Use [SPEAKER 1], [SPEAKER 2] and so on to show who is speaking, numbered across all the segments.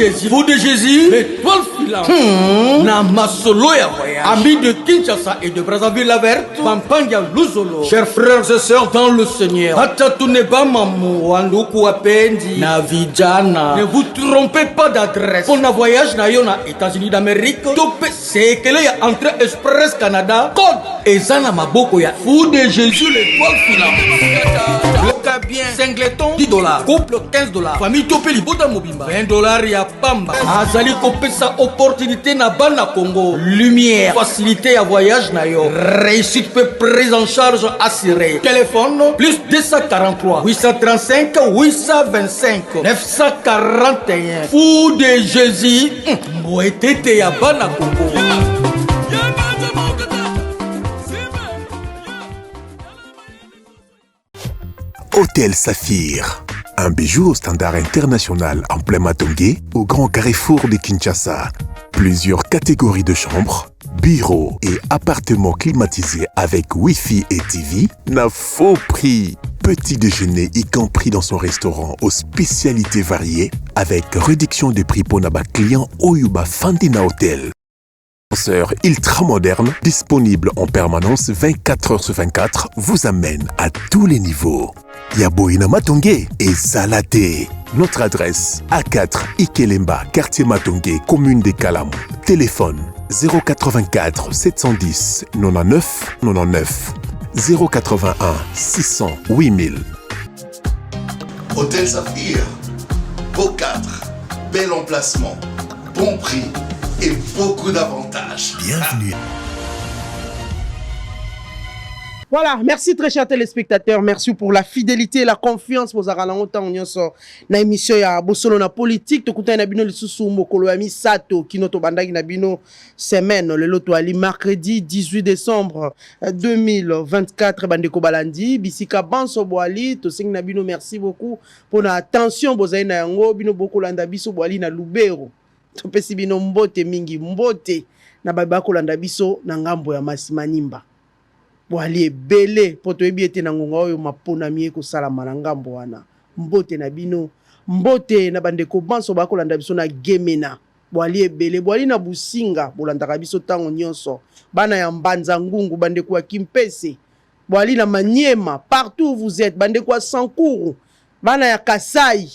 [SPEAKER 1] Jésus. Fou de Jésus. L'étoile filante. Na masolo ya voyage. Amis de Kinshasa et de Brazzaville la verte. Pampanga Luzolo. Chers frères et sœurs dans le Seigneur. Hatatuneba mamu wanduku wapendi. Na vijana. Ne vous trompez pas d'adresse. On a voyage na yo na États-Unis d'Amérique. Topé c'est que là y a entrée express Canada. Code. Et ça na maboko ya. Fou de Jésus l'étoile filante. Le bien singleton $10. Couple $15. Famille Topé Libota Mobimba $20 ya pamba. Azali kopé sa opportunité na bana Congo. Lumière, facilité à voyage na yo. Réussite peut prise en charge assurée. Téléphone plus 243 835 825 941. Fou de Jésus. Mouetete ya bana Congo.
[SPEAKER 2] Hôtel Saphir, un bijou au standard international en plein Matongé, au grand carrefour de Kinshasa. Plusieurs catégories de chambres, bureaux et appartements climatisés avec Wi-Fi et TV, n'a faux prix. Petit déjeuner y compris dans son restaurant aux spécialités variées, avec réduction des prix pour Naba clients Oyuba Fandina Hotel. Ascenseur ultra moderne, disponible en permanence 24 heures sur 24, vous amène à tous les niveaux. Yaboina Matongé et Zalaté. Notre adresse A4 Ikelemba, quartier Matongé, commune des Kalamou. Téléphone 084 710 99 99 081 600 8000.
[SPEAKER 3] Hôtel Saphir, beau cadre, bel emplacement, bon prix et beaucoup d'avantages.
[SPEAKER 2] Bienvenue.
[SPEAKER 4] Voilà, merci très chers téléspectateurs, merci pour la fidélité et la confiance pour Zara longtemps nyonso na émission ya Bosolo na politique to kuta na bino lisusu mokolo ya misato kinoto bandaki na bino semaine le loto ali mercredi 18 décembre 2024 bandeko balandi bisika banso boali to sing na bino merci beaucoup pour la attention bozai na yango bino bokolanda biso boali na Lubero to pesi bino mbote mingi mbote na baba kolanda biso na ngambo ya Masimanimba. Boali ebele poto ebi ete na ngonga oyo maponami ekosalama na ngambo wana mbote na bino mbote na bandeko banso bakolanda biso na Gemena boali ebele boali na Businga bolandaka biso tango nyonso bana ya Mbanza Ngungu bandeko ya Kimpese boali na Maniema partout où vous êtes bandeko ya Sankuru bana ya Kasai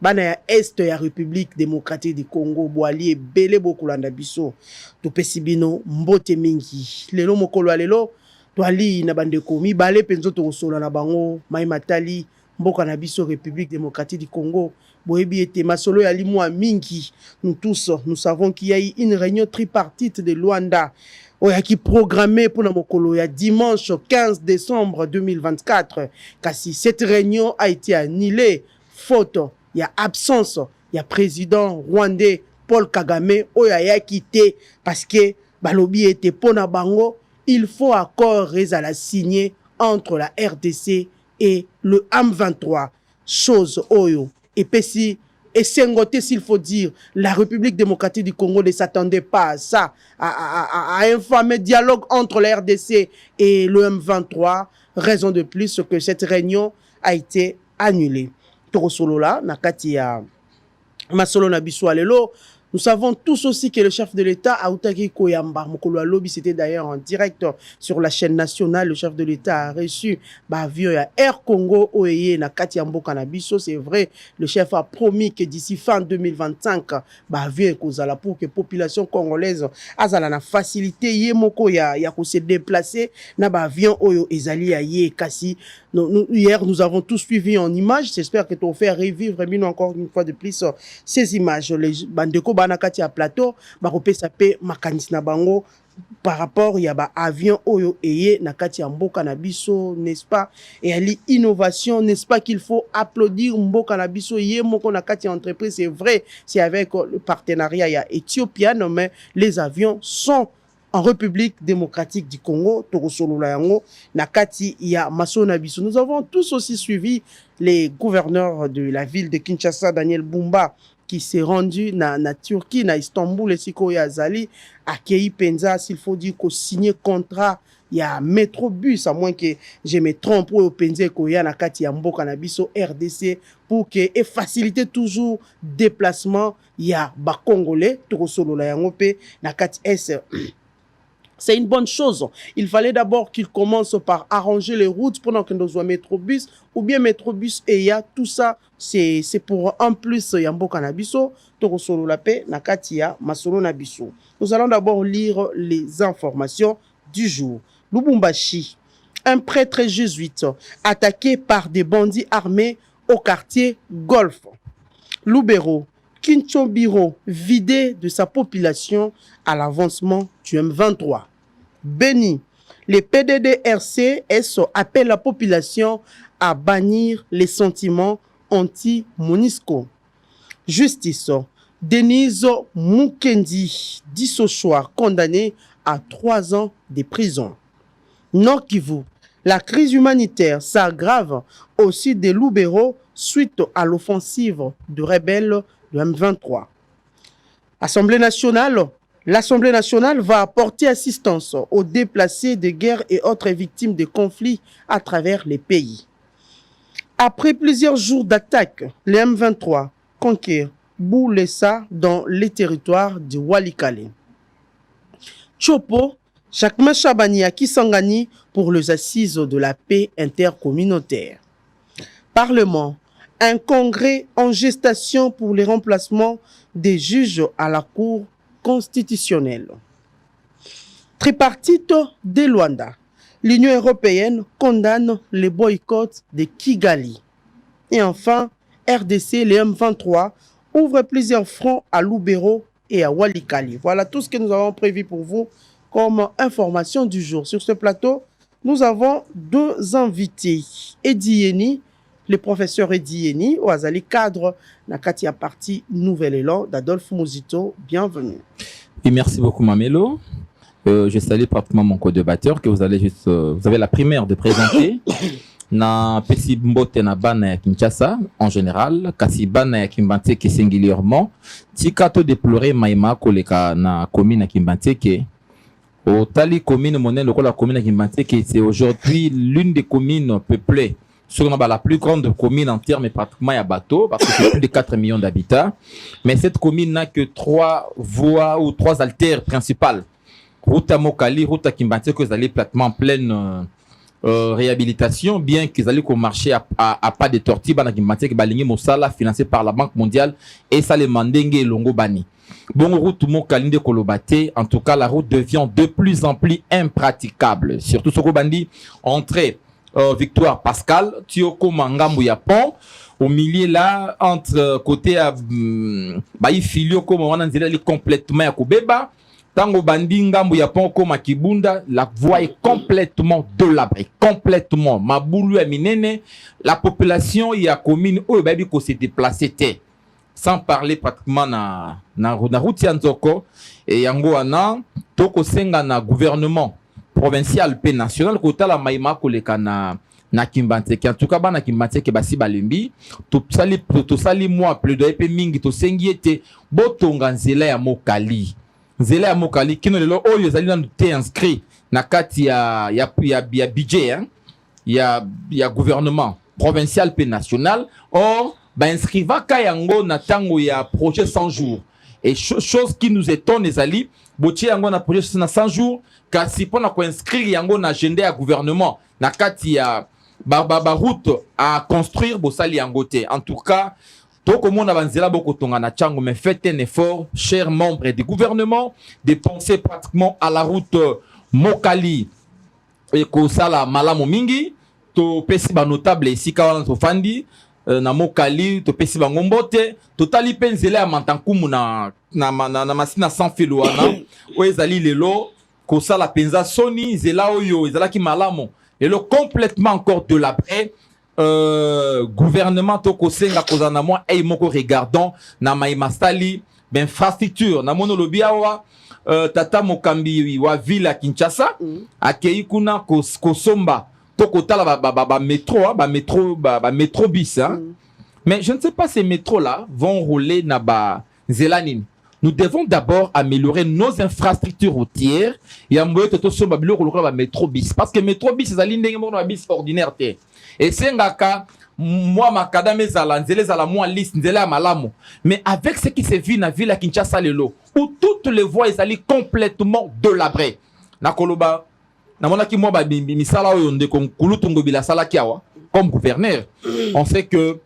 [SPEAKER 4] bana ya Est ya République démocratique du Congo boali ebele bokolanda biso topesi bino mbote mingi lelo mokolo lelo Toali na bandeko mibale penzo to kosola na bango mai matali mboka na biso République démocratique du Congo boyebi ete masolo ya limwa mingi nous tous nous savons qu'il y a eu une réunion tripartite de Luanda qui programmée pour na mokolo ya dimanche 15 décembre 2024 kasi cette réunion a été annulée faute ya absence ya président rwandais Paul Kagame oya quitté parce que balobi ete pona bango il faut accord à la signer entre la RDC et le M23. Chose oyo. Et puis et sengoté s'il faut dire, la République démocratique du Congo ne s'attendait pas à ça, à un fameux dialogue entre la RDC et le M23. Raison de plus que cette réunion a été annulée. Torosolo la, nakati ya masolo na biso alelo. Nous savons tous aussi que le chef de l'État, Aoutaki Koyamba, Mokolo Lobby, c'était d'ailleurs en direct sur la chaîne nationale. Le chef de l'État a reçu avion à Air Congo, Oeye, na Katiambo Kanabiso. C'est vrai, le chef a promis que d'ici fin 2025, avion kozala pour que la population congolaise azala na facilité yemoko ya se déplacer na avion oyo ezali ya ye kasi. Hier, nous avons tous suivi en images. J'espère que tu vas faire revivre encore une fois de plus ces images. Les bandeko banakati à plateau, barope sapé makanis na bango par rapport il y a ba avion oyo eye nakati ya mboka na biso, n'est-ce pas? Et ali innovation, n'est-ce pas qu'il faut applaudir mboka na biso ye moko nakati ya entreprise, c'est vrai, c'est avec le partenariat ya Ethiopian, mais les avions sont en République démocratique du Congo, Torosolola yango, nakati ya Masona biso. Nous avons tous aussi suivi les gouverneurs de la ville de Kinshasa, Daniel Bumba, qui s'est rendu na Turquie, na Istanbul, et Siko Yazali, accueilli Penza, s'il faut dire, qu'on signé contrat il y a Métrobus, à moins que je me trompe, ou penze ko ya na kati ya mboka na biso RDC pour que et faciliter toujours déplacement ya ba Congolais to solo la yango pe na kati S. C'est une bonne chose. Il fallait d'abord qu'il commence par arranger les routes pendant que nous avons Métrobus ou bien Métrobus et il y a tout ça. C'est pour en plus Yambo Kanabiso, Toko Solo la paix, Nakatia, Masolo Nabiso. Nous allons d'abord lire les informations du jour. Lubumbashi, un prêtre jésuite attaqué par des bandits armés au quartier Golf. Lubero, Kinchobiro vidé de sa population à l'avancement du M23. Béni, les PDDRCS appellent la population à bannir les sentiments anti-Monisco. Justice, Denise Mukendi, 10 au soir, condamné à 3 ans de prison. Nord Kivu, la crise humanitaire s'aggrave au sud de Lubero suite à l'offensive de rebelles de M23. L'Assemblée nationale va apporter assistance aux déplacés de guerre et autres victimes de conflits à travers les pays. Après plusieurs jours d'attaque, les M23 conquièrent Boulessa dans les territoires du Walikale. Chopo, Jacquemin Chabani à Kisangani pour les assises de la paix intercommunautaire. Parlement, un congrès en gestation pour les remplacements des juges à la Cour constitutionnelle. Tripartite de Luanda. L'Union européenne condamne les boycotts de Kigali. Et enfin, RDC, les M23, ouvrent plusieurs fronts à Lubero et à Walikale. Voilà tout ce que nous avons prévu pour vous comme information du jour. Sur ce plateau, nous avons 2 invités. Eddie Yeni, le professeur Eddie Yeni, Oazali cadre Nakati à partie Nouvel Élan d'Adolphe Mouzito. Bienvenue.
[SPEAKER 5] Et merci beaucoup Mamelo. Je salue pratiquement mon co-débatteur que vous avez la primaire de présenter. Na pesi mbote na bana ya Kinshasa en général, kasi bana ya Kimbanteke singulièrement, tikato déplorer maïma koleka na commune ya Kimbanteke. Au tali commune monnaie la commune ya Kimbanteke, c'est aujourd'hui l'une des communes peuplées. Sur la plus grande commune en termes pratiquement à bateau, parce que c'est plus de 4 millions d'habitants. Mais cette commune n'a que 3 voies ou 3 artères principales. Route à Mokali, route à Kimbanteke, que vous allez platement en pleine réhabilitation, bien qu'ils allaient marcher à pas de tortilles, bana Kimbanteke, balingi Mosala, financé par la Banque mondiale, et ça les mandenge et longo bani. Bon, route Mokali de Kolobate, en tout cas, la route devient de plus en plus impraticable. Surtout ce bandi entrée. Victoire Pascal, Tioko Mangambu Yapon, au milieu là, entre côté à Filio, comme on a dit complètement à Koubeba, Tango Bandi Ngambu Yapon, comme à Kibunda, la voie est complètement délabrée, complètement. Maboulou et Minene, la population y a commune où baby ko s'est déplacé, sans parler pratiquement na route Yanzoko, et Yango Ana, Toko Senga na gouvernement provincial pe national kota la maïma koleka na Kimbanteke. En tout cas bana Kimbanteke basi balembi to sali moi plaidoyer pe mingi to sengi ete botonga nzela ya Mokali kino lelo oyo ezali na te inscrit na kati ya budget hein ya gouvernement provincial pe national. Or ba inscriva ka yango na tango ya projet 100 jours. Et chose qui nous étonne les alliés, botier yango na projet 100 jours, car si pour na inscrire yango na agenda ya gouvernement, na kati ya route à construire bosali yango te. En tout cas, toko mona banzela boko tonga na chango, mais faites un effort, chers membres du gouvernement, de penser pratiquement à la route Mokali et kosala malamu mingi, to pesi ba notable ici kawana to fandi. Na Mokali to pesi bango mbote totali penzele ya mantankumu na masina sans fil wana o ezali lelo kosala penza soni zela oyo ezalaki malamo lelo complètement encore de l'après gouvernement to kosenga kozana moi et moko regardons na maimastali infrastructure na monolobi awa tata mokambi wa ville ya Kinshasa akei kuna kosomba métro bis hein? Mais je ne sais pas ces métros là vont rouler na ba Zélanine nous devons d'abord améliorer nos infrastructures routières. Il y a un moyen de métro bis. Parce que métro bis, c'est un bis ordinaire. Et c'est un cas, moi, ma kadame zala moi liste, malamo. Mais avec ce qui se vit dans la ville à Kinshasa, où toutes les voies sont complètement délabrées. Nakoloba, namonaki moi ba misala oyo ndeko kulutungo bila sala kiawa comme gouverneur. On sait que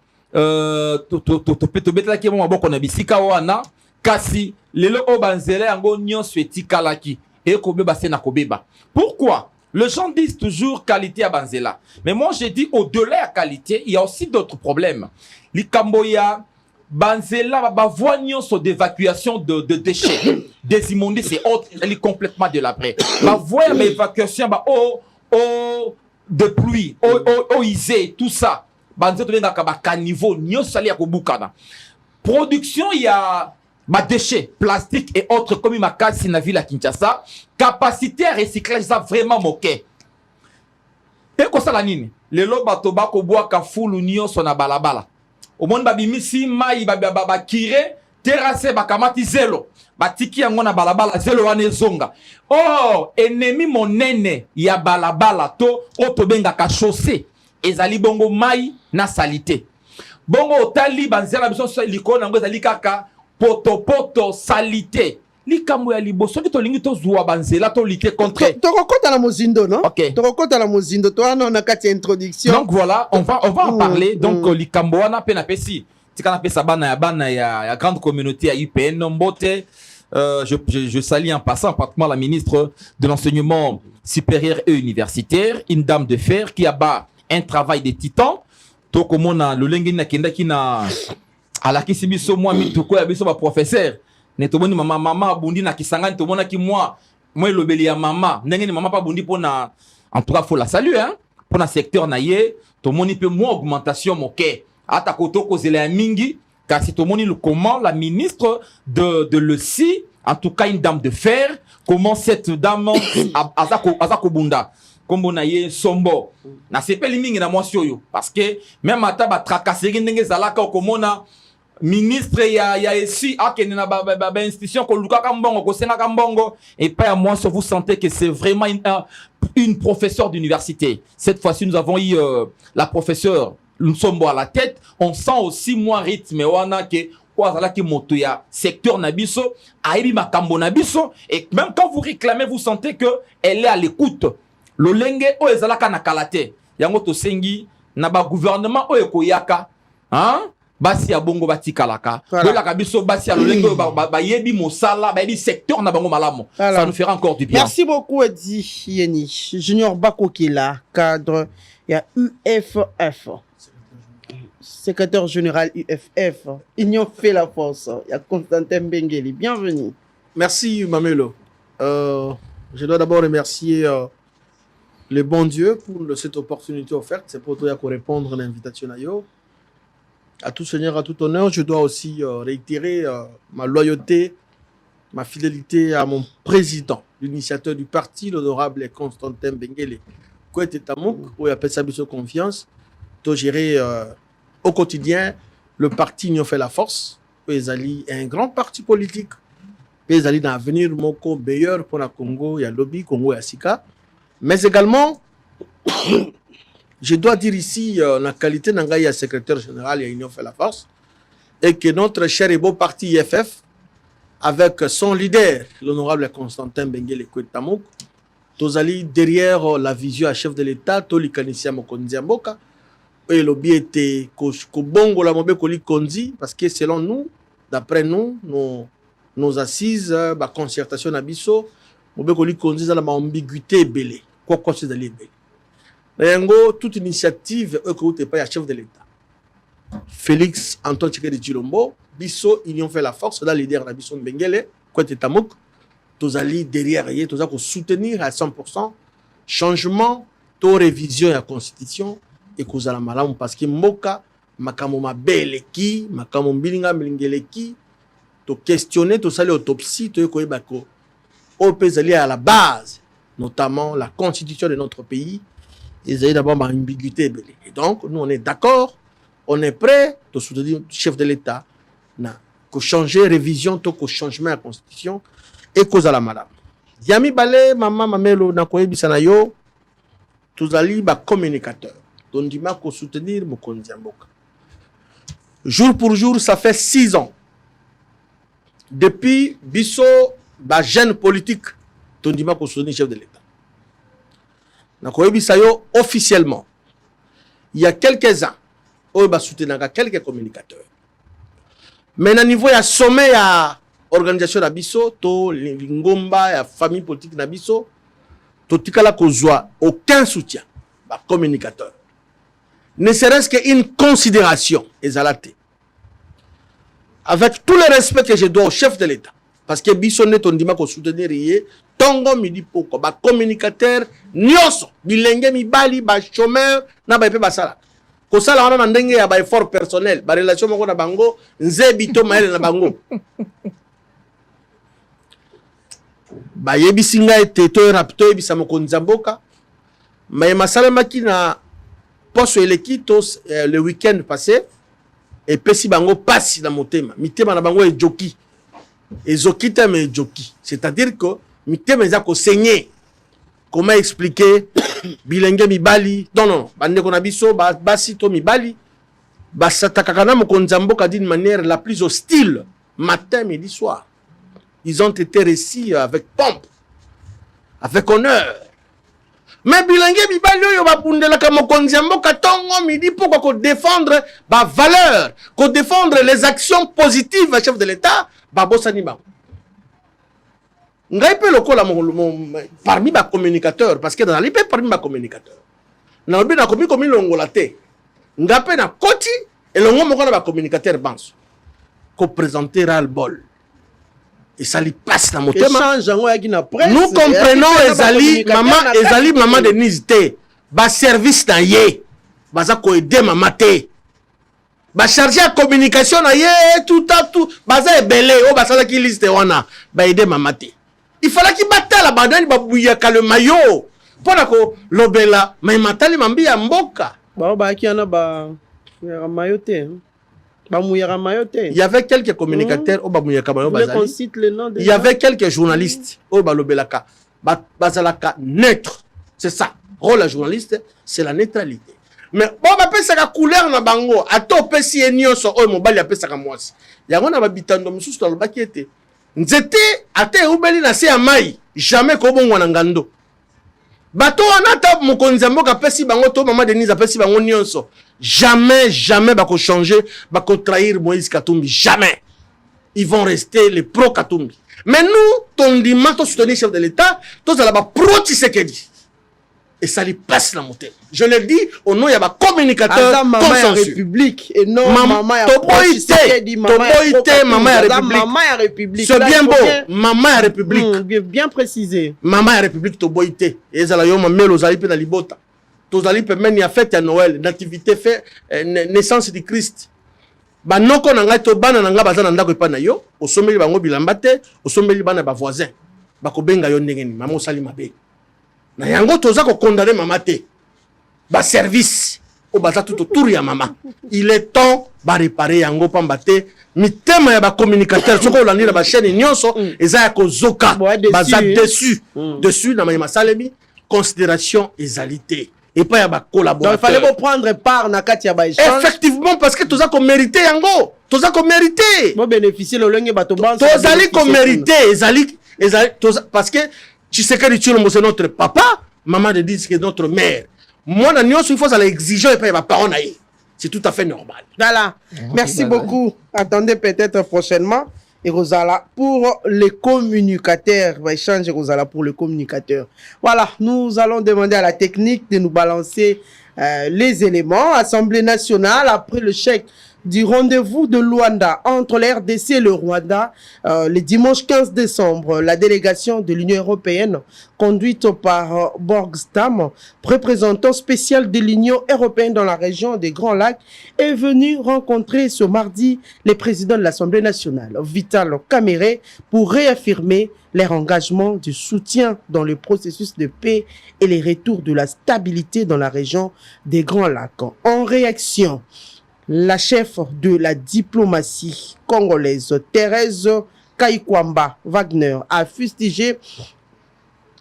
[SPEAKER 5] to betala ki mo maboko na bisika wana kasi lelo obanzele yango nyonso etikalaki et kobeba se na kobeba. Pourquoi? Les gens disent toujours qualité à Banzela. Mais moi, je dis au-delà de qualité, il y a aussi d'autres problèmes. Les Camboya, Banzela, voie sur d'évacuation de déchets, des immondices et autres, elle est complètement délabrée. La voie d'évacuation, eau de pluie, eau isée, tout ça. Banzela, tu viens caniveau, nyo sali à Kobukana. Production, il y a déchets, plastiques et autres, comme il m'a cassé dans la ville à Kinshasa. Capacité à recycler, ça vraiment moqué. Et quoi ça la nini? Le lo batoba ko boa ka fulu nyo sona balabala. Au monde babimisi mai baba kire terrasse bakamati zelo. Batiki yango na balabala zelo wane zonga. Oh, ennemi monene ya balabala to otobenga ka chaussée. Ezali bongo mai na salité. Bongo otali banzela biso likona ngo ezali kaka poto salité. Likambo ya liboso to lingi to zuwa banzela to lutter contre.
[SPEAKER 4] Tokokota la mozindo, non?
[SPEAKER 5] Ok.
[SPEAKER 4] Tokokota la mozindo. Toi, on a quatre introduction.
[SPEAKER 5] Donc voilà, on va en parler. Donc likambo wana pe na pesi. Tika na pesa bana ya grande communauté à UPN Mbote. Je salue en passant pratiquement la ministre de l'enseignement supérieur et universitaire, une dame de fer qui a bas un travail de titan. Tokomona le lengi na kenda kina alaki sibiso moi mituko ya biso ba professeur. Ne tomoni mama bundi na kisangani tomona ki moi lobeli ya mama ndenge ni mama pa bundi pona en tout cas faut la saluer hein pour na secteur na ye tomoni pe moi augmentation moke ata kotoko zela mingi kasi tomoni le comment la ministre de l'ESI en tout cas une dame de fer comment cette dame azako bunda kombo na ye sombo na sepeli mingi na mwasi oyo parce que même ata ba tracasserie ndenge zalaka okomona ministre ya ici akene na ba institution ko luka kambongo ko senga kambongo et pas à moi vous sentez que c'est vraiment une professeure d'université. Cette fois-ci nous avons eu la professeure Nsombo à la tête, on sent aussi moins rythme wana que kwazala ki moto ya secteur nabiso aibi makambo nabiso et même quand vous réclamez vous sentez que elle est à l'écoute. Lolenge o ezalaka na kalate yango to sengi na ba gouvernement o ekoyaka hein basi ya bongo batikalaka bolaka biso basi ya lolenge ba yebi mosala ba yebi secteur na bango malamo. Ça nous fera encore du bien.
[SPEAKER 4] Merci beaucoup Edi Yeni. Junior Bakokila, cadre il y a UFF, secrétaire général UFF, Union fait la force. Il y a Constantin Bengeli. Bienvenue.
[SPEAKER 6] Merci Mamelo. Je dois d'abord remercier le bon Dieu pour cette opportunité offerte. C'est pour toi qu'on répondre à l'invitation à yo. À tout seigneur, à tout honneur, je dois aussi réitérer ma loyauté, ma fidélité à mon président, l'initiateur du parti, l'honorable Constantin Bengele. Kouete Tamouk, où il appelle sa confiance, de gérer au quotidien le parti Union fait la force. Ils un grand parti politique. Ils allaient dans l'avenir moko meilleur pour la Congo, il y a lobby Congo et Sika. Mais également, je dois dire ici, la qualité d'un gars, il y a secrétaire général, il y a Union fait la force, et que notre cher et beau parti IFF, avec son leader, l'honorable Constantin Bengele Tamouk, tous allés derrière la vision à chef de l'État, tous les Kanisia Mokonzi Mboka, et le lobby était Kobongo la Mobe Koli Konzi, parce que selon nous, d'après nous, nos assises, la concertation Nabiso, Mobe Koli Konzi, la ambiguïté belé. Quoi c'est d'aller belé. Rengo, toute initiative que pas à chef de l'État. Félix Antoine Tshisekedi Tshilombo, Bisso, Union fait la force, là, leader de Bisso Bengele, Kouete Tamouk, tous allés derrière, tous allés soutenir à 100% changement, to révision de la Constitution et cause à la malam parce que Moka, Makamo Mabele qui, Makamo Bilinga Milingele qui, to questionner, to aller autopsie, to koye bako, au pays à la base, notamment la Constitution de notre pays. Ils avaient d'abord une ambiguïté. Et donc, nous, on est d'accord, on est prêt de soutenir le chef de l'État, la ko changer révision to ko changement la constitution et cause à la madame yami balé maman mamelo na koyebisa na yo tozali ba communicateur tondima ko soutenir mokonzi ya mboka jour pour jour ça fait 6 ans depuis biso ba jeune politique tondima ko soutenir chef de l'état na koyebisa yo officiellement il y a quelques ans on va soutenir quelques communicateurs mais na niveau ya sommet ya organisation na biso to lingomba ya famille politique na biso to tikala kozwa aucun soutien ba communicateur ne serait-ce qu'une considération ezalate avec tout le respect que je dois au chef de l'état parce que biso ne tondima ko soutenir yé tongo midi poko ba communicateur nyonso bilenge mibali ba chômeur na ba pe basala ko sala wana na ndenge ya ba effort personnel ba relation moko na bango nzebi to maele na bango ba yebisi nga ete to rapto yebisa mokonzi mboka mais masala maki na poso eleki to le week-end passé et pesi bango pasi na motema mitema na bango ejoki ezoki te mais ejoki c'est-à-dire que mitema eza ko saigner. Comment expliquer bilenge mibali non bandeko na biso basi to mibali basatakaka na mokonzi mboka d'une manière la plus hostile matin midi soir. Ils ont été récits avec pompe, avec honneur. Mais bilenge mibali oyo bapundelaka mokonzi mboka tongo midi pourquoi ko défendre ba valeur, ko défendre les actions positives chef de l'état babosani bango. Ngai pe lokola parmi ba communicateurs parce que dans les pays parmi ba communicateurs na obi na komi komi longola te ngape na koti et longo moko na ba communicateur banso ko présenter ral bol et ça lui passe la motema nous comprenons ezali maman de nizite ba service na ye baza ko aider mama te ba charger à communication na ye tout baza ebele o basala ki liste wana ba aider mama te. Il fallait qu'il batte la banane babuyaka le maillot pour ko lobela mais matali mambi ya mboka
[SPEAKER 4] ba ki ana ba mayote ba muyaka mayote. Il
[SPEAKER 6] y avait quelques communicateurs au ba muyaka mayo bazali. Il y avait quelques journalistes au ba lobelaka bazalaka neutre. C'est ça. Rôle la journaliste, c'est la neutralité. Mais bon ba pesa ka couleur na bango ato pesi enyoso o mobali apesa ka mwasi. Yango na babitando mususu to lobaki ete nzete ate ubeli na se ya mai jamais ko bongwa na ngando bato anata mokonzi mboka pesi bango to mama Denise apesi bango nyonso jamais bako changer bako trahir Moïse Katumbi jamais ils vont rester les pro Katumbi mais nous tondima to soutenir chef de l'état to za la ba pro Tshisekedi et ça lui passe la montée. Je le dis au nom de la communicateur consensus.
[SPEAKER 4] République et non maman ya République.
[SPEAKER 6] C'est bien beau. Maman ya République.
[SPEAKER 4] Bien précisé.
[SPEAKER 6] Maman ya République to boité. Et ça la yo mamelo zali pe na libota. To zali pe meni ya fête ya Noël, nativité fait naissance du Christ. Ba noko na ngai to bana na nga bazana ndako epa na yo, osomeli bango bilamba te, osomeli bana ba voisin. Ba ko benga yo ndenge ni maman osali mabe. Na yango toza ko condamner mama te ba service o baza tout autour ya mama il est temps ba réparer yango pamba te mitema ya ba communicateur soko olandi na ba chaîne nyonso eza ya kozoka baza dessus na mayema salemi considération ezalité et pas ya ba collaborateur.
[SPEAKER 4] Donc il fallait prendre part na kati ya ba échange.
[SPEAKER 6] Effectivement parce que toza ko mériter yango toza ko mériter
[SPEAKER 4] bo bénéficier le longue bato banso
[SPEAKER 6] tozali ko mériter ezali parce que tu sais que c'est notre papa, maman de dit que c'est notre mère. Moi, il faut l'exiger et pas les parents. C'est tout à fait normal.
[SPEAKER 4] Voilà. Merci beaucoup. Attendez peut-être prochainement. Et Rosala pour les communicateurs. Va échanger Rosala pour les communicateurs. Voilà. Nous allons demander à la technique de nous balancer les éléments. Assemblée nationale, après le chèque du rendez-vous de Luanda entre la RDC et le Rwanda, le dimanche 15 décembre, la délégation de l'Union européenne, conduite par Borgstam, représentant spécial de l'Union européenne dans la région des Grands Lacs, est venue rencontrer ce mardi les présidents de l'Assemblée nationale, Vital Kamerhe, pour réaffirmer leur engagement de soutien dans le processus de paix et les retours de la stabilité dans la région des Grands Lacs. En réaction, La chef de la diplomatie congolaise, Thérèse Kaikwamba Wagner, a fustigé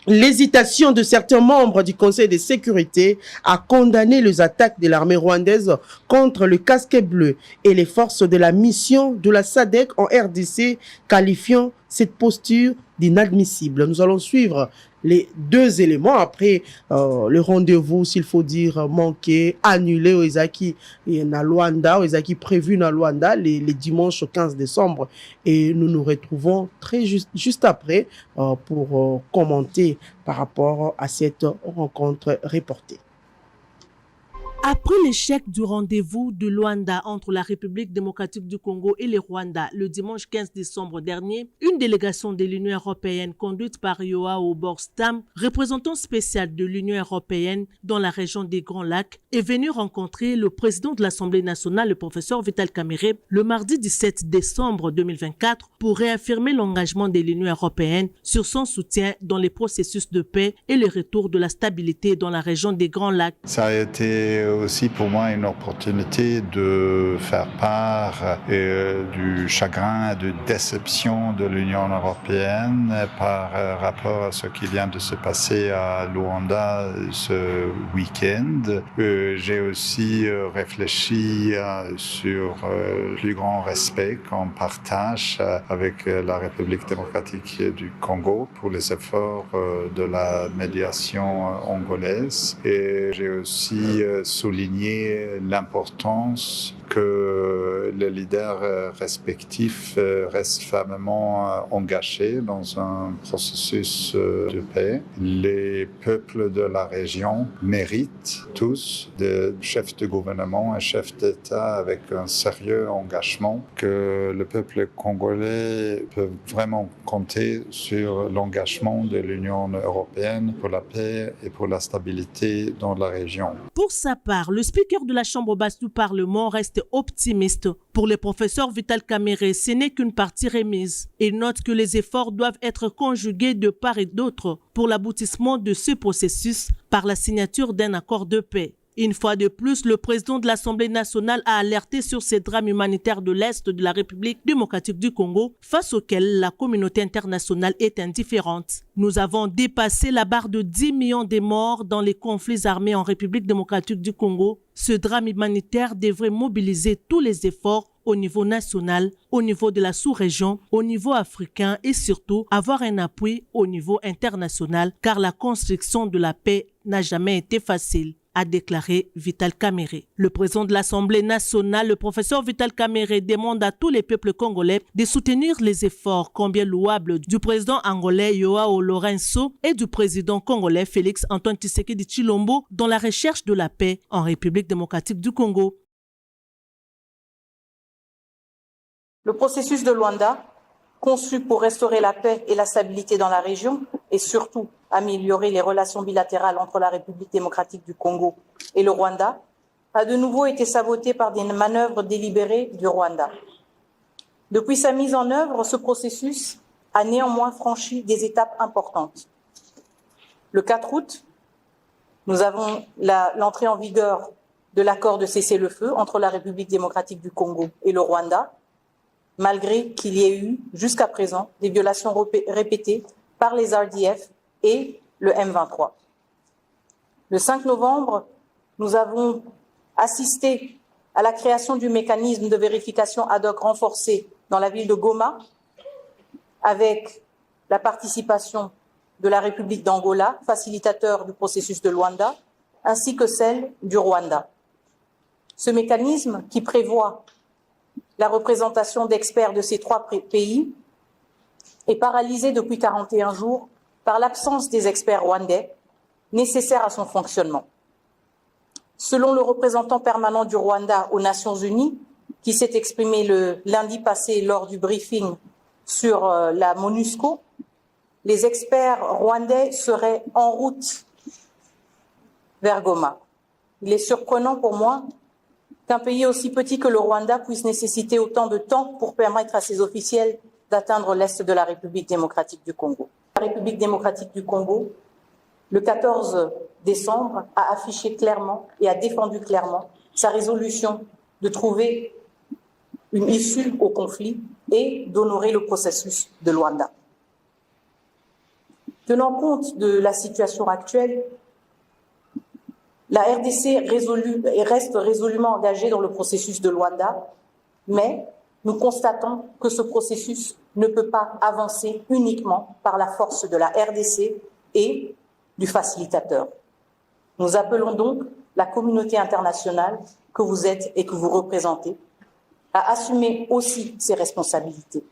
[SPEAKER 4] l'hésitation de certains membres du Conseil de sécurité à condamner les attaques de l'armée rwandaise contre le casque bleu et les forces de la mission de la SADC en RDC, qualifiant cette posture d'inadmissible. Nous allons suivre les deux éléments après le rendez-vous, s'il faut dire, manqué, annulé au Ezaki et na Luanda, au Ezaki prévu na Luanda les dimanches 15 décembre. Et nous nous retrouvons très juste après pour commenter par rapport à cette rencontre reportée.
[SPEAKER 7] Après l'échec du rendez-vous de Luanda entre la République démocratique du Congo et le Rwanda le dimanche 15 décembre dernier, une délégation de l'Union européenne conduite par Joao Borstam, représentant spécial de l'Union européenne dans la région des Grands Lacs, est venue rencontrer le président de l'Assemblée nationale, le professeur Vital Kamerhe, le mardi 17 décembre 2024 pour réaffirmer l'engagement de l'Union européenne sur son soutien dans les processus de paix et le retour de la stabilité dans la région des Grands Lacs.
[SPEAKER 8] Ça a été aussi pour moi une opportunité de faire part du chagrin et de déception de l'Union européenne par rapport à ce qui vient de se passer à Luanda ce week-end. J'ai aussi réfléchi sur le plus grand respect qu'on partage avec la République démocratique du Congo pour les efforts de la médiation angolaise. Et j'ai aussi souligner l'importance que les leaders respectifs restent fermement engagés dans un processus de paix. Les peuples de la région méritent tous des chefs de gouvernement et chefs d'État avec un sérieux engagement, que le peuple congolais peut vraiment compter sur l'engagement de l'Union européenne pour la paix et pour la stabilité dans la région.
[SPEAKER 7] Pour sa part, le speaker de la Chambre basse du Parlement reste optimiste. Pour le professeur Vital Kamerhe, ce n'est qu'une partie remise. Il note que les efforts doivent être conjugués de part et d'autre pour l'aboutissement de ce processus par la signature d'un accord de paix. Une fois de plus, le président de l'Assemblée nationale a alerté sur ces drames humanitaires de l'Est de la République démocratique du Congo, face auxquels la communauté internationale est indifférente. Nous avons dépassé la barre de 10 millions de morts dans les conflits armés en République démocratique du Congo. Ce drame humanitaire devrait mobiliser tous les efforts au niveau national, au niveau de la sous-région, au niveau africain et surtout avoir un appui au niveau international, car la construction de la paix n'a jamais été facile, a déclaré Vital Kamerhe. Le président de l'Assemblée nationale, le professeur Vital Kamerhe, demande à tous les peuples congolais de soutenir les efforts combien louables du président angolais Joao Lourenço et du président congolais Félix Antoine Tshisekedi Tshilombo dans la recherche de la paix en République démocratique du Congo.
[SPEAKER 9] Le processus de Luanda, conçu pour restaurer la paix et la stabilité dans la région et surtout améliorer les relations bilatérales entre la République démocratique du Congo et le Rwanda, a de nouveau été saboté par des manœuvres délibérées du Rwanda. Depuis sa mise en œuvre, ce processus a néanmoins franchi des étapes importantes. Le 4 août, nous avons l'entrée en vigueur de l'accord de cessez-le-feu entre la République démocratique du Congo et le Rwanda, malgré qu'il y ait eu, jusqu'à présent, des violations répétées par les RDF et le M23. Le 5 novembre, nous avons assisté à la création du mécanisme de vérification ad hoc renforcé dans la ville de Goma, avec la participation de la République d'Angola, facilitateur du processus de Luanda, ainsi que celle du Rwanda. Ce mécanisme, qui prévoit la représentation d'experts de ces trois pays, est paralysé depuis 41 jours par l'absence des experts rwandais nécessaires à son fonctionnement. Selon le représentant permanent du Rwanda aux Nations Unies, qui s'est exprimé le lundi passé lors du briefing sur la MONUSCO, les experts rwandais seraient en route vers Goma. Il est surprenant pour moi qu'un pays aussi petit que le Rwanda puisse nécessiter autant de temps pour permettre à ses officiels d'atteindre l'est de la République démocratique du Congo. La République démocratique du Congo, le 14 décembre, a affiché clairement et a défendu clairement sa résolution de trouver une issue au conflit et d'honorer le processus de Luanda. Tenant compte de la situation actuelle, la RDC reste résolument engagée dans le processus de Luanda, mais nous constatons que ce processus ne peut pas avancer uniquement par la force de la RDC et du facilitateur. Nous appelons donc la communauté internationale que vous êtes et que vous représentez à assumer aussi ses responsabilités.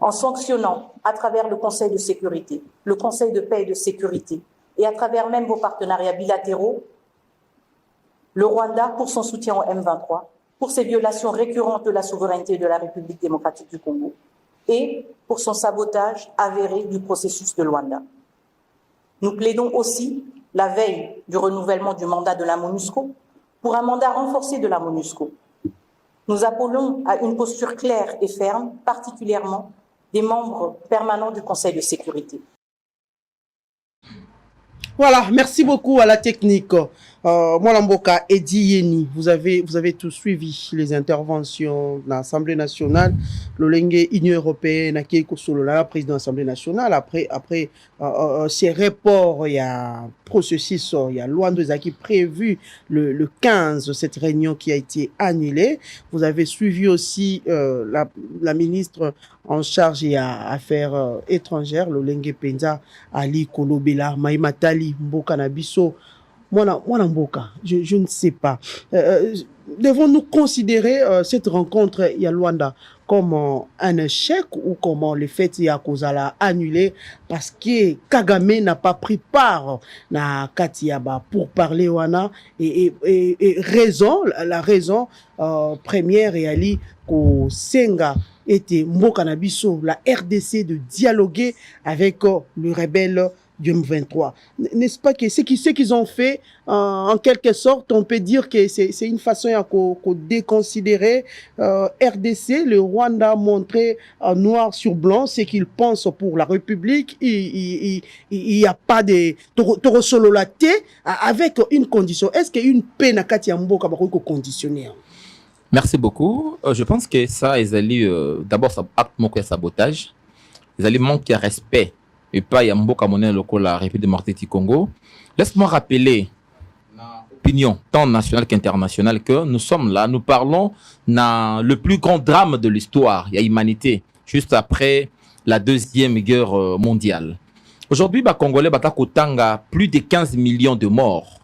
[SPEAKER 9] En sanctionnant à travers le Conseil de sécurité, le Conseil de paix et de sécurité, et à travers même vos partenariats bilatéraux, le Rwanda pour son soutien au M23, pour ses violations récurrentes de la souveraineté de la République démocratique du Congo et pour son sabotage avéré du processus de Luanda. Nous plaidons aussi, la veille du renouvellement du mandat de la MONUSCO, pour un mandat renforcé de la MONUSCO. Nous appelons à une posture claire et ferme, particulièrement des membres permanents du Conseil de sécurité.
[SPEAKER 4] Voilà, merci beaucoup à la technique. Mwalamboka, Eddie Yeni, vous avez tous suivi les interventions de l'Assemblée nationale, l'Olenge Union européenne, la président de l'Assemblée nationale, après ces reports, il y a processus, il y a loi de qui prévu le 15, cette réunion qui a été annulée. Vous avez suivi aussi la ministre en charge des affaires étrangères, l'Olenge Penza, Ali Kolobela, Maïmatali, Mboka Nabiso, Mboka, je ne sais pas. Devons-nous considérer cette rencontre Luanda comme un échec ou comme le fait Yakozala annulé parce que Kagame n'a pas pris part na Katiaba pour parler wana et la raison première et ali ko senga était Mboka Nabiso, la RDC, de dialoguer avec le rebelle du M23. N'est-ce pas que ce qu'ils ont fait, en quelque sorte, on peut dire que c'est une façon de déconsidérer RDC, le Rwanda a montré noir sur blanc ce qu'il pense pour la République. Il n'y a pas de torosoloté avec une condition. Est-ce qu'une peine à Katiambo est conditionnée?
[SPEAKER 5] Merci beaucoup. Je pense que ça, d'abord, ça acte de sabotage. Ils manquent de respect. Et pas Yamboka Monnaie local la République démocratique du Congo. Laisse-moi rappeler l'opinion tant nationale qu'internationale que nous sommes là, nous parlons dans le plus grand drame de l'histoire, il y a humanité, juste après la Deuxième Guerre mondiale. Aujourd'hui, les Congolais ont plus de 15 millions de morts.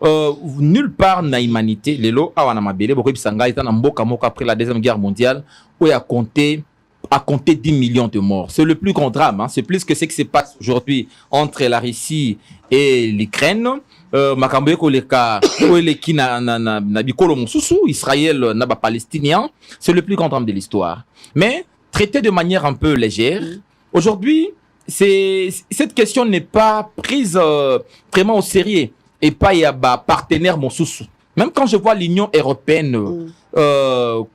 [SPEAKER 5] Nulle part dans l'humanité, les lots après la Deuxième Guerre mondiale, où il y a compté 10 millions de morts. C'est le plus grand drame. Hein. C'est plus que ce qui se passe aujourd'hui entre la Russie et l'Ukraine. Israël, Palestinien. C'est le plus grand drame de l'histoire. Mais traité de manière un peu légère. Aujourd'hui, cette question n'est pas prise vraiment au sérieux. Et pas il y a partenaire mon sous. Même quand je vois l'Union européenne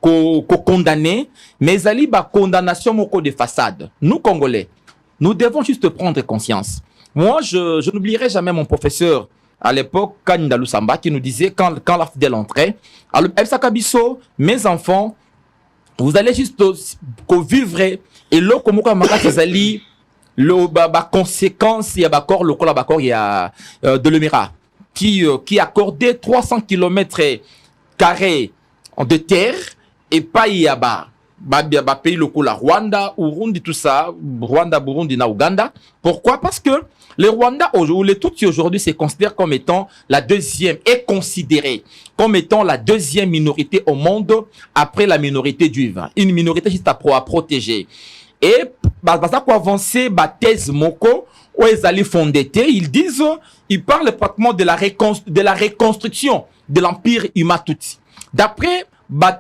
[SPEAKER 5] condamnée, mais il y a condamnation de façade. Nous, Congolais, nous devons juste prendre conscience. Moi, je n'oublierai jamais mon professeur à l'époque, Kanindalou Samba, qui nous disait quand la fidèle entrait, alors, mes enfants, vous allez juste vivre et là, comme vous allez le conséquence, il y a de l'Émirat qui accordait 300 km carrés de terre et pas y a pays locaux la Rwanda, Burundi, tout ça, Rwanda, Burundi, na Ouganda. Pourquoi? Parce que les Rwandais, les Tutsis aujourd'hui se considèrent comme étant est considéré comme étant la deuxième minorité au monde après la minorité juive. Une minorité juste à protéger. Et, pour avancer, thèse moko, où ils allaient fonder, ils parlent pratiquement de la reconstruction de l'empire Hutu. D'après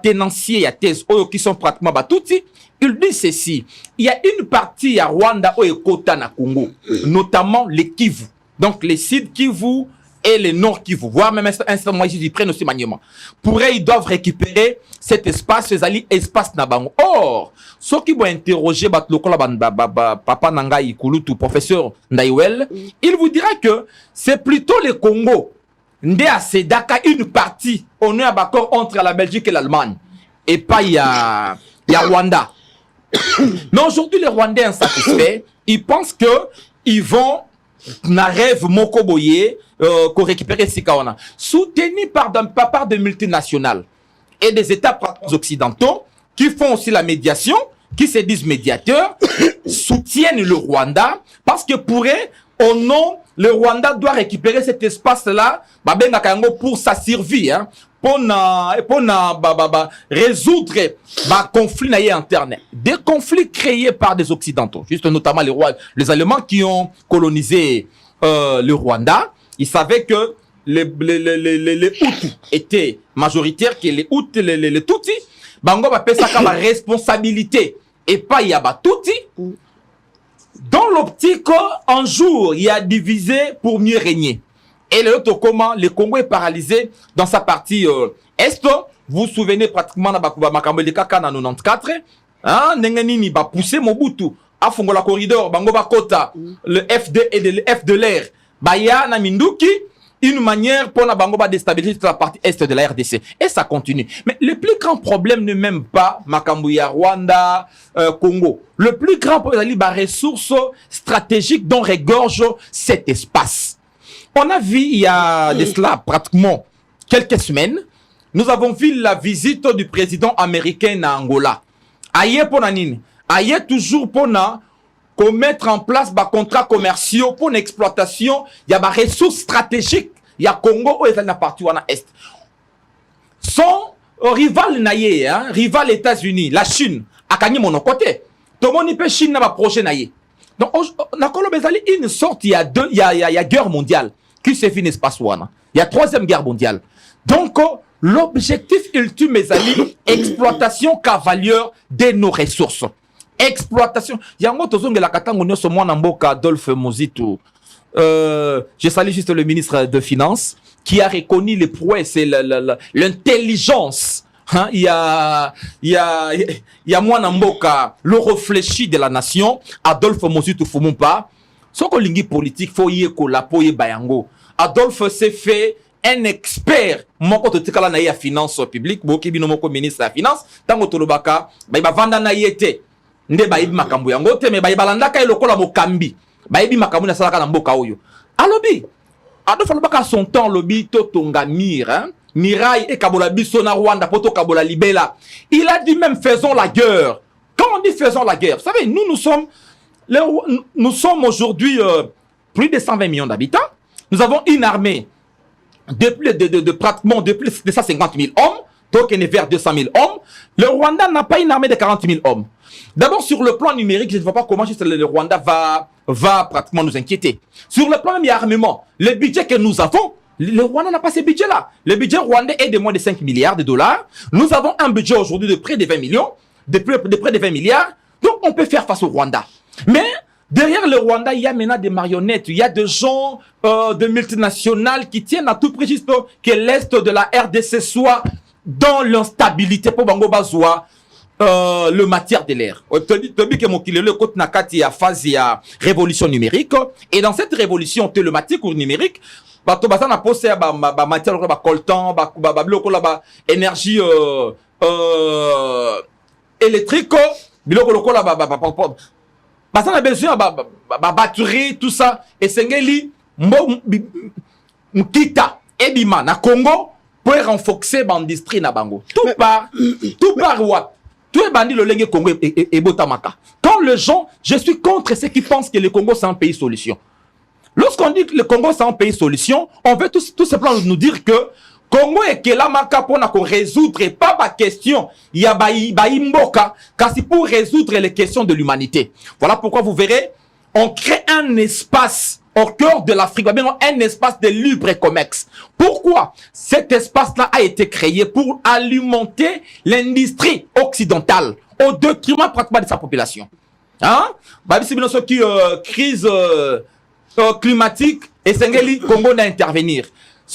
[SPEAKER 5] tenanciers et thèse qui sont pratiquement Tutsi, ils disent ceci. Il y a une partie à Rwanda ou Kota na Congo, notamment les Kivu. Donc les Sud Kivu et les Nord Kivu, voire même un mois ils prennent aussi maniement. Pour eux, ils doivent récupérer cet espace, ces alliés espace nabango. Or, ceux qui vont interroger Papa Nangaï Kulutu, professeur Ndaïwel, il vous dira que c'est plutôt les Congo, ndé à Sedaka une partie on est à d'accord entre la Belgique et l'Allemagne et pas il y a Rwanda. Mais aujourd'hui les Rwandais insatisfaits, ils pensent que ils vont na rêve moko boye qu'on récupérer Sikaona soutenu par de multinationales et des États occidentaux qui font aussi la médiation, qui se disent médiateurs, soutiennent le Rwanda parce que pour eux, au nom, le Rwanda doit récupérer cet espace-là pour sa survie, hein, pour résoudre les conflits internes. Des conflits créés par des Occidentaux, juste notamment les Allemands qui ont colonisé le Rwanda. Ils savaient que les Hutus étaient majoritaires, que les Hutus, les Tutsis, Bango va payer ça comme responsabilité et pas il y a Tutsi. Dans l'optique, un jour, il y a divisé pour mieux régner. Et l'autre comment le Congo est paralysé dans sa partie est. Vous vous souvenez pratiquement de Makambo de Kaka en 94, hein, Nengenini va pousser Mobutu à Fongola corridor, Bango Bakota, le FD et le F de l'air, Baya Naminduki. Une manière pour la Bango de déstabiliser toute la partie est de la RDC. Et ça continue. Mais le plus grand problème n'est même pas Makambouya, Rwanda, Congo. Le plus grand problème, c'est la ressource stratégique dont regorge cet espace. On a vu il y a de cela pratiquement quelques semaines, nous avons vu la visite du président américain en Angola. Aïe pour Nanine. Aïe toujours pour mettre en place des contrats commerciaux pour l'exploitation. Il y a des ressources stratégiques. Il y a Congo où il y a partie est. Son rival naïe, hein, rival États-Unis, la Chine, a gagné mon côté. Tout le monde peut Chine n'a pas projet naïe. Donc, on a une sorte, il y a guerre mondiale qui se finit espace ouana. Il y a troisième guerre mondiale. Donc, l'objectif ultime, mes amis, exploitation cavalière de nos ressources. Exploitation. Il y a un autre zone de la Katango, ce mois Namboka, Adolphe Mozitou. Je salue juste le ministre de Finances qui a reconnu les prouesses et l'intelligence. Hein? Il y a moi Namboka, le réfléchi de la nation, Adolphe Mozitou Fumumpa. Ce qu'on lingue politique, faut y collaborer bayango. Adolphe s'est fait un expert. Mon côté de la naïa finance publique, beaucoup de mon ministre de la finance, tant que Tolobaka, il va vendre naïeté. Nde ba ibi makambo yango te me ba ibalanda ka lokola mokambi ba ibi makambo na salaka na mboka oyo alobi Adolphe Lobaka son temps lobi to tonga mir hein Mirai et kabola biso na Rwanda poto kabola libela. Il a dit même faisons la guerre. Quand on dit faisons la guerre, vous savez nous sommes aujourd'hui plus de 120 millions d'habitants. Nous avons une armée de pratiquement de plus de 150 000 hommes, donc il est vers 200 000 hommes. Le Rwanda n'a pas une armée de 40 000 hommes. D'abord, sur le plan numérique, je ne vois pas comment le Rwanda va pratiquement nous inquiéter. Sur le plan même armement, le budget que nous avons, le Rwanda n'a pas ce budget-là. Le budget rwandais est de moins de 5 milliards de dollars. Nous avons un budget aujourd'hui de près de 20 millions, de près de 20 milliards. Donc, on peut faire face au Rwanda. Mais derrière le Rwanda, il y a maintenant des marionnettes. Il y a des gens de multinationales qui tiennent à tout prix juste que l'Est de la RDC soit dans l'instabilité pour Bango Bazoua. Le matière de l'air. Tobi que mon le côté nakati a phase ya révolution numérique et dans cette révolution télématique ou numérique bato basana posé ba matière ba coltan ba biloko la ba énergie électrique biloko lokola ba basana besoin ba batterie tout ça et sengeli mkita ebima na Congo pour renforcer l'industrie na bango tout par what. Tout est bandit le Lengue Congo et Botamaka. Quand les gens, je suis contre ceux qui pensent que le Congo c'est un pays solution. Lorsqu'on dit que le Congo c'est un pays solution, on veut tout simplement nous dire que Congo est que la maka pour résoudre pas ma question. Il y a Baïmboka, car c'est pour résoudre les questions de l'humanité. Voilà pourquoi vous verrez, on crée un espace au cœur de l'Afrique, un espace de libre commerce. Pourquoi cet espace-là a été créé pour alimenter l'industrie occidentale au détriment pratiquement de sa population. Hein? Qui crise climatique et Sengeli Congo d'intervenir.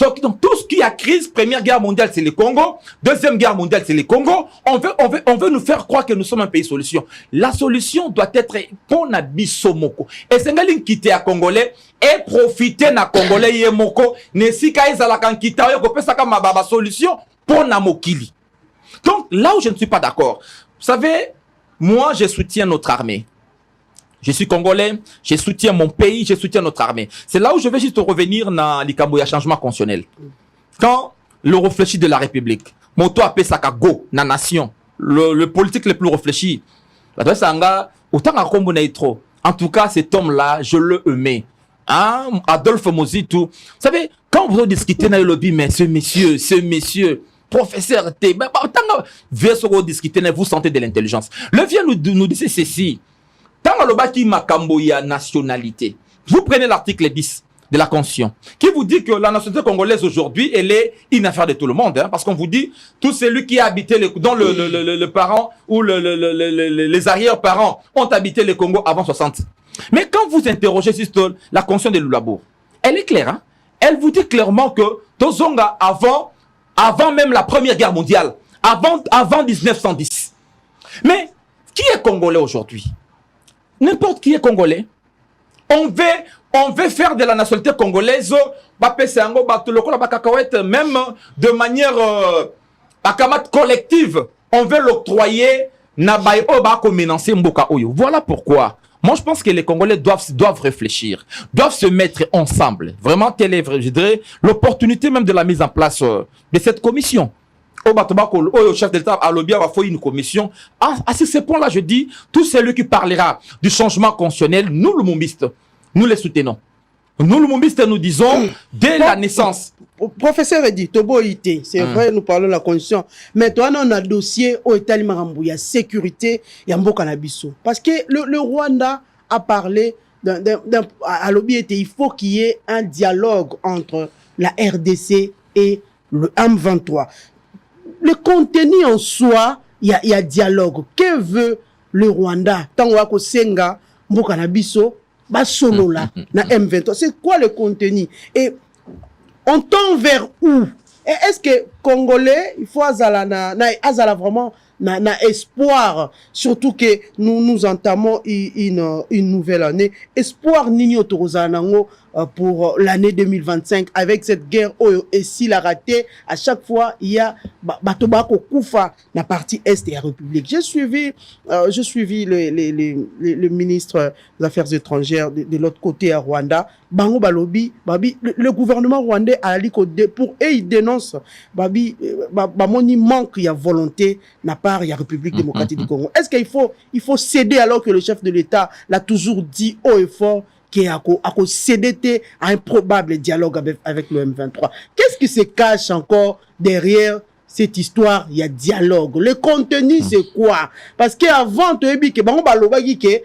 [SPEAKER 5] Donc tout ce qui a crise, première guerre mondiale, c'est le Congo. Deuxième guerre mondiale, c'est le Congo. On veut nous faire croire que nous sommes un pays solution. La solution doit être pour Nabisomoko. Et c'est une quitter à Congolais et profiter na Congolais yemoko. Nesika ezala kan kita yo ko pesa ka mababa solution pour Namokili. Donc là où je ne suis pas d'accord, vous savez, moi je soutiens notre armée. Je suis congolais, je soutiens mon pays, je soutiens notre armée. C'est là où je vais juste revenir dans l'Ikamboya changement constitutionnel. Quand le réfléchi de la République, Moto appelle ça go, na nation, le politique le plus réfléchi, en tout cas, cet homme-là, je le aimais. Hein? Adolphe Mozitu. Vous savez, quand vous discutez dans le lobby, mais ce monsieur, professeur T, vous sentez de l'intelligence. Le vieux nous disait ceci. Tant le bâti makambo ya nationalité, vous prenez l'article 10 de la Constitution qui vous dit que la nationalité congolaise aujourd'hui, elle est une affaire de tout le monde, hein, parce qu'on vous dit tout celui qui a habité dont le parent ou les arrière-parents ont habité le Congo avant 60. Mais quand vous interrogez sur la Constitution de Lulabour, elle est claire, hein? Elle vous dit clairement que Tozonga avant même la Première Guerre mondiale, avant 1910. Mais qui est congolais aujourd'hui? N'importe qui est congolais. On veut faire de la nationalité congolaise, même de manière collective. On veut l'octroyer. Voilà pourquoi. Moi, je pense que les Congolais doivent réfléchir, doivent se mettre ensemble. Vraiment, telle est, je dirais, l'opportunité même de la mise en place de cette commission. Au chef de l'État, à l'Obia, va faire une commission. À ce point-là, je dis, tout celui qui parlera du changement constitutionnel, nous, le Mumbiste, nous les soutenons. Nous, le Mumbiste, nous disons, dès la naissance.
[SPEAKER 4] Professeur Eddy, Tobo Ité, c'est vrai, nous parlons de la constitution. Mais toi, on a un dossier au État Limarambou, il y a sécurité, il y a Mbokanabiso. Parce que le Rwanda a parlé à l'Obia, il faut qu'il y ait un dialogue entre la RDC et le M23. Le contenu en soi, il y a dialogue. Que veut le Rwanda? Tango Senga, Mbokanabiso, Basolo là, na M23. C'est quoi le contenu? Et on tend vers où? Et est-ce que Congolais, il faut azala vraiment na espoir, surtout que nous entamons une nouvelle année. Espoir Nini Otorozanango pour l'année 2025 avec cette guerre et s'il a raté, à chaque fois il y a Batobako Koufa na partie est de la République. J'ai suivi le ministre des Affaires étrangères de l'autre côté à Rwanda. Bango Balobi, le gouvernement rwandais a dit pour eux il dénonce il manque il y a volonté n'a pas il y a République démocratique du Congo. Est-ce qu'il faut céder alors que le chef de l'État l'a toujours dit haut et fort qu'il a cédé à un probable dialogue avec le M23? Qu'est-ce qui se cache encore derrière cette histoire? Il y a dialogue. Le contenu, c'est quoi? Parce qu'avant, tu as dit que Bango Balobagi que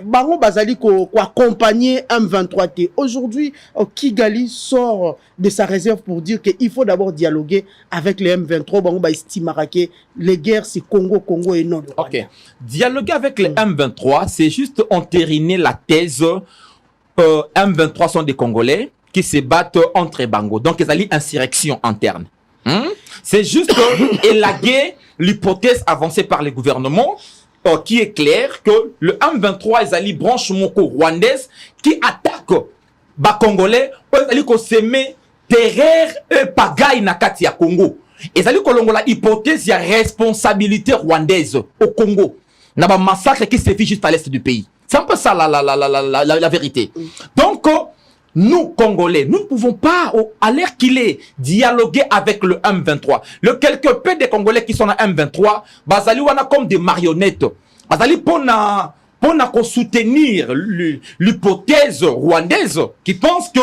[SPEAKER 4] Bango Bazali ko accompagner M23T. Aujourd'hui, Kigali sort de sa réserve pour dire qu'il faut d'abord dialoguer avec les M23. Bango ba estimera que les guerres c'est Congo et non.
[SPEAKER 5] Ok. Dialoguer avec les M23, c'est juste entériner la thèse M23 sont des Congolais qui se battent entre Bango. Donc, ils ont insurrection interne. C'est juste élaguer l'hypothèse avancée par le gouvernement qui est claire que le M23 est allé branche moko rwandaise qui attaque les Congolais ils allé s'aimer derrière pagaille na kati ya Congo. Ils allé kolongola hypothèse ya responsabilité rwandaise au Congo. Na ba massacre qui se fait juste à l'est du pays. C'est un peu ça la vérité. Donc nous, Congolais, nous ne pouvons pas, à l'air qu'il est, dialoguer avec le M23. Le quelque peu des Congolais qui sont à M23, bazali wana comme des marionnettes. Bazali pona soutenir l'hypothèse rwandaise qui pense que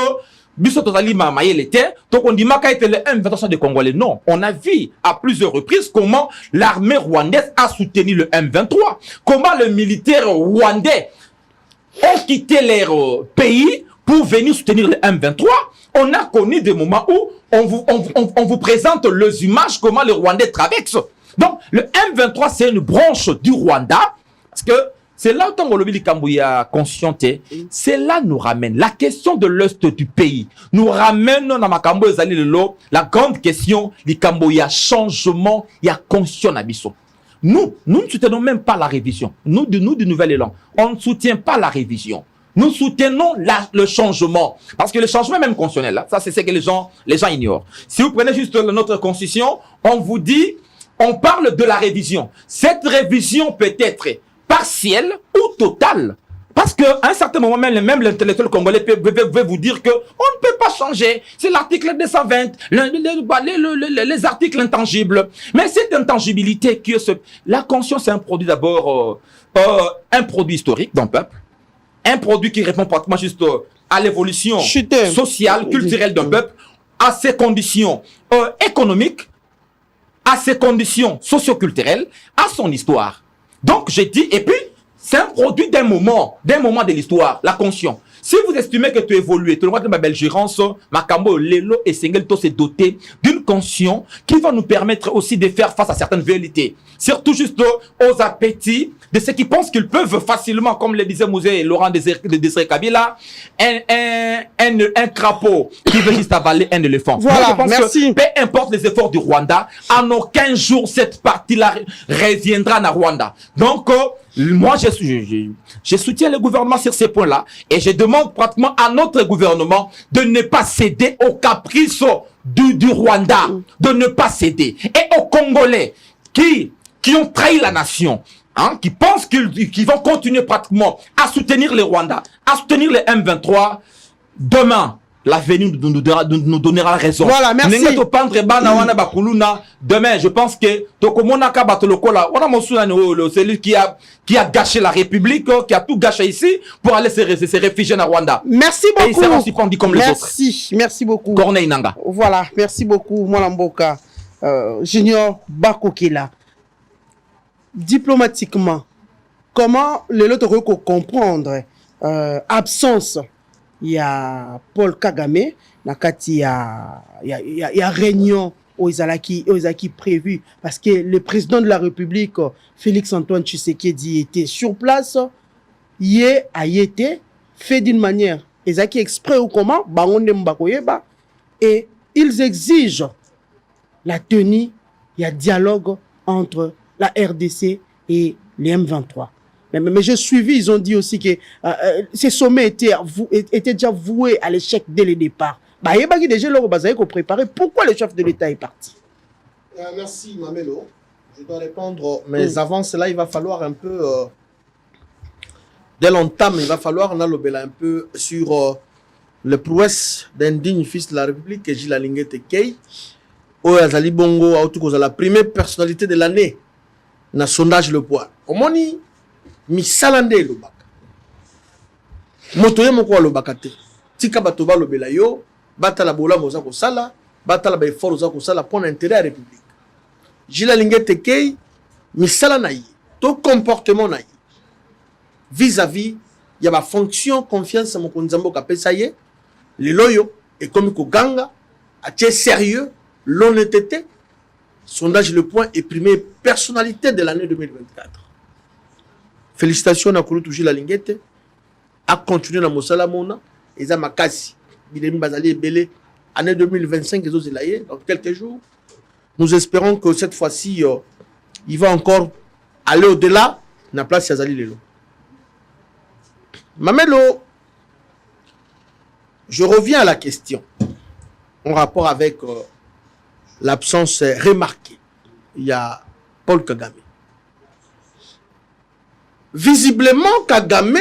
[SPEAKER 5] biso tozali mamaye l'été, donc on dit maka était le M23 des Congolais. Non, on a vu à plusieurs reprises comment l'armée rwandaise a soutenu le M23, comment le militaire rwandais ont quitté leur pays pour venir soutenir le M23. On a connu des moments où on vous présente les images, comment les Rwandais traversent. Donc, le M23, c'est une branche du Rwanda, parce que C'est là où on le Kambouya conscienté, c'est là nous ramène. La question de l'Est du pays nous ramène dans Makambo la grande question du Kambouya changement, il y a conscient abisso. Nous ne soutenons même pas la révision. Nous du Nouvel Élan, on ne soutient pas la révision. Nous soutenons le changement. Parce que le changement même constitutionnel, là, ça c'est ce que les gens ignorent. Si vous prenez juste notre constitution, on vous dit, on parle de la révision. Cette révision peut être partielle ou totale. Parce qu'à un certain moment, même l'intellectuel congolais peut vous dire qu'on ne peut pas changer. C'est l'article 220, les articles intangibles. Mais cette intangibilité, la conscience c'est un produit d'abord, un produit historique d'un peuple, un produit qui répond pratiquement juste à l'évolution sociale, culturelle d'un peuple, à ses conditions économiques, à ses conditions socio-culturelles, à son histoire. Donc, j'ai dit, et puis, c'est un produit d'un moment de l'histoire, la conscience. Si vous estimez que tu évolues, tu le vois de ma belle gérance, Makambo, Lelo et Sengel, se doter d'une conscience qui va nous permettre aussi de faire face à certaines vérités. Surtout juste aux appétits de ceux qui pensent qu'ils peuvent facilement, comme le disait Mouzé et Laurent Désiré Kabila, un crapaud qui veut juste avaler un éléphant.
[SPEAKER 4] Voilà,
[SPEAKER 5] moi, je pense que peu importe les efforts du Rwanda, en aucun jour cette partie-là reviendra à Rwanda. Donc, moi, je soutiens le gouvernement sur ces points-là et je demande pratiquement à notre gouvernement de ne pas céder aux caprices du Rwanda, de ne pas céder. Et aux Congolais qui ont trahi la nation, hein, qui pensent qu'ils vont continuer pratiquement à soutenir les Rwandais, à soutenir les M23, demain, l'avenir nous donnera raison.
[SPEAKER 4] Voilà, merci.
[SPEAKER 5] Demain, je pense que celui qui a gâché la République, qui a tout gâché ici pour aller se réfugier en Rwanda.
[SPEAKER 4] Merci beaucoup.
[SPEAKER 5] Et il sera aussi pendu comme les autres.
[SPEAKER 4] Merci beaucoup.
[SPEAKER 5] Corneille Nanga.
[SPEAKER 4] Voilà, merci beaucoup, Mwalamboka. Junior Bakokila. Diplomatiquement, comment les autres comprendre absence? Il y a Paul Kagame, il y a réunion aux Izalaki prévu parce que le président de la République, Félix Antoine Tshisekedi, était sur place. Il a été fait d'une manière, Izaki exprès ou comment, et ils exigent la tenue, il y a dialogue entre la RDC et les M23. Mais j'ai suivi, ils ont dit aussi que ces sommets étaient déjà voués à l'échec dès le départ. Déjà, pourquoi le chef de l'État est parti?
[SPEAKER 6] Merci, Mamelo. Je dois répondre, mais avant cela, il va falloir un peu, dès l'entame, il va falloir un peu sur le prouesse d'un digne fils de la République, Gilles Alingete Kei, Azali Bongo, la première personnalité de l'année, dans le sondage Le Poids. Omoni, misalande lobaka moto ye moko lobaka te tika bato ba lobela yo batala bola moza ko sala batala ba effort za ko sala pour l'intérêt à la République. Gilles Alingete Kei misala na yi to comportement na yi vis-à-vis ya ba fonction confiance mo konzambo ka pesa ye le loyo et comme ko ganga a tie sérieux l'honnêteté. Sondage Le Point est primée personnalité de l'année 2024. Félicitations à Kouloutou Gilles Alingete. A continué dans Mosala Mona. Et ça m'a cassé. Bilemi Bazali et Belé. Année 2025, ils ont zélaillé dans quelques jours. Nous espérons que cette fois-ci, il va encore aller au-delà. Na place Yazali Lelo. Mamelo, je reviens à la question en rapport avec l'absence remarquée. Il y a Paul Kagame. Visiblement, Kagame,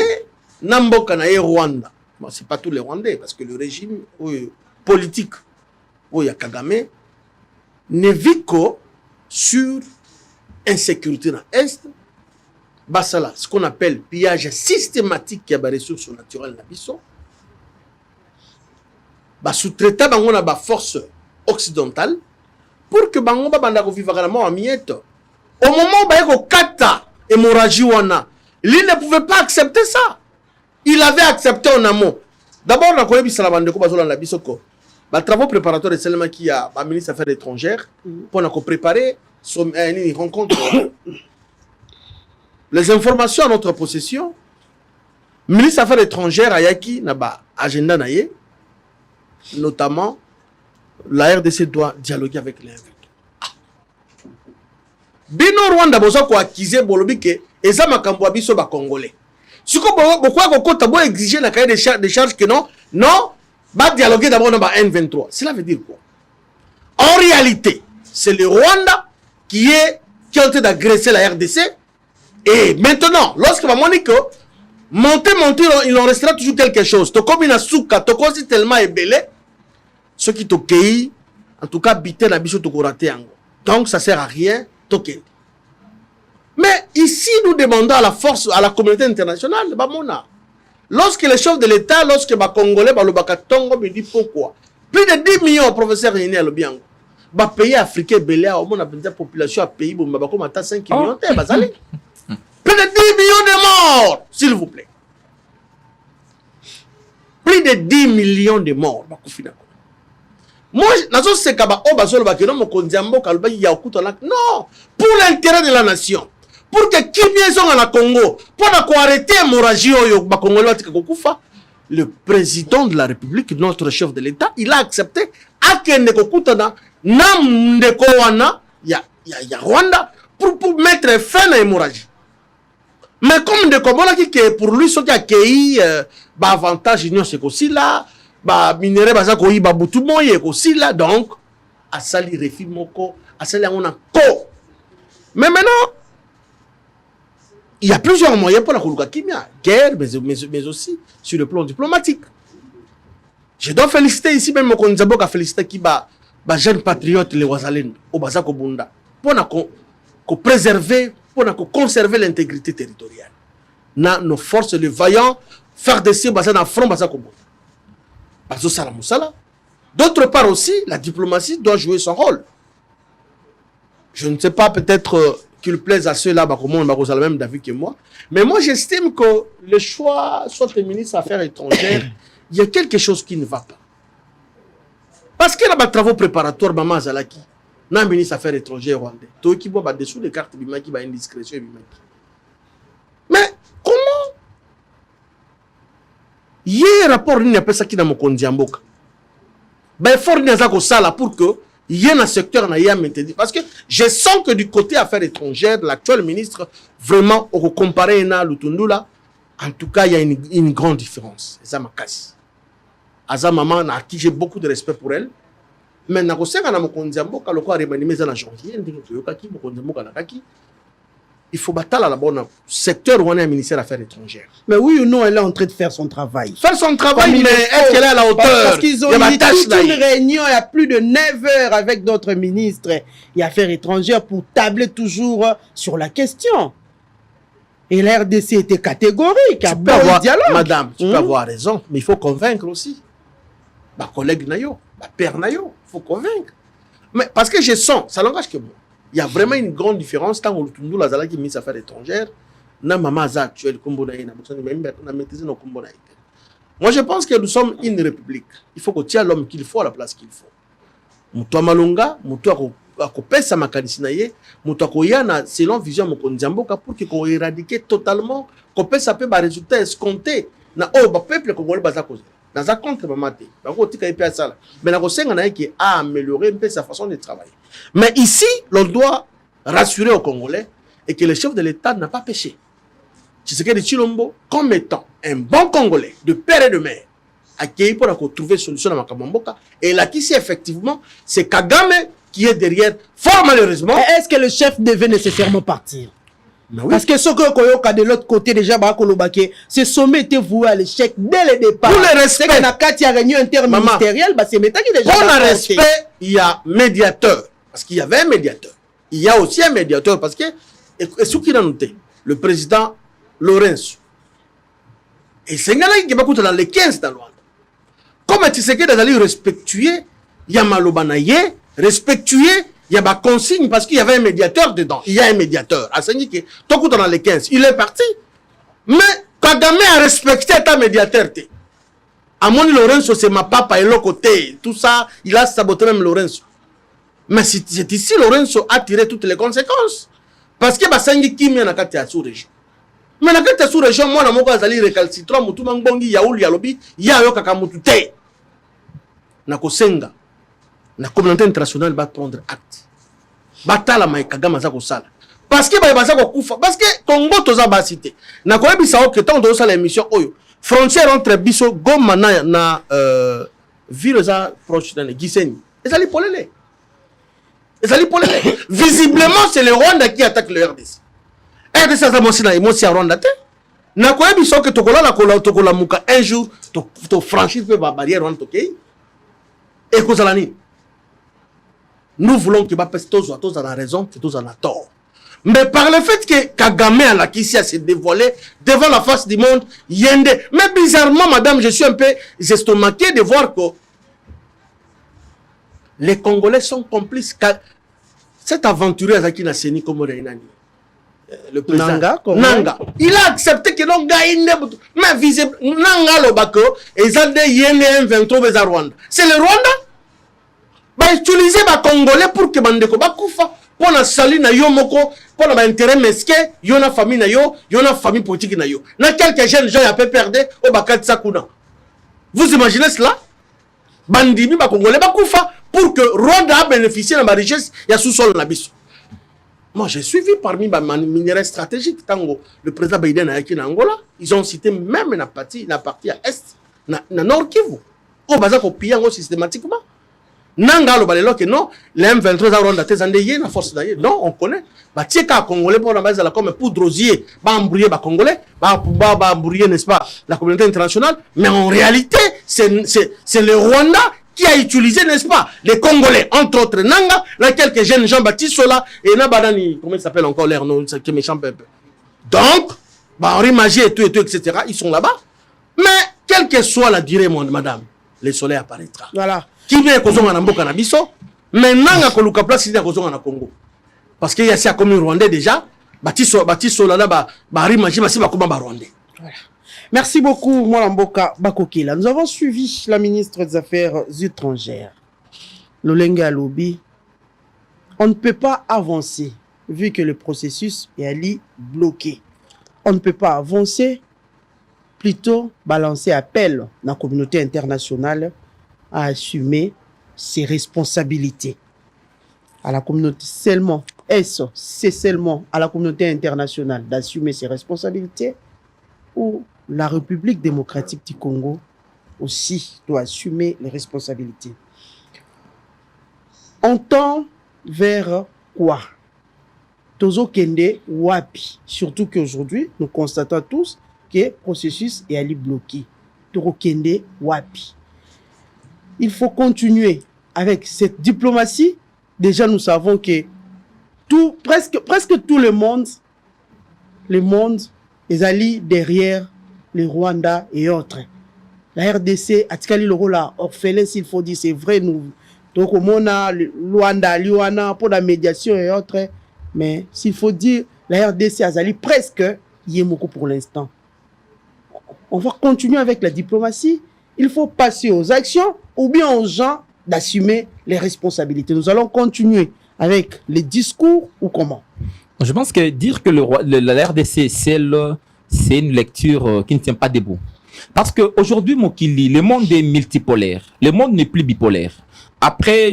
[SPEAKER 6] Namboka na Rwanda. Bon, ce n'est pas tous les Rwandais, parce que le régime politique où il y a Kagame ne vit que sur insécurité dans l'Est. Basala, ce qu'on appelle pillage systématique qui a des ressources naturelles dans l'Abisso. Sous-traitant dans la force occidentale pour que bango banda ko vivre vraiment en miette. Au moment où il y a kata hémorragie wana, il ne pouvait pas accepter ça. Il avait accepté en amont. D'abord, on a connu Bisalabandeko Bazola la Bisoko. Les travaux préparatoires de Selma qui a le ministre des Affaires étrangères pour préparer une rencontre. les informations à notre possession, ministre des Affaires étrangères Ayaki n'a pas agenda naïe, notamment la RDC doit dialoguer avec les M23. Bino Rwanda boza ko accuser bolobi ke eza makambo biso ba congolais. Siko pourquoi ko tabo exiger na cahier de charges que non va dialoguer d'abord dans la N23. Cela veut dire quoi? En réalité, c'est le Rwanda qui a tenté d'agresser la RDC. Et maintenant, lorsque va monter, monter, il en restera toujours quelque chose. To comme une souka, to kosi tellement ébélé, ceux qui te cueillent, en tout cas, bité na biso to raté ango. Donc, ça sert à rien, to cueillent. Mais ici, nous demandons à la force, à la communauté internationale, bah mona. Lorsque les chefs de l'État, lorsque les Congolais, le Bakatongo me dit pourquoi. Plus de 10 millions, professeur Réunier le bien. Les pays africains, la population a payé, comme 5 millions. Plus de 10 millions de morts, s'il vous plaît. Plus de 10 millions de morts. Moi, non, pour l'intérêt de la nation. Pour que Kimia soit en Congo, pour arrêter l'hémorragie, le président de la République, notre chef de l'État, il a accepté Rwanda pour mettre fin à l'hémorragie. Mais comme de Komona qui pour lui, ce qui a accueilli avantage, c'est aussi là, minerai, aussi là, donc, à sali refi moko, à sali on a ko. Mais maintenant, il y a plusieurs moyens pour la Koulouka Kimia, guerre, mais aussi sur le plan diplomatique. Je dois féliciter ici même mon Konzabo qui félicité qui jeune patriote les Wazalendo au Bazako Bunda pour préserver, pour conserver l'intégrité territoriale. Nos forces, les vaillants, faire dessus Bazana front Bazako Bunda. Bazo Salamou Sala. D'autre part aussi, la diplomatie doit jouer son rôle. Je ne sais pas, peut-être qu'il plaise à ceux-là, comment on a le même d'avis que moi. Mais moi, j'estime que le choix, soit le ministre des Affaires étrangères, il y a quelque chose qui ne va pas. Parce qu'il y a des travaux préparatoires, Maman Zalaki, dans le ministre des Affaires étrangères rwandais. Tout qui voit dessous des cartes, il y a une indiscrétion. Mais comment il y a un rapport qui n'a pas ça qui n'a pas Kondiamboka. Ben, fort n'y a ça ça pour que il y a un secteur n'a pas maintenu. Parce que je sens que du côté affaires étrangères, l'actuel ministre, vraiment, au comparé à Lutundula, en tout cas, il y a une grande différence. C'est ça ma casse. Aza maman, à qui j'ai beaucoup de respect pour elle. Mais na kosenga na Kondiamboka, le quoi remanimé dans janvier, il faut battre la bonne secteur où on est un ministère des Affaires étrangères.
[SPEAKER 4] Mais oui ou non, elle est en train de faire son travail.
[SPEAKER 6] Faire son travail, mais est-ce qu'elle est à la hauteur?
[SPEAKER 4] Parce qu'ils ont eu toute une réunion il y a plus de 9 heures avec d'autres ministres et Affaires étrangères pour tabler toujours sur la question. Et la RDC était catégorique.
[SPEAKER 6] Tu peux avoir, dialogue. Madame, tu peux avoir raison, mais il faut convaincre aussi. Ma collègue Nayo, ma père Nayo, il faut convaincre. Mais parce que je sens, ça n'engage que moi. Il y a vraiment une grande différence tant que nous la zala qui ministre des Affaires étrangères na maman za actuel kombo na ina na maîtriser nos kombo na ina. Moi je pense que nous sommes une république. Il faut qu'on tient l'homme qu'il faut à la place qu'il faut. Muto malonga, muto akopesa makanisi na ye, muto akoyana selon vision Mokondiamboka pour qu'on éradique totalement, qu'on pesa pe ba résultat escompté na ba peuple congolais baza cause. Dans un contre mamate, mais la Rosenga qui a amélioré un peu sa façon de travailler. Mais ici, l'on doit rassurer aux Congolais et que le chef de l'État n'a pas péché. Tshisekedi Tshilombo, comme étant un bon Congolais, de père et de mère, accueilli pour trouver solution à Makamamboka, et là, qui c'est effectivement, c'est Kagame qui est derrière, fort malheureusement.
[SPEAKER 4] Est-ce que le chef devait nécessairement partir?
[SPEAKER 6] Oui.
[SPEAKER 4] Parce que ce que Koyoka de l'autre côté déjà ce sommet était voué à l'échec dès le départ.
[SPEAKER 6] Pour le respect,
[SPEAKER 4] c'est qu'il y a réunion interministérielle, c'est maintenant qu'il déjà.
[SPEAKER 6] Pour le respect, il y a médiateur. Parce qu'il y avait un médiateur. Il y a aussi un médiateur parce que, et ce qu'il a noté, le président Lorenzo. Et c'est un gars qui va coûter dans les 15 dans Luanda. Comme tu sais qu'il a respectuer, il y a Malobanaye, respectuer. Il y a ma consigne parce qu'il y avait un médiateur dedans. Il y a un médiateur. À Saint-Denis, tout dans les 15. Il est parti. Mais Kagame a respecté ta médiateur. À mon Lorenzo, c'est ma papa et l'autre côté. Tout ça, il a saboté même Lorenzo. Mais c'est ici Lorenzo a tiré toutes les conséquences. Parce que Basangi Kimi n'a qu'à tirer sous région. Mais na kati sous région moi na moko azali récalcitrant mutu mangbongi yaouli yalobi ya yo kaka mutu te. Na kosenga na communauté internationale va prendre acte. Batala mai Kagame za ko sala. Parce que baza ko kufa parce que Congo toza ba cité. Na ko ebisa o que tant de sala émission oyo. Frontière entre biso Goma na ville za proche dans les Gisenyi. Ezali polele. Visiblement c'est le Rwanda qui attaque le RDC. RDC ça mo sina emotion Rwanda te. Na ko ebisa o que tokola muka un jour to franchir pe ba barrière Rwanda to kei. Et kozalani. Nous voulons que tous en a raison, que tous en a tort. Mais par le fait que Kagame a la Kissia s'est dévoilé devant la face du monde, yende. Mais bizarrement, madame, je suis un peu estomaqué de voir que les Congolais sont complices. Cet aventurier Azaki Nasseni comme Reinani, le président Nanga, il a accepté que non gars mais visible Nanga le bako et ça de yende M23 Rwanda. C'est le Rwanda. Ba utiliser ba Congolais pour que bandeko ba kufa pour na sali na yo moko pour na intérêt mesquin yo na famille na yo na famille politique na yo na quelques jeunes gens ya peut perdre au bakatsa kuna. Vous imaginez cela? Bandimi ba Congolais ba kufa pour que Rwanda bénéficie de la richesse ya sous-sol na biso. Moi j'ai suivi parmi ba minéraux stratégiques tango le président Biden a na Angola, ils ont cité même na partie à est na Nord Kivu. Au baza ko piyango systématiquement. Nanga lo balelo que non, les M23 za Rwanda tezande yé na force d'ailleurs. Non, on connaît. Ba tieka congolais pour la base la comme poudre rosier, ba embrouiller ba congolais, ba embrouiller n'est-ce pas la communauté internationale, mais en réalité, c'est le Rwanda qui a utilisé n'est-ce pas les Congolais entre autres Nanga, là quelques jeunes gens Baptiste Sola et na banani comment il s'appelle encore l'air non, c'est méchant peuple. Donc, ba Henri Magie et tout etc., ils sont là-bas. Mais quelle que soit la durée madame, le soleil apparaîtra. Voilà. Qui vient kozonga na mboka na biso maintenant nga koluka place ya kozonga na Congo parce que ya sia comme Rwandais déjà batiso là ba rimaji basi ba kuma ba Rwandais. Voilà.
[SPEAKER 4] Merci beaucoup Mboka Bakokila. Nous avons suivi la ministre des Affaires étrangères Lolenga Alobi. On ne peut pas avancer vu que le processus est allé bloqué. On ne peut pas avancer, plutôt balancer appel à la communauté internationale à assumer ses responsabilités. À la communauté seulement, c'est seulement à la communauté internationale d'assumer ses responsabilités ou la République démocratique du Congo aussi doit assumer les responsabilités. On tend vers quoi? Tozo Kende Wapi. Surtout qu'aujourd'hui, nous constatons tous que le processus est allé bloqué. Tozo Kende Wapi. Il faut continuer avec cette diplomatie. Déjà, nous savons que presque tout le monde est allé derrière le Rwanda et autres. La RDC a tiré le rôle orphelin, s'il faut dire, c'est vrai. Nous, donc, on a le Rwanda, pour la médiation et autres. Mais s'il faut dire, la RDC a allé presque Yemoko pour l'instant. On va continuer avec la diplomatie. Il faut passer aux actions ou bien aux gens d'assumer les responsabilités. Nous allons continuer avec les discours ou comment?
[SPEAKER 5] Je pense que dire que la RDC, c'est une lecture qui ne tient pas debout. Parce qu'aujourd'hui, Mokili, le monde est multipolaire. Le monde n'est plus bipolaire. Après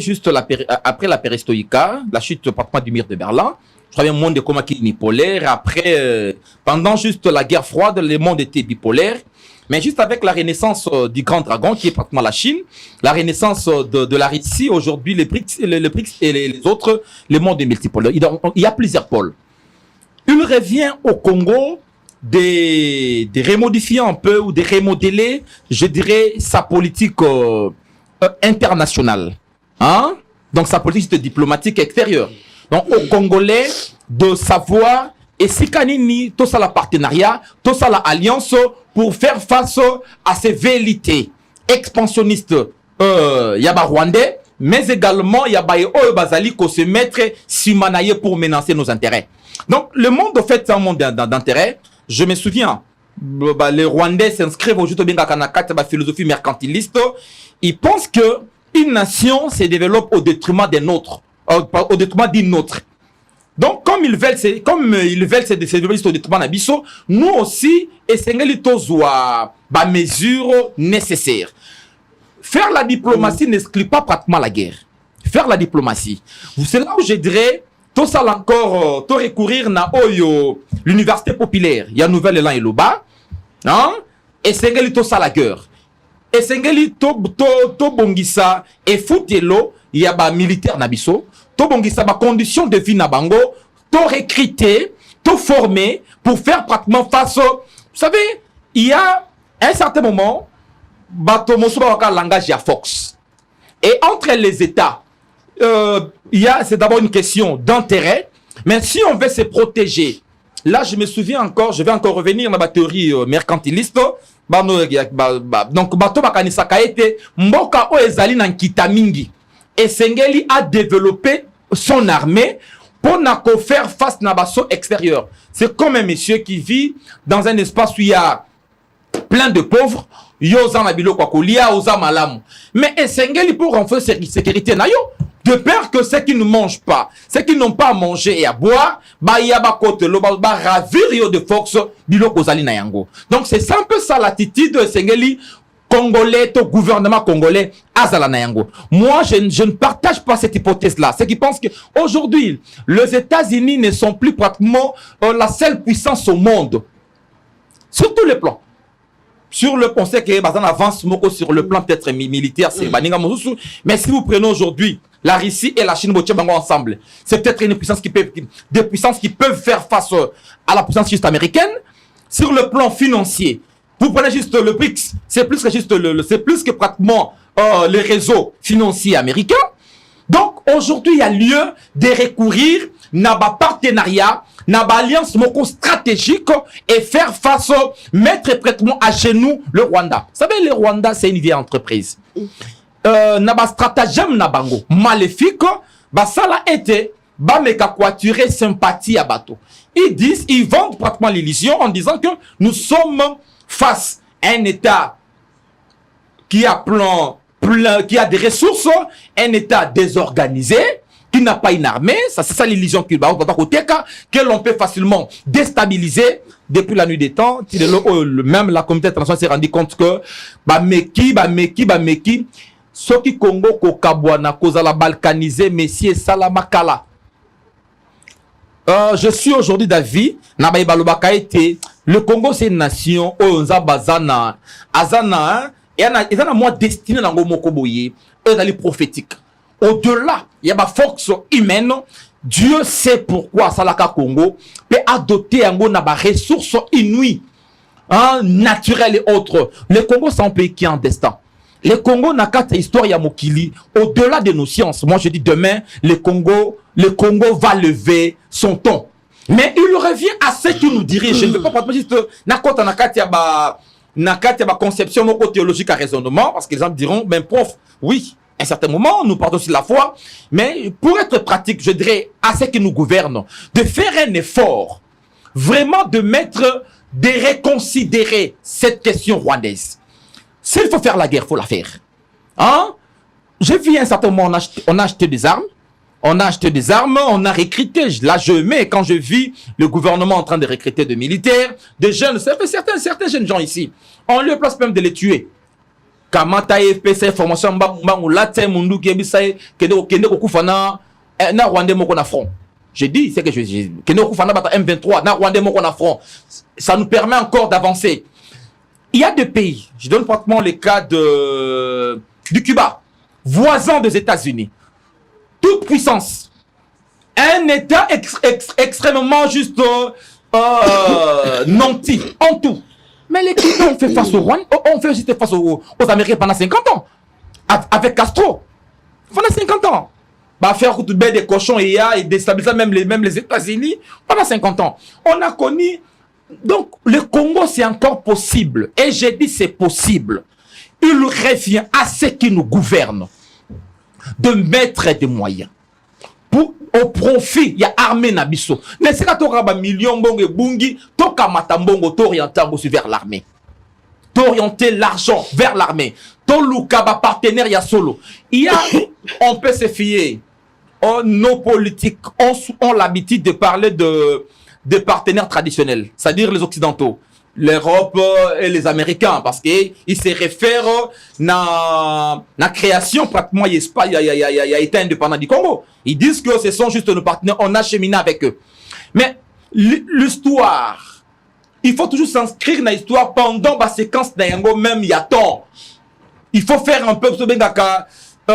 [SPEAKER 5] après la perestroïka, la chute du mur de Berlin, je crois bien le monde est comme unipolaire. Après, pendant juste la guerre froide, le monde était bipolaire. Mais juste avec la renaissance du grand dragon, qui est pratiquement la Chine, la renaissance de la Russie, aujourd'hui, les BRICS et les autres, le monde est multipolaire. Il y a plusieurs pôles. Il revient au Congo de remodifier un peu ou de remodeler, je dirais, sa politique internationale. Hein? Donc, sa politique diplomatique extérieure. Donc, aux Congolais de savoir, et si Kanini, tout ça, la partenariat, tout ça, la alliance, pour faire face à ces velléités expansionnistes yaba rwandais, mais également yaba bazali ko se mettre simanaye pour menacer nos intérêts. Donc le monde en fait c'est un monde d'intérêt. Je me souviens, les Rwandais s'inscrivent au juto benga kanakata ba philosophie mercantiliste. Ils pensent que une nation se développe au détriment d'un autre, au détriment d'une autre. Donc comme ils veulent se développer sur des trucs biso, nous aussi essayons tozwa ba mesures nécessaires. Faire la diplomatie n'exclut pas pratiquement la guerre. Faire la diplomatie. C'est là où je dirais tout ça encore to recourir na oyo l'université populaire. Il y a nouvelle élan et loba. Hein? Essayons tout ça la guerre. Essayons to bongisa et foutelo il y a ba militaire na biso. To bongisa ba conditions de vie na bango. To recruter, to former pour faire pratiquement face. Vous savez, il y a un certain moment, bato mosuba waka langage ya Fox. Et entre les États, c'est d'abord une question d'intérêt. Mais si on veut se protéger, là je me souviens encore, je vais encore revenir dans ma théorie mercantiliste. Donc bato bakanisa kaete mboka o ezali na nkita mingi. Et Sengeli a développé son armée pour faire face à l'assaut extérieur. C'est comme un monsieur qui vit dans un espace où il y a plein de pauvres. Mais Sengeli pour renforcer la sécurité, de peur que ceux qui ne mangent pas, ceux qui n'ont pas à manger et à boire, il y a ravir de force. Donc c'est un peu ça l'attitude de Sengeli. Congolais, au gouvernement congolais, Azala Nayango. Moi, je ne partage pas cette hypothèse-là. C'est qu'ils pensent qu'aujourd'hui, les États-Unis ne sont plus pratiquement la seule puissance au monde. Sur tous les plans. Sur le on sait qu'il y a un avance sur le plan peut-être militaire, c'est Baninga Mosusu. Mais si vous prenez aujourd'hui la Russie et la Chine ensemble, c'est peut-être une puissance des puissances qui peuvent faire face à la puissance juste américaine. Sur le plan financier, vous prenez juste le BRICS, c'est plus que juste c'est plus que pratiquement les réseaux financiers américains. Donc aujourd'hui, il y a lieu de recourir à un partenariat, à une alliance stratégique et faire face, mettre pratiquement à genoux le Rwanda. Vous savez, le Rwanda, c'est une vieille entreprise. Naba stratagème na bango maléfique, ça l'a été, meka quaturer sympathie à bateau. Ils vendent pratiquement l'illusion en disant que nous sommes face à un État qui a qui a des ressources, un État désorganisé, qui n'a pas une armée, ça c'est ça l'illusion que l'on peut facilement déstabiliser. Depuis la nuit des temps, même la communauté internationale s'est rendu compte que Meki, ce qui Congo Kokabwana, Kozala balkanisé, Messier Salamakala. Je suis aujourd'hui d'avis, le Congo c'est une nation, Azana, et il y a moins destiné dans le Mokoboye, et dans les prophétiques. Au-delà, il y a ma force humaine. Dieu sait pourquoi Salaka Congo peut adopter un ressources inouïes, naturelles et autres. Le Congo c'est un pays qui est en destin. Le Congo n'a qu'à histoire ya Mokili. Au-delà de nos sciences, moi je dis demain, le Congo va lever son ton. Mais il revient à ceux qui nous dirigent. Je ne veux pas parler juste na conception théologique à raisonnement, parce que les gens diront, ben prof, oui, à un certain moment, nous partons sur la foi, mais pour être pratique, je dirais à ceux qui nous gouvernent, de faire un effort, vraiment de reconsidérer cette question rwandaise. S'il faut faire la guerre, il faut la faire. J'ai vu un certain moment, on a acheté des armes, on a recruté, là je mets, quand je vis le gouvernement en train de recruter des militaires, des jeunes, certains jeunes gens ici, on leur place même de les tuer. Kamata FPC, formation ou latin, mundu kebisaye, kende kokufana, na Rwandais moko na front. J'ai dit, c'est que kende kokufana bata M23, na Rwandais moko na front. Ça nous permet encore d'avancer. Il y a deux pays, je donne pratiquement le cas du Cuba, voisin des États-Unis. Toute puissance. Un État extrêmement juste nanti, en tout. Mais les Cubains ont fait face au Rwanda, on fait aussi face aux Américains pendant 50 ans. Avec Castro. Pendant 50 ans. Faire des cochons et déstabiliser même les États-Unis pendant 50 ans. On a connu. Donc, le Congo, c'est encore possible. Et j'ai dit c'est possible. Il revient à ceux qui nous gouvernent de mettre des moyens pour au profit. Il y a armée nabiso. Mais c'est quand on a millions de bungi, toka matambongo t'orienter vers l'armée. T'orienter l'argent vers l'armée. Ton lukaba partenaire ya solo. Il y a, on peut se fier nos politiques ont l'habitude de parler de partenaires traditionnels, c'est-à-dire les Occidentaux, l'Europe et les Américains, parce qu'ils se réfèrent à la création pratiquement il y a été indépendant du Congo. Ils disent que ce sont juste nos partenaires, on a cheminé avec eux. Mais l'histoire, il faut toujours s'inscrire dans l'histoire pendant la séquence d'Ayango, même il y a temps. Il faut faire un peu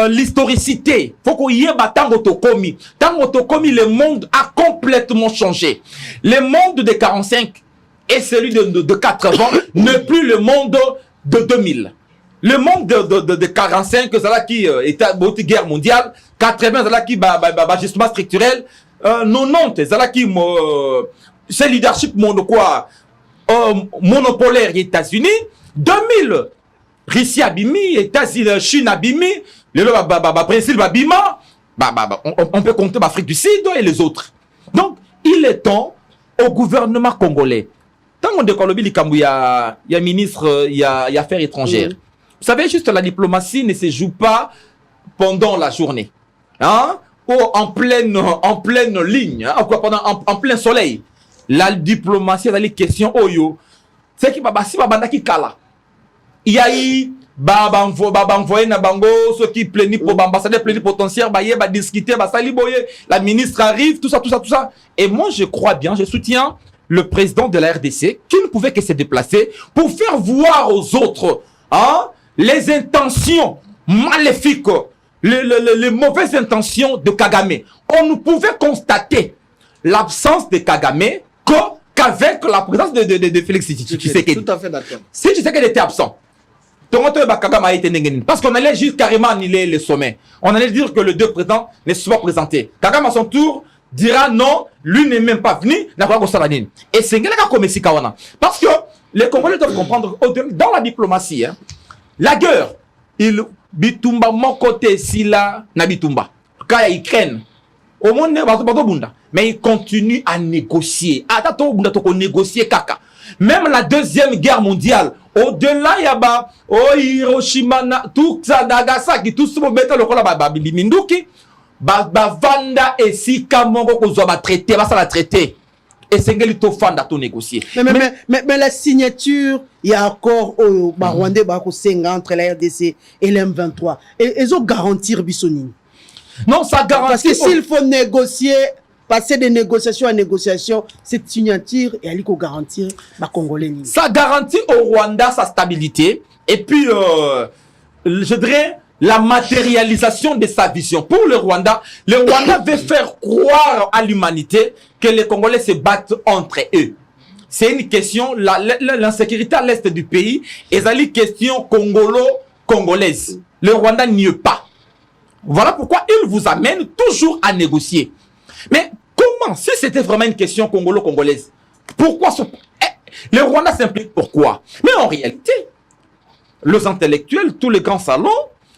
[SPEAKER 5] l'historicité. Il faut qu'on y ait Tango Tokomi. Tango Tokomi, le monde a complètement changé. Le monde de 45 et celui de 80 n'est plus le monde de 2000. Le monde de 45, c'est là qui était la guerre mondiale. 80, c'est là qui ajustement structurel. 90, c'est là qui c'est leadership monopolaire des États-Unis. 2000, Russie abimi, États-Unis, Chine abimi, le principe abima. On peut compter l'Afrique du Sud et les autres. Donc, il est temps au gouvernement congolais. Tant qu'on décolle, il y a ministre, il y a affaires étrangères. Vous savez, juste la diplomatie ne se joue pas pendant la journée. Hein? Ou en pleine ligne, hein? En plein soleil. La diplomatie, c'est les questions oyo. C'est qui si kala. Il y a eu envoyé na bango ceux qui plaignent pour l'ambassadeur plénipotentiaire discuter la ministre arrive tout ça. Et moi je crois bien, je soutiens le président de la RDC qui ne pouvait que se déplacer pour faire voir aux autres les intentions maléfiques, les mauvaises intentions de Kagame. On ne pouvait constater l'absence de Kagame qu'avec la présence de Félix Tshisekedi.
[SPEAKER 6] Tout à fait d'accord.
[SPEAKER 5] Si Tshisekedi était absent, parce qu'on allait juste carrément annuler le sommet. On allait dire que les deux présidents ne se sont pas présentés. Kagame à son tour dira non, lui n'est même pas venu. Et c'est parce que les Congolais doivent comprendre dans la diplomatie, la guerre, il bitumba mon côté si là na bitumba. Quand il Ukraine, au monde mais il continue à négocier. Négocier kaka. Même la deuxième guerre mondiale, au-delà il y a Hiroshima, tout ça, Nagasaki, tout ce qui est le Minduki, Vanda et si Kamongo va traiter, va la traiter. Et c'est qu'il faut faire tout négocier.
[SPEAKER 4] Mais la signature, il y a encore au Rwandais entre la RDC et l'M23. Et ils ont garantir Bissoni.
[SPEAKER 5] Non, ça garantit.
[SPEAKER 4] Parce que s'il faut négocier, passer de négociation à négociation, cette signature, il faut garantir les Congolais.
[SPEAKER 5] Ça garantit au Rwanda sa stabilité. Et puis, je dirais, la matérialisation de sa vision. Pour le Rwanda veut faire croire à l'humanité que les Congolais se battent entre eux. C'est une question, l'insécurité à l'est du pays, et c'est une question congolaise. Le Rwanda n'y est pas. Voilà pourquoi il vous amène toujours à négocier. Mais comment, si c'était vraiment une question congolaise, pourquoi le Rwanda s'implique pourquoi? Mais en réalité, les intellectuels, tous les grands salons,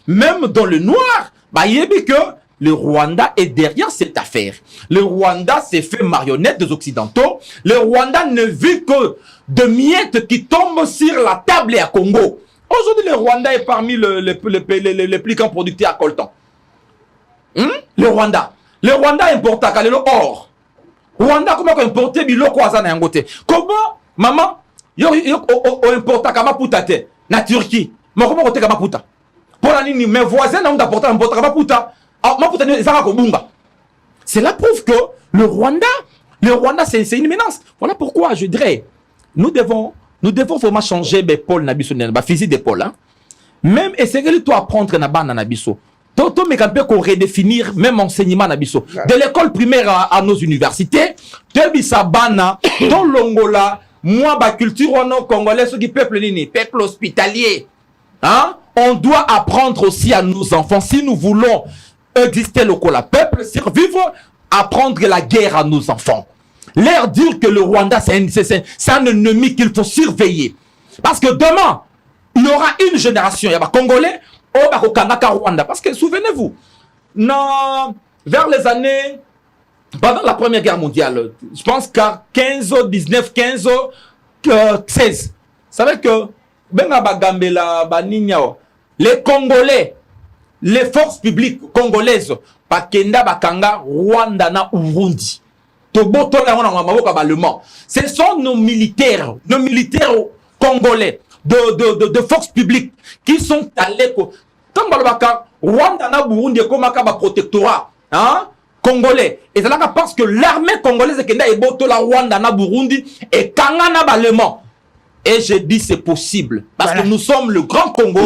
[SPEAKER 5] même dans le noir, il y a que le Rwanda est derrière cette affaire. Le Rwanda s'est fait marionnette des Occidentaux. Le Rwanda ne vit que de miettes qui tombent sur la table et à Congo. Aujourd'hui, le Rwanda est parmi les plus grands producteurs à coltan. Le Rwanda importe à Kalelo or. Rwanda, comment importer biloko azana yangote? Comment, maman, importe à Kamaputate, na Turquie. Mais comment importer Kamaputa? Pour la ligne, mes voisins n'ont d'apporter un importe Kamaputa. C'est la preuve que le Rwanda c'est une menace. Voilà pourquoi je dirais, nous devons vraiment changer Paul Nabissonel, physique de Paul. Même essayer de apprendre Nabisso. Toto mais quand qu'on redéfinir même enseignement Nabisso. De l'école primaire à nos universités, de Bissabana, dans l'Ongola, moi culture congolais, ceux qui peuple hospitalier. Hein? On doit apprendre aussi à nos enfants, si nous voulons exister le peuple, survivre, apprendre la guerre à nos enfants. Leur dire que le Rwanda, c'est un ennemi qu'il faut surveiller. Parce que demain, il y aura une génération, il y a des Congolais, au Kanaka Rwanda. Parce que souvenez-vous, vers les années, pendant la Première Guerre mondiale, je pense qu'à 15, 19, 15, 16, ça veut dire que les Congolais, les forces publiques congolaises bakenda bakanga Rwanda na Burundi tobotola wana maboka ballement. Ce sont nos militaires congolais de forces publiques qui sont allés comme balobaka Rwanda na Burundi comme un protectorat hein congolais et c'est là parce que l'armée congolaise kenda ebotola Rwanda na Burundi et kanga na ballement. Et je dis c'est possible parce que nous sommes le Grand Congo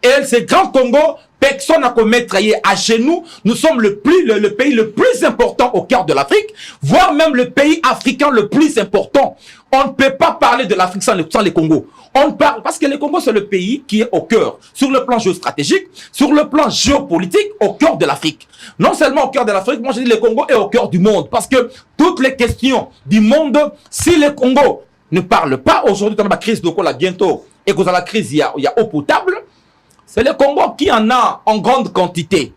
[SPEAKER 5] et ce Grand Congo personne n'a commettre à genoux. Nous sommes le pays le plus important au cœur de l'Afrique, voire même le pays africain le plus important. On ne peut pas parler de l'Afrique sans les Congo. On parle parce que le Congo c'est le pays qui est au cœur, sur le plan géostratégique, sur le plan géopolitique, au cœur de l'Afrique. Non seulement au cœur de l'Afrique, moi je dis le Congo est au cœur du monde parce que toutes les questions du monde, si le Congo ne parle pas aujourd'hui dans la crise de cola bientôt et que dans la crise il y a eau potable, c'est le Congo qui en a en grande quantité.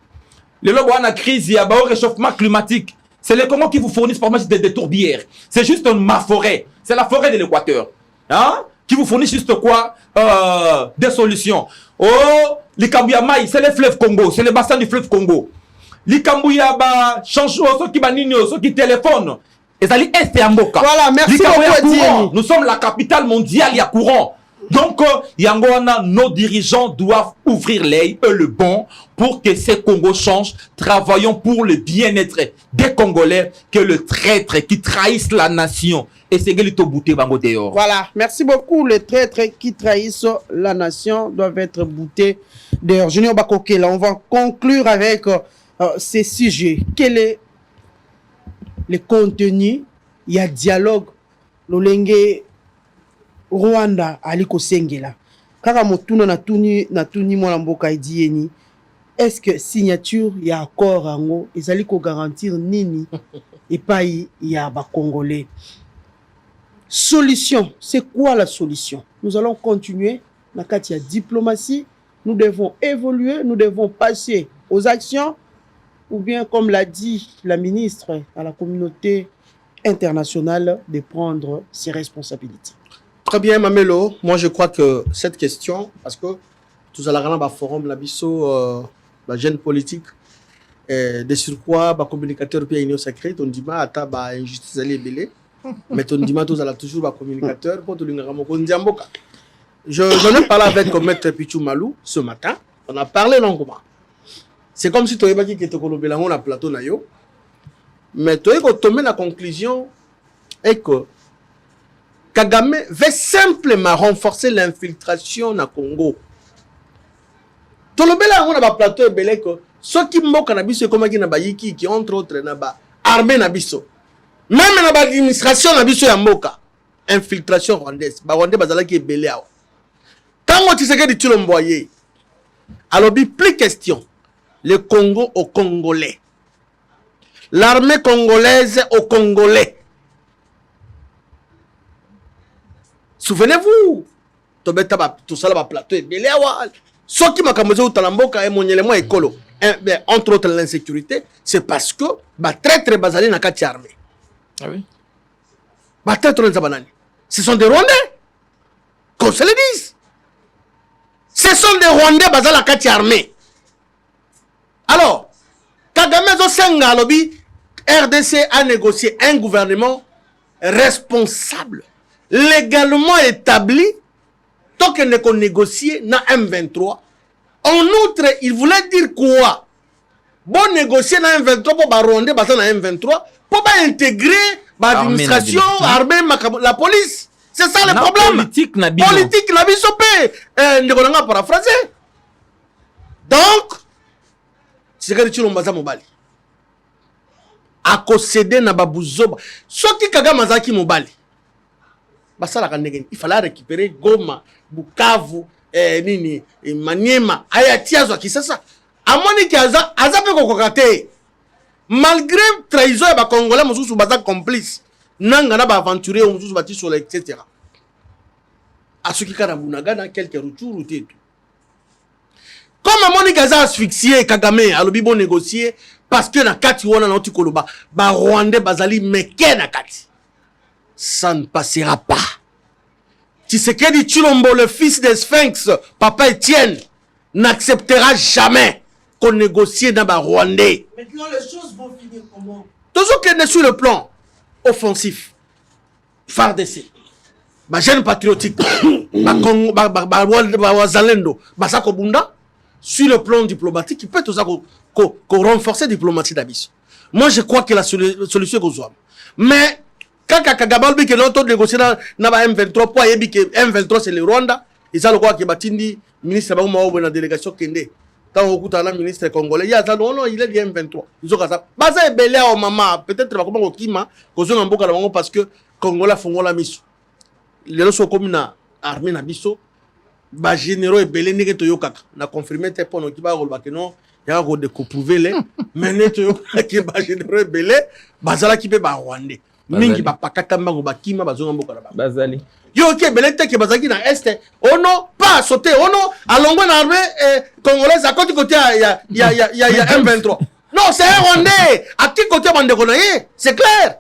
[SPEAKER 5] Le logo en a crise, il y a un réchauffement climatique. C'est le Congo qui vous fournit des tourbières. C'est juste ma forêt. C'est la forêt de l'Équateur. Hein? Qui vous fournit juste quoi? Des solutions. Oh, les Kambuyamaï, c'est le fleuve Congo. C'est le bassin du fleuve Congo. Les Kambuyaba, change ceux qui banino, ceux qui téléphonent. Et ça dit est Amboka.
[SPEAKER 4] Voilà, merci beaucoup.
[SPEAKER 5] Nous sommes la capitale mondiale, il y a courant. Donc, nos dirigeants doivent ouvrir l'œil, le bon, pour que ces Congos changent. Travaillons pour le bien-être des Congolais, que le traître qui trahissent la nation. Et c'est bouté bango dehors.
[SPEAKER 4] Voilà, merci beaucoup. Les traîtres qui trahissent la nation doivent être boutés dehors. Junior Bakokela, on va conclure avec ces sujets. Quel est le contenu? Il y a dialogue. L'Olenge Rwanda aliko sengela kaka motuna na tuni mwana mboka idieni est-ce que signature ya accord ango ezali ko garantir nini epai ya ba congolais? Solution, c'est quoi la solution? Nous allons continuer na kati ya diplomatie, nous devons évoluer, nous devons passer aux actions ou bien comme l'a dit la ministre à la communauté internationale de prendre ses responsabilités.
[SPEAKER 6] Très bien, Mamelo. Moi, je crois que cette question, parce que tout à l'heure, dans le forum, la biso, la jeune politique, de surcroît, le communicateur puis union sacrée, on dit, ata ba injustice ali belé, mais on dit, tous ala toujours ba communicateur pour tout l'ingramoko ndiamboka. J'en ai parlé avec Maître Pichou Malou ce matin. On a parlé longuement. C'est comme si tu avais dit que tu avais un plateau na yo, mais tu avais tombé la conclusion et que Kagame veut simplement renforcer l'infiltration na Congo. Tout le bel on a un plateau belé que ceux qui moquent na biso comme qui na bayiki qui entre autres na ba armée na biso. Même na ba administration na biso ya mboka. Infiltration rwandaise. Ba rwandais bazala qui belé awa. Quand tu sais que tu l'envoyer. Alors plus question. Le Congo aux Congolais. L'armée congolaise aux Congolais. Souvenez-vous, tout ça là plateau belé awa. Ce qui m'a kambozo talamboka et mon élément écolo. Entre autres l'insécurité, c'est parce que très bazali na kati armée.
[SPEAKER 5] Ah oui.
[SPEAKER 6] Ce sont des Rwandais. Qu'on se le dise. Ce sont des Rwandais bazali na kati armée. Alors, Kagame Senga lobby, RDC a négocié un gouvernement responsable, légalement établi, tant qu'il n'est qu'on négocie na M23. En outre, il voulait dire quoi? Bon négocier na M23 pour Rwandais basé na M23 pour intégrer l'administration, l'armée, la police. C'est ça le problème. Politique na bisopé. Ndeko paraphrasé. Donc, c'est que tu l'as mobali. A concéder na babuzoba. Ce qui Kagame Mazaki mobali. Il fallait récupérer Goma, Bukavu, Nini, Maniema, Ayatiazo, qui c'est ça. Amoni qui a zappé kokokate. Malgré trahison et Congolais, nous sommes complices. Nangana ba aventuré, nous sommes bâtis sur etc. À ce qui Karabunaga dans quelques retours ou tout. Comme Amoni Gaza asphyxié, Kagame, a le bon négocier, parce que na kati wana na otikoloba, ba Rwandais bazali meke na kati. Ça ne passera pas. Tshisekedi Tshilombo, le fils des Sphinx, Papa Etienne, n'acceptera jamais qu'on négocie dans les Rwandais.
[SPEAKER 4] Maintenant, les choses vont finir comment?
[SPEAKER 6] Tout ce qui est sur le plan offensif, FARDC, les jeunes patriotiques, les Wazalendo, sur le plan diplomatique, il peut tout ça renforcer la diplomatie d'Abyss. Moi, je crois que la solution est qu'on soit. Mais, quand Kagame dit que l'autre négocié dans M23, pour M23 c'est le Rwanda, ils ont le droit que Batindi, ministre de la délégation Kende, quand on écoute un ministre congolais, il y a ça, non, il est du M23. Ils ont ça. Baza est belé au maman, peut-être que comment au Kima, parce que Congolais font la mission. Les gens sont comme une armée Nabiso, bah généraux et belé n'est que Toyokaka. On a confirmé tes points, on a dit non, il y a des coups prouvés, mais n'est Toyokaka qui est généraux et belé, Bazala qui peut ba Rwandais. Mingi ba pakata mbango ba kima bazonga mboka ba
[SPEAKER 5] Bazali
[SPEAKER 6] yo ke belete ke bazaki na est ono pas sauter ono alongo na armée congolaise à côté ya M23 non c'est un Rwandais à qui côté bande konaye c'est clair.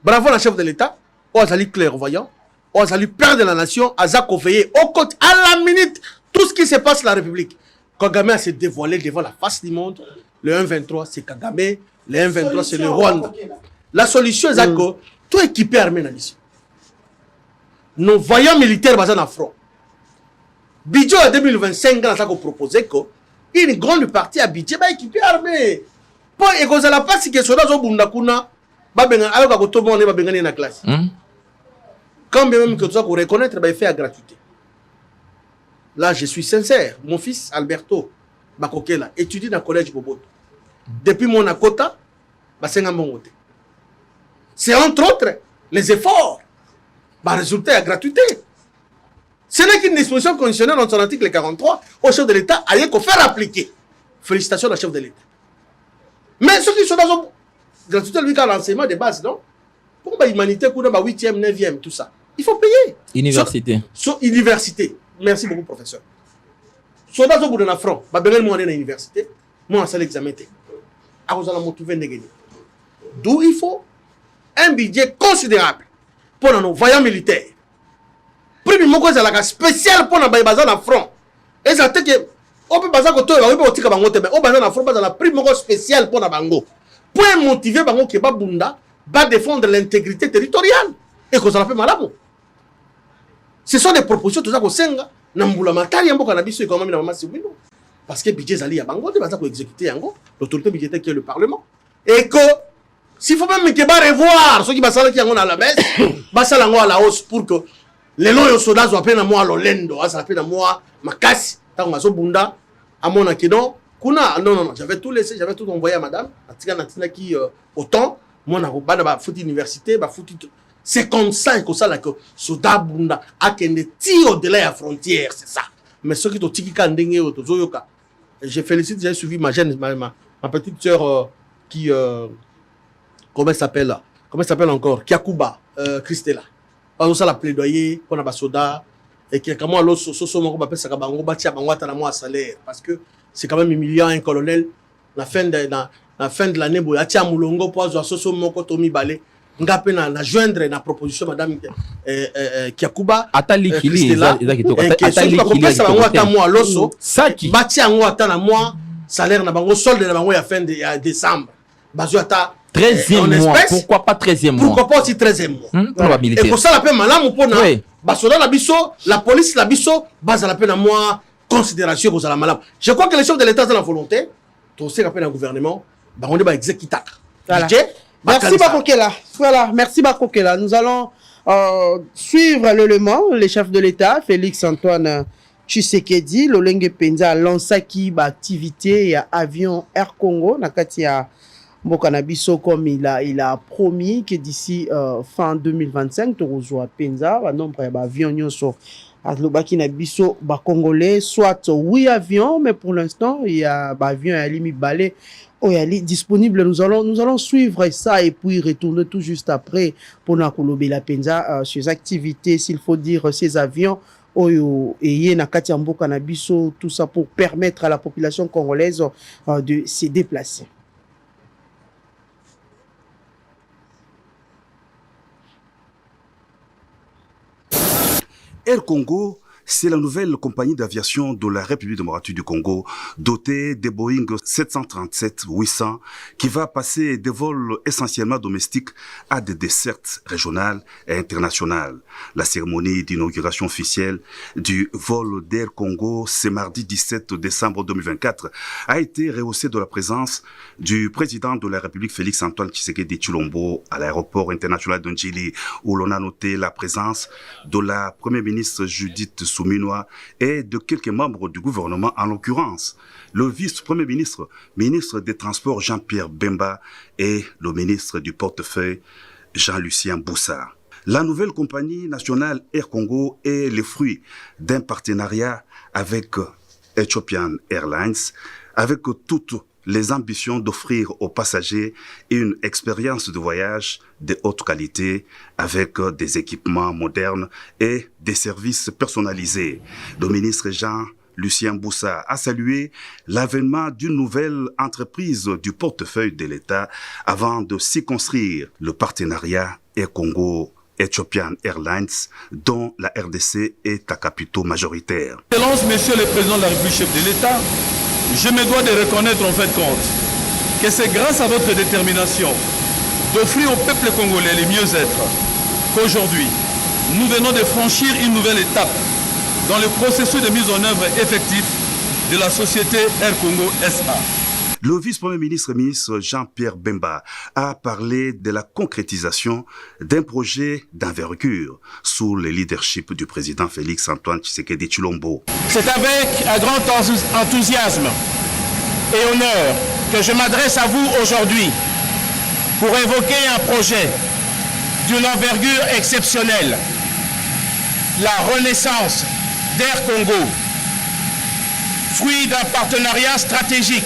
[SPEAKER 6] Bravo la chef de l'état Ozali clairvoyant Ozali père de la nation Azako veiller au côté à la minute tout ce qui se passe dans la République. Kagame a se dévoilé devant la face du monde. Le M23 c'est Kagame, le M23 c'est le Rwanda. La solution est que tout équipé armé dans l'issue. Nos voyants militaires basés en front. Bidjo en 2025, on a proposé qu'une grande partie à Bidjo est équipée armée. Pour que la passe qui est sur la zone alors que tout le monde est dans la classe. Quand bien même que tout ça pour reconnaître, il fait à gratuité. Là, je suis sincère. Mon fils Alberto Bakokela étudie dans le collège Boboto. Depuis mon akota, c'est un bon côté. C'est entre autres les efforts. Résultat à gratuité. Ce n'est qu'une disposition conditionnelle dans son article 43 au chef de l'État a qu'il faut faire appliquer. Félicitations au chef de l'État. Mais ceux qui sont dans une gratuité, lui, quand l'enseignement de base, non? Pour l'humanité, pour la 8e, 9e, tout ça. Il faut payer.
[SPEAKER 5] Université.
[SPEAKER 6] Université. Merci beaucoup, professeur. Soldats au bout de la front, je vais aller à l'université, moi, c'est l'examen. D'où il faut un budget considérable pour nos voyants militaires. Premier mot, c'est la spéciale pour nos bazar dans front. Et ça fait que on peut bazar côté, on peut tika bango mais on bazar dans front bazar la prime spéciale pour na bango. Pour motiver bango ke ba bunda, ba défendre l'intégrité territoriale et que ça la fait malabo. Ce sont des propositions tout ça ko senga na mbula matari mboka na biso comme na mama sibino. Parce que budget zali ya bango de bazar ko exécuter yango, l'autorité budgétaire qui est le parlement. Et que s'il faut même que revoir ceux qui basala qui ont à la baisse, basala à la hausse pour que les loyaux soldats soient appelés à moi l'olendo, ça appelle à moi ma casse, tant ma bunda, à mon akino, kuna non j'avais tout laissé, j'avais tout envoyé à madame, Natina qui autant, mon arobana ba foot université, ba foot c'est comme ça que soldat bunda a qu'un tir au-delà de la frontière, c'est ça. Mais ceux qui ont tiki kandenge au tozoyoka, je félicite, j'ai suivi ma jeune ma petite sœur qui comment elle s'appelle encore? Kiakuba, Christella. On a la plaidoyer pour les soldats et qui est comme l'autre salaire parce que c'est quand même humiliant un colonel. La fin de l'année, il y a un moulongo pour avoir soso moko tomi balé. Ngapé na joindre na proposition madame Kiakuba.
[SPEAKER 5] Atali Kili,
[SPEAKER 6] Atali Kili. Bati ango atana moi salaire na bango solde na bango ya fin de décembre. Bazuata
[SPEAKER 5] 13e mois. Pourquoi pas 13e mois?
[SPEAKER 6] Pourquoi pas aussi 13e mois?
[SPEAKER 5] Et
[SPEAKER 6] pour ça, la paix malam pour la police, la biso, base à la peine à moi, considération pour la malam. Je crois que les chefs de l'État ont la volonté, tout ce qu'on le gouvernement, on va exécuter.
[SPEAKER 4] Voilà. Merci Bakokela. Voilà, merci Bakokela. Nous allons suivre l'élément, les chefs de l'État, Félix Antoine Tshisekedi, Lolenge Penza, lancé ba activité et avion Air Congo, Nakatia. Mbokanabiso comme il a promis que d'ici fin 2025 tu reçois Penza un nombre d'avions nyonso alobaki na biso ba congolais soit 8 avions mais pour l'instant il y a ba avion ya limi balé oyali disponible. Nous allons suivre ça et puis retourner tout juste après pour na kolobela Penza ces activités, s'il faut dire ces avions oyo eye na kati ya mboka na biso, tout ça pour permettre à la population congolaise de se déplacer.
[SPEAKER 10] Air Congo C'est la nouvelle compagnie d'aviation de la République démocratique du Congo, dotée des Boeing 737-800, qui va passer des vols essentiellement domestiques à des dessertes régionales et internationales. La cérémonie d'inauguration officielle du vol d'Air Congo, ce mardi 17 décembre 2024, a été rehaussée de la présence du président de la République Félix-Antoine Tshisekedi Tshilombo à l'aéroport international de Njili, où l'on a noté la présence de la première ministre Judith Souminois et de quelques membres du gouvernement, en l'occurrence le vice-premier ministre, ministre des Transports Jean-Pierre Bemba et le ministre du portefeuille Jean-Lucien Boussa. La nouvelle compagnie nationale Air Congo est le fruit d'un partenariat avec Ethiopian Airlines, avec toutes les ambitions d'offrir aux passagers une expérience de voyage de haute qualité avec des équipements modernes et des services personnalisés. Le ministre Jean-Lucien Boussa a salué l'avènement d'une nouvelle entreprise du portefeuille de l'État avant de s'y construire le partenariat Air Congo Ethiopian Airlines, dont la RDC est à capitaux majoritaire.
[SPEAKER 11] Excellence, Monsieur le Président de la République, chef de l'État, je me dois de reconnaître en fait compte que c'est grâce à votre détermination d'offrir au peuple congolais le mieux-être qu'aujourd'hui, nous venons de franchir une nouvelle étape dans le processus de mise en œuvre effectif de la société Air Congo SA.
[SPEAKER 10] Le vice-premier ministre Jean-Pierre Bemba a parlé de la concrétisation d'un projet d'envergure sous le leadership du président Félix-Antoine Tshisekedi Tshilombo.
[SPEAKER 12] C'est avec un grand enthousiasme et honneur que je m'adresse à vous aujourd'hui pour évoquer un projet d'une envergure exceptionnelle, la renaissance d'Air Congo, fruit d'un partenariat stratégique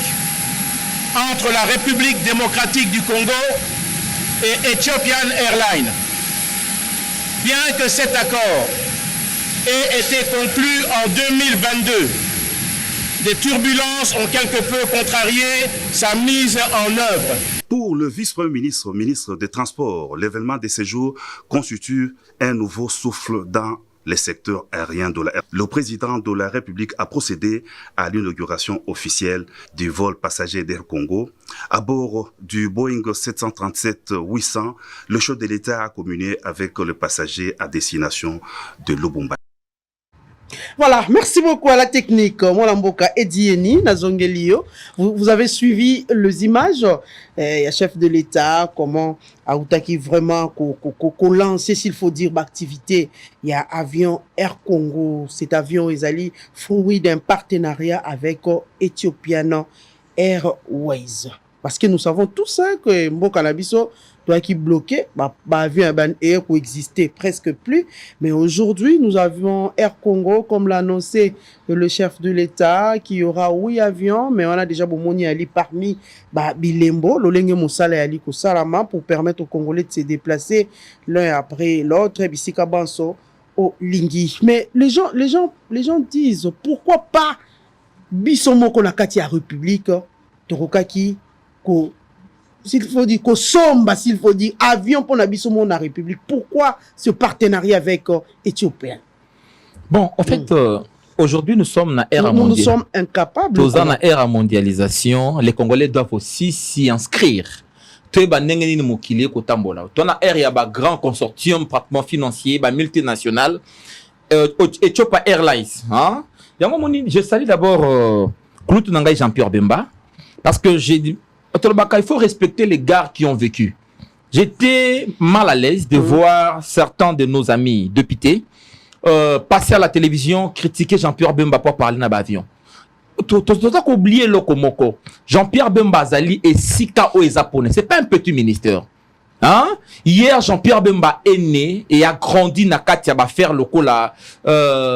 [SPEAKER 12] entre la République démocratique du Congo et Ethiopian Airlines. Bien que cet accord ait été conclu en 2022, des turbulences ont quelque peu contrarié sa mise en œuvre.
[SPEAKER 10] Pour le vice-premier ministre, ministre des Transports, l'événement de ces jours constitue un nouveau souffle dans les secteurs aériens de la RDC. Le président de la République a procédé à l'inauguration officielle du vol passager d'Air Congo. À bord du Boeing 737-800, le chef de l'État a communié avec le passager à destination de Lubumbashi.
[SPEAKER 4] Voilà, merci beaucoup à la technique. Molamboka Edieni, Nazongelio. Vous avez suivi les images. Il y a chef de l'État, comment Aoutaki vraiment qu'on lance, s'il faut dire, l'activité. Il y a avion Air Congo. Cet avion est allé fruit d'un partenariat avec Ethiopian Airways. Parce que nous savons tous que Mboka Nabiso doit qui bloqué, avion Air pour exister presque plus. Mais aujourd'hui, nous avons Air Congo, comme l'a annoncé le chef de l'État, qui y aura 8 avions, mais on a déjà Bomoni Ali parmi Bilembo, Lolenge Moussala Ali Kosalama, pour permettre aux Congolais de se déplacer l'un après l'autre, et Bissika Banso au Lingui. Mais les gens disent, pourquoi pas Bissomo Konakati à République, Torokaki, s'il faut dire Kosomba, s'il faut dire avion pour Nabisomo na République. Pourquoi ce partenariat avec Éthiopien?
[SPEAKER 5] Bon, en fait, aujourd'hui, nous sommes dans l'ère mondiale.
[SPEAKER 4] Nous sommes incapables.
[SPEAKER 5] Nous sommes dans l'ère mondialisation. Les Congolais doivent aussi s'y inscrire. Tu es un mokili kotambola. Tu as un grand consortium pratiquement financier, multinational, Ethiopian Airlines. Hein? Je salue d'abord Claude Nangai Jean-Pierre Bemba parce que j'ai dit il faut respecter les gars qui ont vécu. J'étais mal à l'aise de voir certains de nos amis députés passer à la télévision, critiquer Jean-Pierre Bemba pour parler d'un avion. Tu as oublié le Komoko. Jean-Pierre Bemba Zali et Sika Oezapone. C'est pas un petit ministère. Hein? Hier, Jean-Pierre Bemba est né et a grandi dans Katia faire le coup là.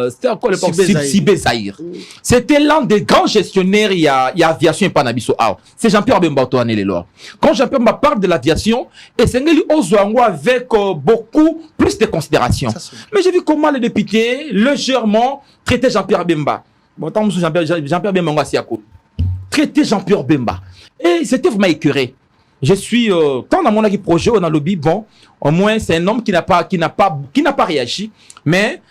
[SPEAKER 5] C'était encore l'époque Sibé Zahir. C'était l'un des grands gestionnaires. Il y a aviation et Panabiso. C'est Jean-Pierre Bemba qui a les lois. Quand Jean-Pierre Bemba parle de l'aviation, et c'est avec beaucoup plus de considération. Mais j'ai vu comment les députés légèrement traitaient Jean-Pierre Bemba. Bon, tant que Jean-Pierre Bemba traiter Jean-Pierre Bemba. Et c'était vraiment écœuré. je suis tant dans mon projet on a lobby bon au moins c'est un homme qui n'a pas réagi mais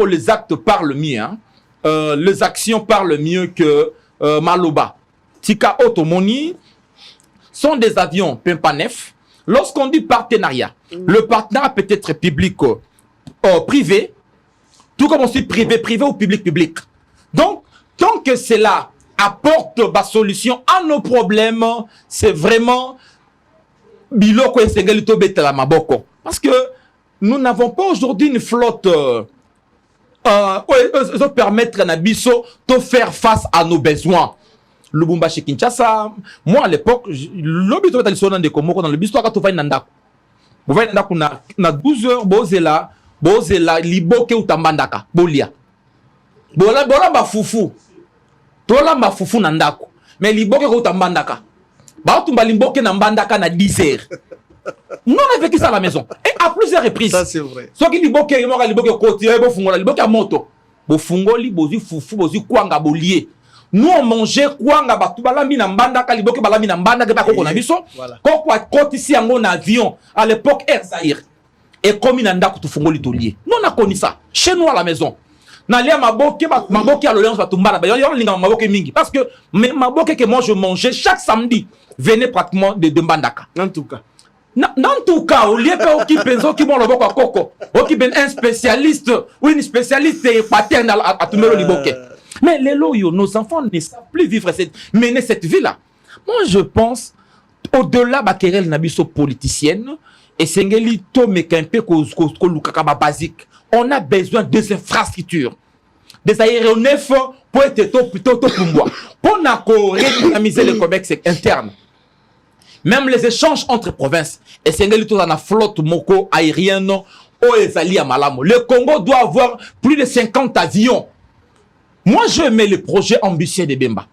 [SPEAKER 5] les actes parlent mieux hein. Les actions parlent mieux que Maloba. Tika Otomoni sont des avions Pimpanef. Lorsqu'on dit partenariat, le partenariat peut être public privé, tout comme on dit privé ou public. Donc, tant que cela apporte la solution à nos problèmes, c'est vraiment biloko et sengelito betela maboko. Parce que nous n'avons pas aujourd'hui une flotte permettre à Nabiso de faire face à nos besoins. Lubumbashi Kinshasa, moi à l'époque, l'objet de l'histoire de Komoko dans le histoire quand on va nanda. Vous voyez nanda na 12 heures bozela liboke utambandaka bolia. Bola ba fufu. Tola ba fufu nandako. Mais liboke utambandaka. Ba tumba liboke na mbandaka na 10 heures. Nous on a vécu ça à la maison et à plusieurs reprises. Ça c'est vrai. Soit qui liboke mo liboke côté bo fungola liboke à moto. Bo fungoli bozi fufu bozi kwanga bolier. Nous on mangeait kwanga batu balami na mbandaka liboke balami na mbandaka ba koko na biso. Koko côté ici en avion à l'époque Air Zaïre. Et comme il ndako tu fungoli tolier. Nous on a connu ça chez nous à la maison. Na lia maboke à l'Alliance batumbana ba yo linga maboke mingi parce que maboke que moi je mangeais chaque samedi venait pratiquement de mbandaka. En tout cas dans tout cas, au lieu qui pense qui bon le boko koko, qui ben un spécialiste ou une spécialiste paterne à tout le liboke. Mais les loyaux, nos enfants ne savent plus mener cette vie-là. Moi, je pense, au-delà de la querelle nabiso politicienne, et sengeli to mekempe ko lukaka basique, on a besoin des infrastructures, des aéronefs pour être plutôt pour moi, pour redynamiser le commerce interne. Même les échanges entre provinces. Et c'est dans la flotte moko aérienne au Ezali à Malamo. Le Congo doit avoir plus de 50 avions. Moi, je mets le projet ambitieux de Bemba.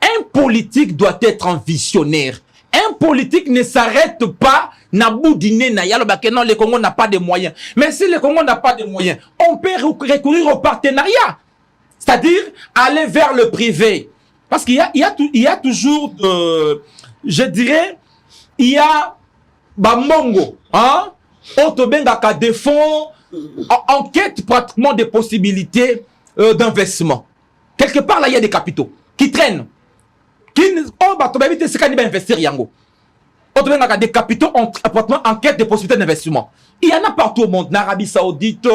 [SPEAKER 5] Un politique doit être un visionnaire. Un politique ne s'arrête pas na boudine na yalo ba que non, le Congo n'a pas de moyens. Mais si le Congo n'a pas de moyens, on peut recourir au partenariat. C'est-à-dire aller vers le privé. Parce qu'il y a toujours, je dirais, il y a Bamongo, hein? Otobengaka des fonds, enquête pratiquement des possibilités d'investissement. Quelque part là, il y a des capitaux qui traînent. Investir yango. Otobengaka des capitaux pratiquement enquête des possibilités d'investissement. Il y en a partout au monde, en Arabie Saoudite,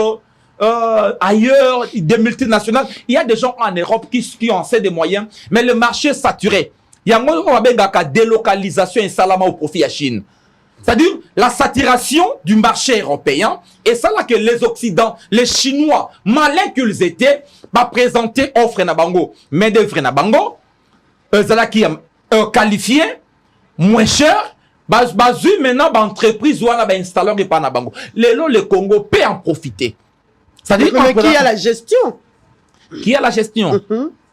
[SPEAKER 5] ailleurs, des multinationales. Il y a des gens en Europe qui ont assez de moyens, mais le marché est saturé. Il y a une délocalisation et salama au profit à Chine. C'est-à-dire la saturation du marché européen. Et ça là que les Occidentaux, les Chinois, malins qu'ils étaient, va présenter offre na bango. Mais d'œuvre na bango, ça qui est qualifié, moins cher, basu maintenant l'entreprise ou la installeur et pas na bango. Le Congo peut en profiter. C'est-à-dire
[SPEAKER 4] mais qui a la gestion?
[SPEAKER 5] Qui a la gestion?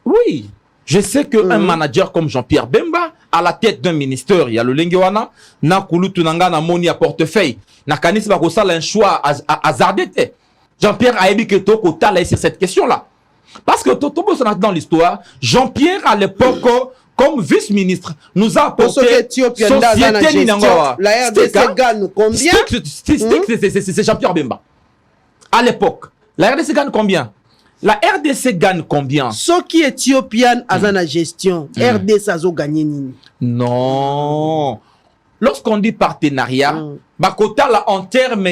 [SPEAKER 5] Oui. Je sais qu'un manager comme Jean-Pierre Bemba, à la tête d'un ministère, il y a le Lengewana, na kulutu nanga na moni à portefeuille, na kanis ba kosala un choix hasardé. Jean-Pierre a émis que Toko Tala sur cette question-là. Parce que Totobo dans l'histoire, Jean-Pierre à l'époque, comme vice-ministre, nous a apporté Société Ninangoa.
[SPEAKER 4] La RDC gagne combien?
[SPEAKER 5] C'est Jean-Pierre Bemba. À l'époque, la RDC gagne combien? La RDC gagne combien?
[SPEAKER 4] Ce qui est éthiopienne à la gestion, RDC a gagné nini?
[SPEAKER 5] Non. Lorsqu'on dit partenariat, Bakota là en termes,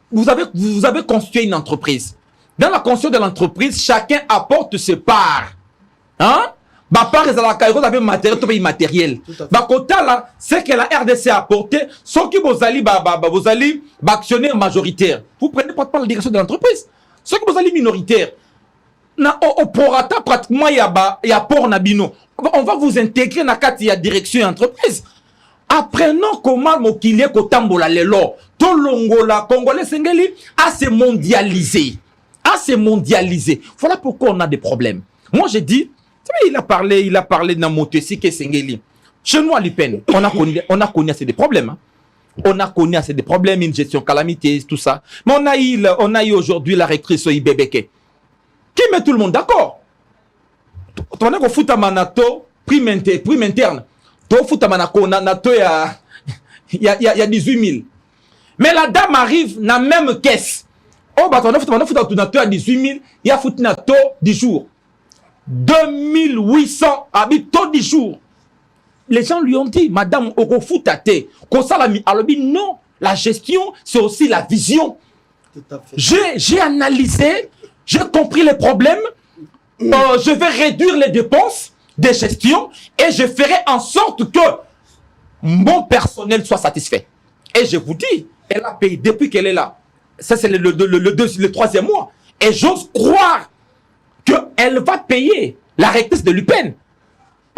[SPEAKER 5] vous avez construit une entreprise. Dans la construction de l'entreprise, chacun apporte ses parts. Hein? Part vous avez matériel, tout immatériel. Bakota là, c'est que la RDC a apporté, ce qui vous allez actionnaire majoritaire. Vous prenez pas la direction de l'entreprise. Ce que vous allez minoritaire, au porata pratiquement il y a port nabino. On va vous intégrer dans la direction et entreprise. Apprenons comment mokilié kotambola lelo. Tolongola congolais sengeli à se mondialiser. Voilà pourquoi on a des problèmes. Moi j'ai dit, il a parlé dans Motesi que sengeli. Chez nous à l'UPEN, on a connu assez de problèmes. Hein. On a connu assez de problèmes, une gestion calamité, tout ça. Mais on a eu aujourd'hui la rectrice Ibebeke. Qui met tout le monde d'accord. On a fout à Manato, prime interne. to futa manako na to ya 18 000. Mais la dame arrive na même caisse. Oh bah on futa na to ya 18 000, ya futa na to 10 jours. 2800 habitants 10 jours. Les gens lui ont dit, madame, Orofutate, Kosalami, Alobi, non, la gestion, c'est aussi la vision. J'ai analysé, j'ai compris les problèmes, je vais réduire les dépenses de gestion et je ferai en sorte que mon personnel soit satisfait. Et je vous dis, elle a payé depuis qu'elle est là. Ça, c'est le troisième mois. Et j'ose croire qu'elle va payer la rectrice de l'UPEN.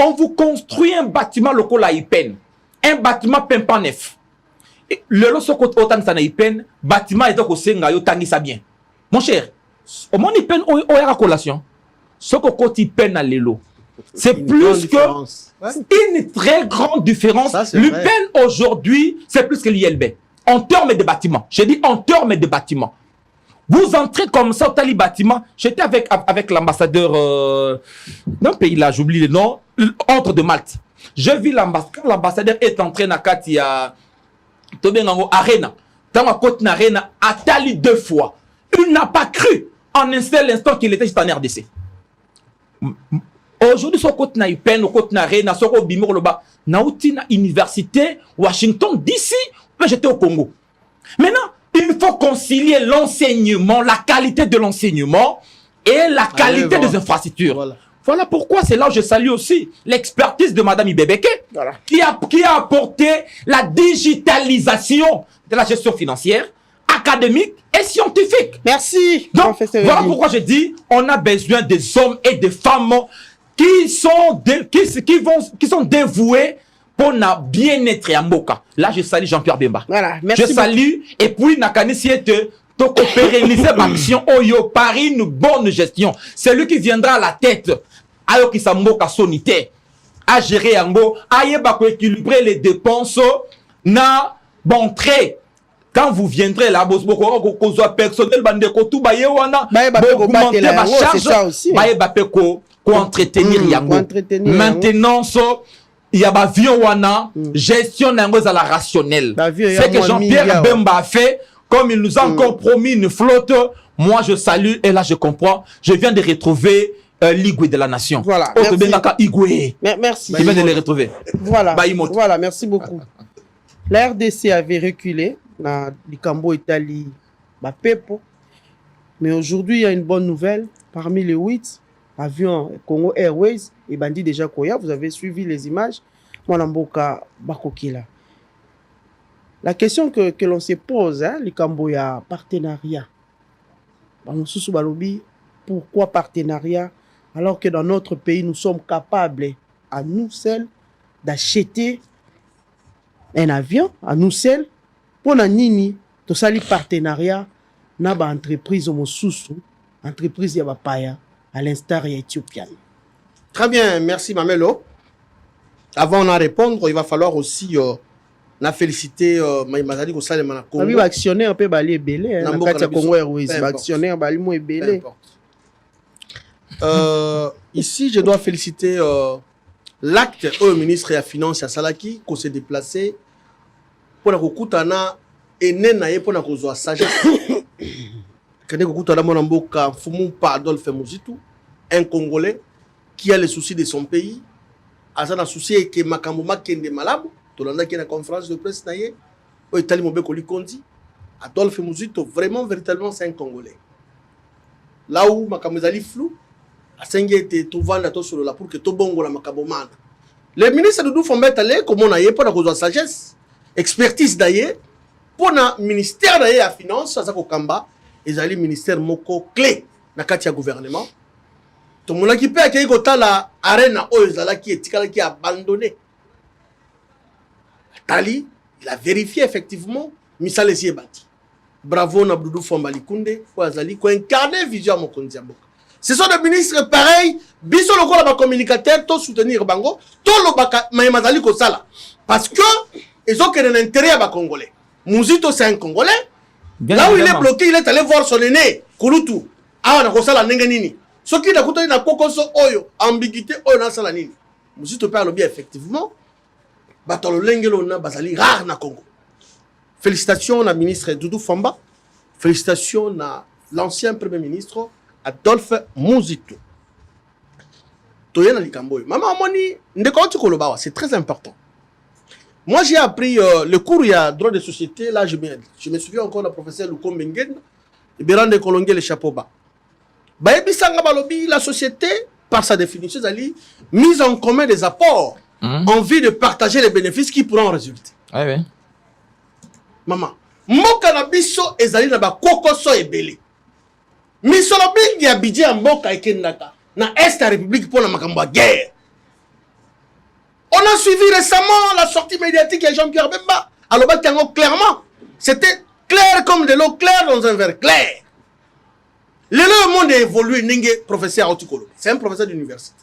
[SPEAKER 5] On vous construit un bâtiment local à IPEN. Un bâtiment pimpant neuf. Le lot soko autant ça na IPEN, bâtiment est donc au senga yo tangi ça bien. Mon cher, au moins IPEN o ya collation. Soko côté IPEN à l'élo. C'est plus que une très grande différence. L'UPEN aujourd'hui, c'est plus que l'ILB. En termes de bâtiments. J'ai dit en termes de bâtiments. Vous entrez comme ça au tali bâtiment. J'étais avec l'ambassadeur d'un pays là, j'oublie le nom, entre de Malte. Je vis l'ambassadeur est entré dans Katia Tobengango Arena. Dans ma côte Arena, à Tali 2 fois. Il n'a pas cru en un seul instant qu'il était juste en RDC. Aujourd'hui, sur côte na UPEN, au côte Arena, sur au Bimor Loba, Nauti na université Washington DC, mais j'étais au Congo. Maintenant, il faut concilier l'enseignement, la qualité de l'enseignement et la qualité des infrastructures. Voilà pourquoi c'est là où je salue aussi l'expertise de Madame Ibebeke qui a apporté la digitalisation de la gestion financière, académique et scientifique.
[SPEAKER 4] Merci.
[SPEAKER 5] Donc, voilà pourquoi je dis on a besoin des hommes et des femmes qui sont dévoués pour na bien-être à Mboka. Là, je salue Jean-Pierre Bemba.
[SPEAKER 4] Voilà, merci.
[SPEAKER 5] Je salue et puis Nakanisi est pérenniser l'action Oyo Paris une bonne gestion. C'est lui qui viendra à la tête. Ayo qui s'amboka sonité à gérer Ango, à équilibrer les dépenses na bon trait. Quand vous viendrez là, vous avez personnel, tout baye wana, augmenter ma charge, entretenir Yango. Maintenance, il y a avion wana, gestion n'ango à la rationnelle. C'est que Jean-Pierre Bemba a fait, comme il nous a encore promis une flotte. Moi je salue et là je comprends. Je viens de retrouver l'Igwe de la nation.
[SPEAKER 4] Voilà.
[SPEAKER 5] Merci. Je viens de les retrouver.
[SPEAKER 4] Voilà. Voilà, merci beaucoup. La RDC avait reculé dans Likambo Italie, Pepo. Mais aujourd'hui, il y a une bonne nouvelle. Parmi les 8 avions Congo Airways et Bandi déjà Koya, vous avez suivi les images. Mwanamboka Bakokila. La question que l'on se pose, Likambo ya partenariat. Pourquoi partenariat alors que dans notre pays, nous sommes capables à nous seuls d'acheter un avion, à nous seuls, pour nini, tout ça, les partenariats, na ba entreprise entreprise ya bapaya, à l'instar ya éthiopienne.
[SPEAKER 6] Très bien, merci Mamelo. Avant d'en répondre, il va falloir aussi na féliciter Maïmazali Kosale Manako.
[SPEAKER 4] Oui, actionnaire peut bali belé, na Katia Congo Airways, actionnaire bali mo belé.
[SPEAKER 6] Ici, je dois féliciter l'acte au ministre de la Finance à Salaki qui s'est déplacé pour la Koutana et Nenaye pour la Kozoa sagesse. Kene Koutana Monamboka Fumu par Adolphe Mouzitou, un Congolais qui a les soucis de son pays. Azana souci que Makamoma Kende Malabo, Tolanda qui est la conférence de presse naïe, au Italie Mobeko Likondi, Adolphe Mouzitou, vraiment, véritablement, c'est un Congolais. Là où Makamozali flou, Asengi était tout vendre sur la pour que tout bon la Makabomana. Les ministres de nous font mettre aller comme on a eu pour la cause de sagesse, expertise d'ailleurs, pour le ministère d'ailleurs à finance, ça c'est Kamba, et les ministère moko clé dans le gouvernement. Tout le monde qui peut accueillir la arena qui est abandonné. Tali, il a vérifié effectivement, Missa les y bâti. Bravo Nabdoudou Fombalikunde, Ouazali, qui a incarné vision à Mokondiamboka. Ce sont des ministres pareils, biso loko la communicateur, to soutenir bango, to lo baka maïmazali kosala. Parce que ils ont un intérêt à Congolais. Mouzito c'est un Congolais. Là où il est bloqué, il est allé voir son aîné, Kouloutou. Ah, on a kosala nenganini. Ce qui n'a coûté na kokoso oyo, ambiguïté oyo na sala nini. Mouzito peut le bien effectivement. batalo lengelo na bazali rare na Congo. Félicitations na ministre Doudou Famba. Félicitations na l'ancien premier ministre Adolphe Muzito. Toyena likamboy. Maman Moni, c'est très important. Moi, j'ai appris le cours, il y a droit de société. Là, je me souviens encore du professeur Luko Mengen. Il me rend Kolongue le chapeau bas. La société, par sa définition, mise en commun des apports, envie de partager les bénéfices qui pourront en résulter.
[SPEAKER 5] Oui, oui.
[SPEAKER 6] Maman, mboka na biso ezali na ba kokoso ebele. Misolo bingi ya bidje ya mboka ekendaka na Est la République pour la makambo guerre. On a suivi récemment la sortie médiatique de Jean-Pierre Bemba. Alors, clairement, c'était clair comme de l'eau claire dans un verre clair. Le monde a évolué, n'est professeur Otukolo. C'est un professeur d'université.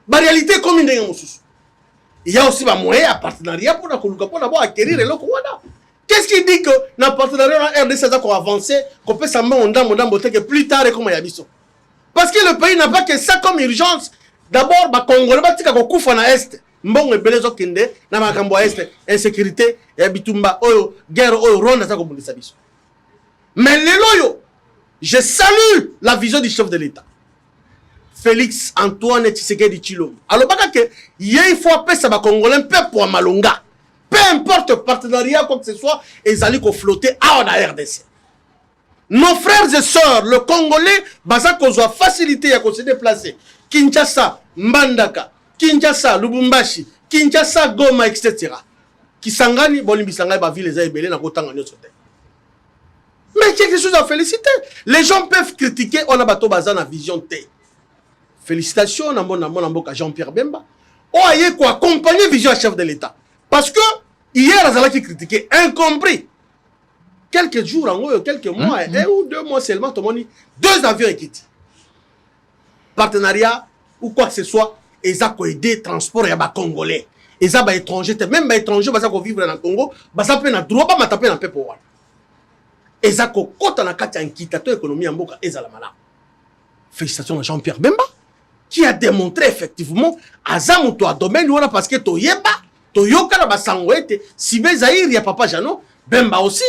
[SPEAKER 6] La réalité, comme il y a aussi un moyen à partenariat pour acquérir le Rwanda. Qu'est-ce qui dit que dans le partenariat RDC qu'on a avancé, qu'on peut s'en que plus tard, comme il y a parce que le pays n'a pas que ça comme urgence. D'abord, les Congolais sont en Est. Mbongo ebele zo kende na makambo Est, insécurité, et bitumba, oyo, guerre, oyo, Rwanda, ça comme ça. Mais les loyaux, je salue la vision du chef de l'État. Félix Antoine Tshisekedi Tshilombo. Alors, il faut appeler ça les Congolais peu pour Malonga. Peu importe le partenariat, quoi que ce soit, ils allaient flotter à la RDC. Nos frères et sœurs, le Congolais, qu'on soit facilité à se déplacer. Kinshasa, Mbandaka, Kinshasa, Lubumbashi, Kinshasa, Goma, etc. Kisangani, Bolimbisangani, ba ville les aibelés, na kotanga nyo sote. Mais quelque chose à féliciter. Les gens peuvent critiquer, on a bateau bazan à vision T. Félicitations, na mon Jean-Pierre Bemba. On a eu quoi accompagner vision à chef de l'État. Parce que hier, les gens qui critiquaient, incompris. Quelques jours, en quelques mois, 1 ou 2 mois seulement, tout le monde dit 2 avions quittés. Partenariat ou quoi que ce soit, ils ont aidé transport et les Congolais. Ils ont étrangers, même les étrangers qui vivent dans le Congo, ils ont le droit de taper dans le pays. Ils ont côté dans la inquiétateur économie en Boka et Zalamala. Félicitations à Jean-Pierre Bemba qui a démontré effectivement à Zamuto à domaine où parce que Toyeba, Toyoka na Basangwete, si Bezaïr, il y a Papa Jano, Bemba aussi,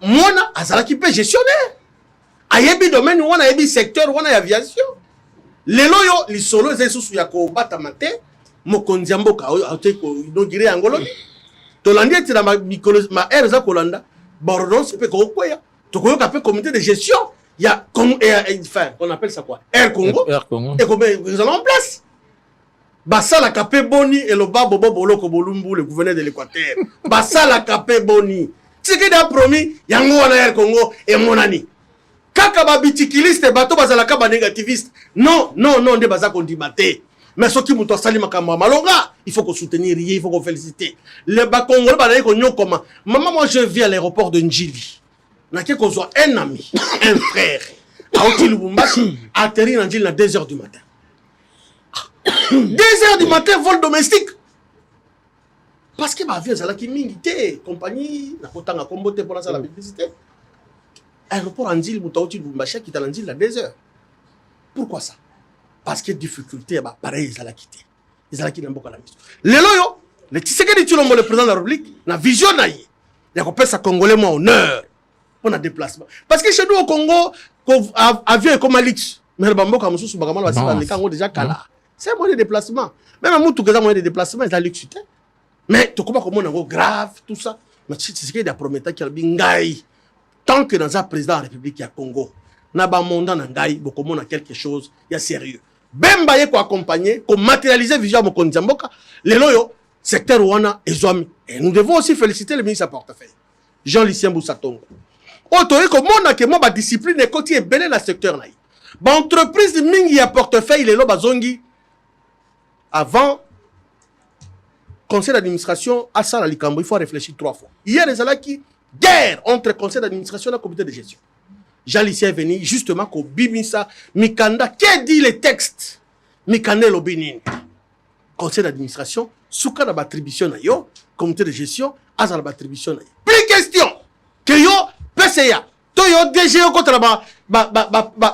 [SPEAKER 6] Mona Azala qui peut gestionnaire. Ayebi domaine où on a yebi secteur où on a aviation. Les loyaux, les solos, les sous ya ko batamate, mokonzi mboka auté ko inogiré angoloni. Tolandi eti na ma erza kolanda, bordon c'est peu ko koya. Tokoyo ka pe comité de gestion, il y a enfin, on appelle ça quoi? Air Congo. Air Congo. Et combien ils sont en place? Basala Kapé Boni et le bas Bobo Boloko Bolumbu, le gouverneur de l'Équateur. Basala Kapé Boni. Ce qu'il a promis, Yango wana Air Congo et Monani. Kaka ba bitikiliste bato bazala ka ba négativiste. Non, de baza kondimate. Mais ce qui mouto sali makamwa malonga, il faut qu'on soutenir, il faut qu'on féliciter. Les ba Congolais ba na ko nyokoma. Maman, moi je vis à l'aéroport de Njili. Na ke ko soit un ami, un frère. A Oti Lubumbashi, atterri dans Njili à 2h du matin. 2h du matin, vol domestique. Parce que ma vie, c'est là qui m'invite. Compagnie, la Kotanga Kombote pour la publicité. Aéroport en Ndil, Moutaouti, Lubumbashi, qui est en Ndil à 2h. Pourquoi ça? Parce que difficulté, bah, pareil, ils allaient quitter. Ils allaient quitter un peu la mission. Les loyaux, les Tshisekedi Tshilombo, le président de la République, la vision naïe. Il y a qu'on ça Congolais, moi, honneur. On a déplacement. Parce que chez nous au Congo, avion est comme Alix. Mais le bambou, comme sous Bagaman, va se faire déjà Kala. C'est un moyen de déplacement. Même à Moutou, que moyen de déplacement, ils allaient luxuté. Mais tu comprends comment on a grave, tout ça. Mais c'est ce qu'il y a prometté qu'il y a tant que dans un président de la République, il y a Congo, n'a pas montant dans Ngaï, beaucoup on a quelque chose, il y a sérieux. Bemba yé ko accompagner, ko matérialiser vision mon Kondiamboka, les loyaux, secteur Rwanda et Zouami. Et nous devons aussi féliciter le ministre à portefeuille, Jean-Lucien Boussatongo. Autorité comme on a que moi, ma discipline est côté est belé dans le secteur naï. Ba entreprise de mingi à portefeuille, les loba zongi, avant, conseil d'administration, à ça, il faut réfléchir 3 fois. Hier, les ala qui guerre entre conseil d'administration et le comité de gestion. Jean-Lucien est venu justement qu'au Bimisa, Mikanda, qui dit les textes? Mikanda et l'Obinin. Conseil d'administration, souka na battribution na yo, comité de gestion, azal battribution na yo. Plus question que yo, PCA, to yo DGO contre la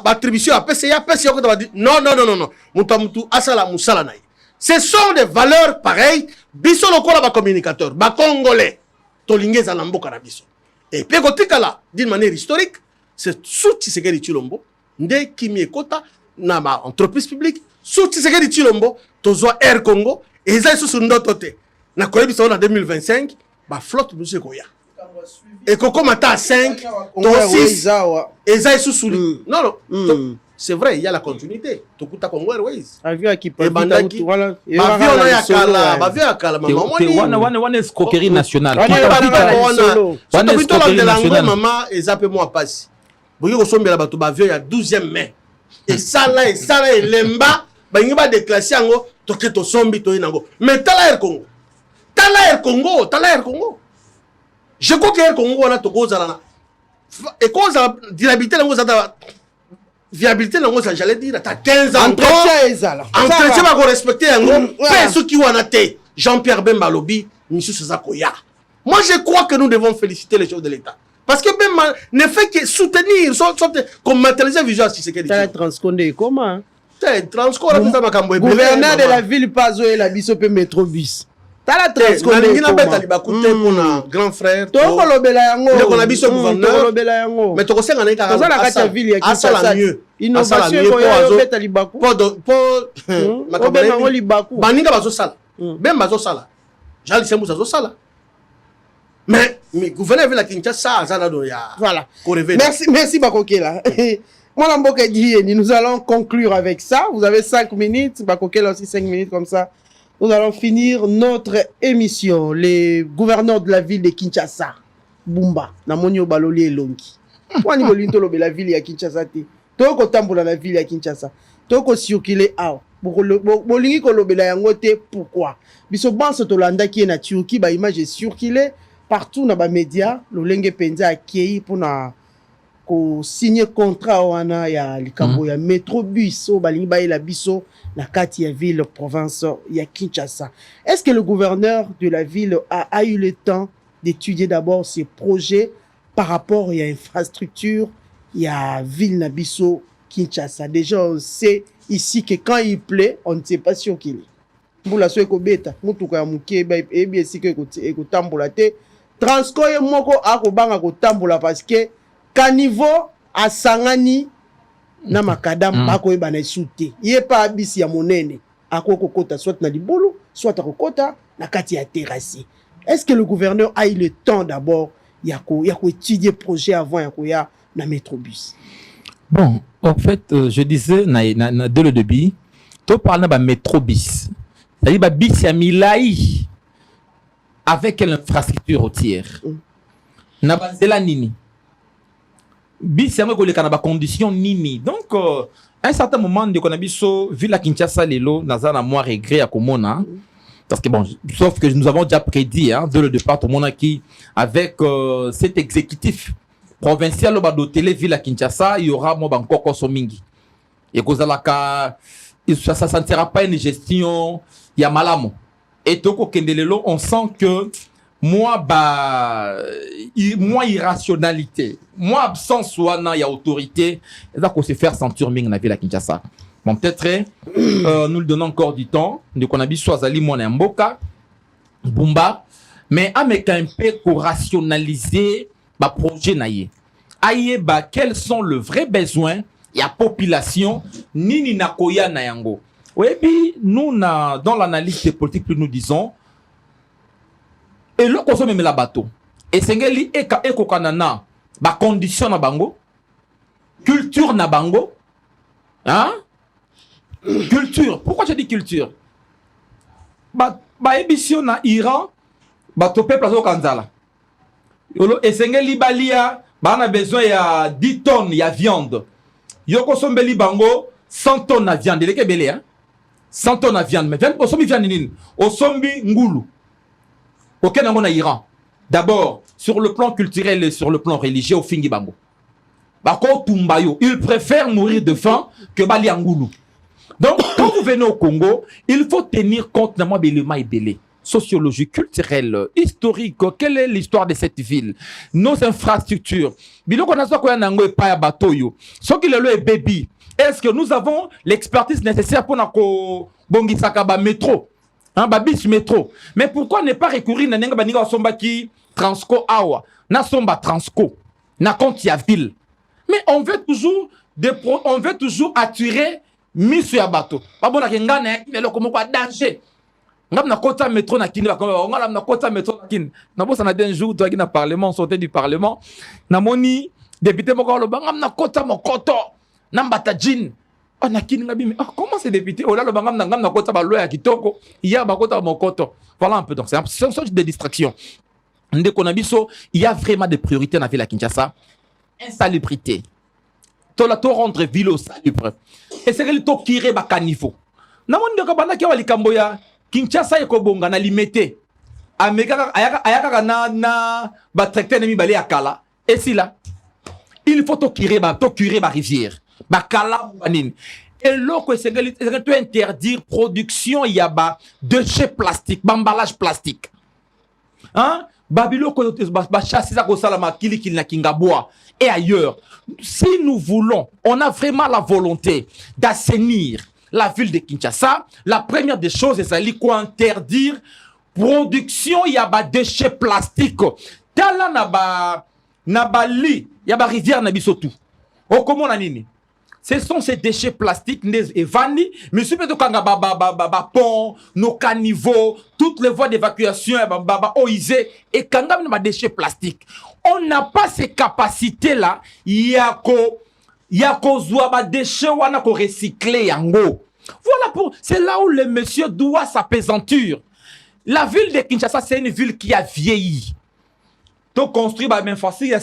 [SPEAKER 6] battribution à PCA contre la non. Mouta asala musala na yo. Ce sont des valeurs pareilles, biso lokola ba communicateur ba congolais tolingeza na mboka na biso et puis kotikala d'une manière historique c'est sous Tshisekedi Tshilombo nde kimi ekota na ba entreprise publique sous Tshisekedi Tshilombo tozwa Air Congo et eza isusu ndoto te na koyebisa na 2025 ba flotte biso koya et kokoma ta 5 to 6 eza isusu non non c'est vrai, il y a la continuité. Tokuta Congo Airways. Avion qui peut bandaki. Avion ya kala, avion ya kala maman.
[SPEAKER 5] Wana escroquerie nationale.
[SPEAKER 6] Wana escroquerie nationale. Maman ezape moi passe. Boyi kosombela bato ba avion ya 12e mai. Et ça là et lemba ba ngiba déclasser yango toke to sombi to inango. Mais tala Air Congo. Tala Air Congo. Je crois que Air Congo wana tokoza na. Et cause d'inhabiter lango zata viabilité nango ça j'allais dire t'as 15 ans entretien va respecter yango fait ceux qui wana te Jean-Pierre Bemba Lobi monsieur Sazakoya. Moi je crois que nous devons féliciter les chefs de l'État parce que Bemba ne fait que soutenir comme matérialiser vision à Tshisekedi.
[SPEAKER 4] Ça transcondé comment
[SPEAKER 6] transcode
[SPEAKER 4] gouverneur de la ville Pazo et la biso pe métrobus. Tala transcondé
[SPEAKER 6] ngina beta libakute pona grand frère
[SPEAKER 4] to kolobela yango
[SPEAKER 6] le kona biso gouverneur
[SPEAKER 4] kolobela yango
[SPEAKER 6] mais to kosenga na ka
[SPEAKER 4] za na kata ville ya
[SPEAKER 6] Kinshasa
[SPEAKER 4] innovation ko yo beta libaku
[SPEAKER 6] po
[SPEAKER 4] makabele ngo libaku
[SPEAKER 6] baninga bazo sala bemba bazo sala Jean Lisembu bazo sala mais gouverneur ville ya Kinshasa za na do ya
[SPEAKER 4] voilà merci Bakokela. Moi Mboka dit nous allons conclure avec ça. Vous avez 5 minutes, Bakokela aussi 5 minutes comme ça. Nous allons finir notre émission. Les gouverneurs de la ville de Kinshasa, Bumba, Namonio Baloli et Longi. Pourquoi nous voulons la ville de Kinshasa? Toko tambola la ville de Kinshasa. Toko circuler out. Bolingi kolobela yangote pourquoi? Biso banso tolanda qui est na Turquie ba image circuler partout na ba média, lo lenge penza akei pour na ko signer contrat wana ya likambo ya Metrobus o balingi ba la biso la kati ya ville province ya Kinshasa. Est-ce que le gouverneur de la ville a eu le temps d'étudier d'abord ces projets par rapport à l'infrastructure, il y a ville Nabiso Kinshasa. Déjà on sait ici que quand il plaît, on ne sait pas sur qui il est. Pour la soie beta, mutuka muke ba e bien si que ko tambola te. Transkoye moko akobanga ko tambola parce que caniveau a sangani na makadam bako eba na soute. Yé pa abisi ya monene. Akoko kota soit na libolo, soit akokota na kati ya terrasse. Est-ce que le gouverneur a eu le temps d'abord yako étudier projet avant yako ya na Metrobus?
[SPEAKER 5] Bon, en fait, je disais dès le début, tu parles de Metrobus. C'est-à-dire que bis ya milai avec l'infrastructure routière. Na bazela nini. Bis ya mo ko le kana ba condition nini. Donc à un certain moment de konabiso ville à Kinshasa lelo nazana moi regret à komona. Parce que bon, sauf que nous avons déjà prédit dès le départ tout le monde qui avec cet exécutif provincial au bas télé ville à Kinshasa, il y aura moi encore Kosomingi. Et kozalaka ça ne sentira pas une gestion ya malamu. Et toko kendelelo on sent que moi irrationalité, moi absence wana ya autorité, et ça qu'on se faire sentir ming na ville à Kinshasa. Bon, peut-être nous le donnons encore du temps. Nous connaissons soit Zali Mwana Mboka, Bumba, mais avec un peu pour rationaliser le projet naïe. Aïe, quels sont les vrais besoins de la population ni nakoya na yango. Oui, puis nous dans l'analyse des politiques nous disons et le consomme même la bateau. Et c'est ngeli eko kanana ba condition na bango, culture na bango, hein? Culture. Pourquoi je dis culture? Ba émission na Iran, ba topé place au Kanzala. Yolo esengeli balia, ba na besoin ya 10 tonnes ya viande. Yoko sombeli bango 100 tonnes de viande. Il est belé hein. 100 tonnes de viande. Mais viande sombi viande nini? O sombi ngulu. Auquel nango na Iran. D'abord, sur le plan culturel et sur le plan religieux au fingi bango. Bako tumbayo, il préfère mourir de faim que bali ngulu. Donc, quand vous venez au Congo, il faut tenir compte d'un élément belé, sociologique, culturel, historique. Quelle est l'histoire de cette ville? Nos infrastructures. Est-ce que nous avons l'expertise nécessaire pour bongisaka ba métro? hein, babis métro. Mais pourquoi ne pas recourir à nenga baninga somba qui Transco awa, na somba Transco, na compte ya ville. Mais on veut toujours attirer Miss ya bateau. Pas bon na ngana mais le comme quoi danger. Ngam na kota métro na kini ba comme ngala na kota métro na kini. Na bossa na den jour toi qui na parlement sortait du parlement. Na moni député moko lo ngam na kota mokoto. Na mbata jin. On a kini ngabi mais comment c'est député oh là le ngam na kota ba loi ya kitoko. Ya ba kota mokoto. Voilà un peu donc c'est une sorte de distraction. Il y a vraiment des priorités dans la ville à Kinshasa. Insalubrité. To rendre ville au salubre. Et c'est que le to kire ba caniveau. Na mon ndeko bana ki wali kamboya Kinshasa eko bonga na limité. Ameka ayaka na ba tracteur nemi balé akala. Et si là il faut to kire ba rivière. Ba kala banine. Et l'autre c'est que tu interdire production yaba déchets plastiques, emballage plastique. Hein? Babilo et ailleurs. Si nous voulons, on a vraiment la volonté d'assainir la ville de Kinshasa, la première des choses, c'est quoi interdire production yaba déchets plastiques. Tala naba li yaba rivière na bisotu. O comment nini? Ce sont ces déchets plastiques et vanni, mais si peut-être quand pont, nos caniveaux, toutes les voies d'évacuation, oisé et quand on a des déchets plastiques, on n'a pas ces capacités-là. Yako zouaba déchets ou on recycler yango. Voilà c'est là où le monsieur doit sa pesanture. La ville de Kinshasa, c'est une ville qui a vieilli. To construire bah, facile,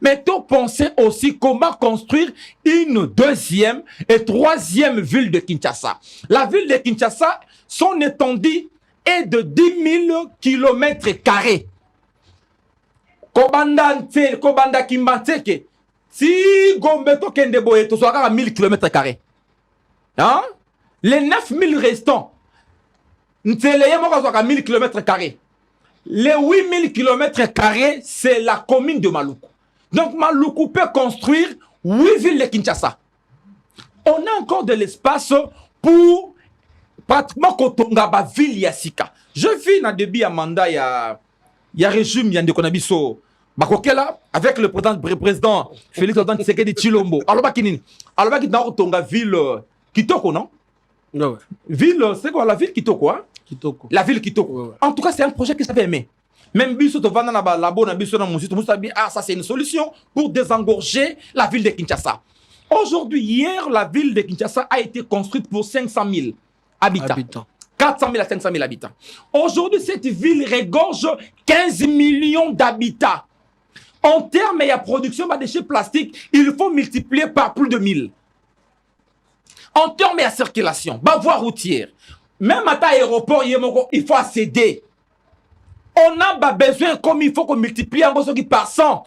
[SPEAKER 5] mais to penser aussi comment construire une deuxième et troisième ville de Kinshasa. La ville de Kinshasa, son étendue est de 10 000 km². Kobanda Kimbateke, si Gombeto Kendeboye, tu seras à 1000 km². Hein? Les 9 000 restants, Nteleye Moko soit à 1000 km². Les 8000 km², c'est la commune de Maluku. Donc Maluku peut construire 8 villes de Kinshasa. On a encore de l'espace pour pratiquement Kotongaba ville Yassika. Je vis dans début à mandat, il y a régime, il y a des Konabiso. Bakokela, avec le président Félix Antoine Tshisekedi Tshilombo. Alors, dans Kotonga ville Kitoko, non?
[SPEAKER 6] Ouais.
[SPEAKER 5] Ville, c'est quoi la ville Kitoko, hein?
[SPEAKER 6] Kitoko.
[SPEAKER 5] La ville Kitoko. Ouais. En tout cas, c'est un projet que ça fait aimer. Même Bisso to vanda na labo na biso na musito musabi ça c'est une solution pour désengorger la ville de Kinshasa. Aujourd'hui, hier, la ville de Kinshasa a été construite pour 500 000 habitants. 400 000 à 500 000 habitants. Aujourd'hui, cette ville regorge 15 millions d'habitants. En termes de production de déchets plastiques, il faut multiplier par plus de 1000. En termes de circulation, voie routière, même à l'aéroport, il faut accéder. On a besoin, comme il faut qu'on multiplie en gros par 100.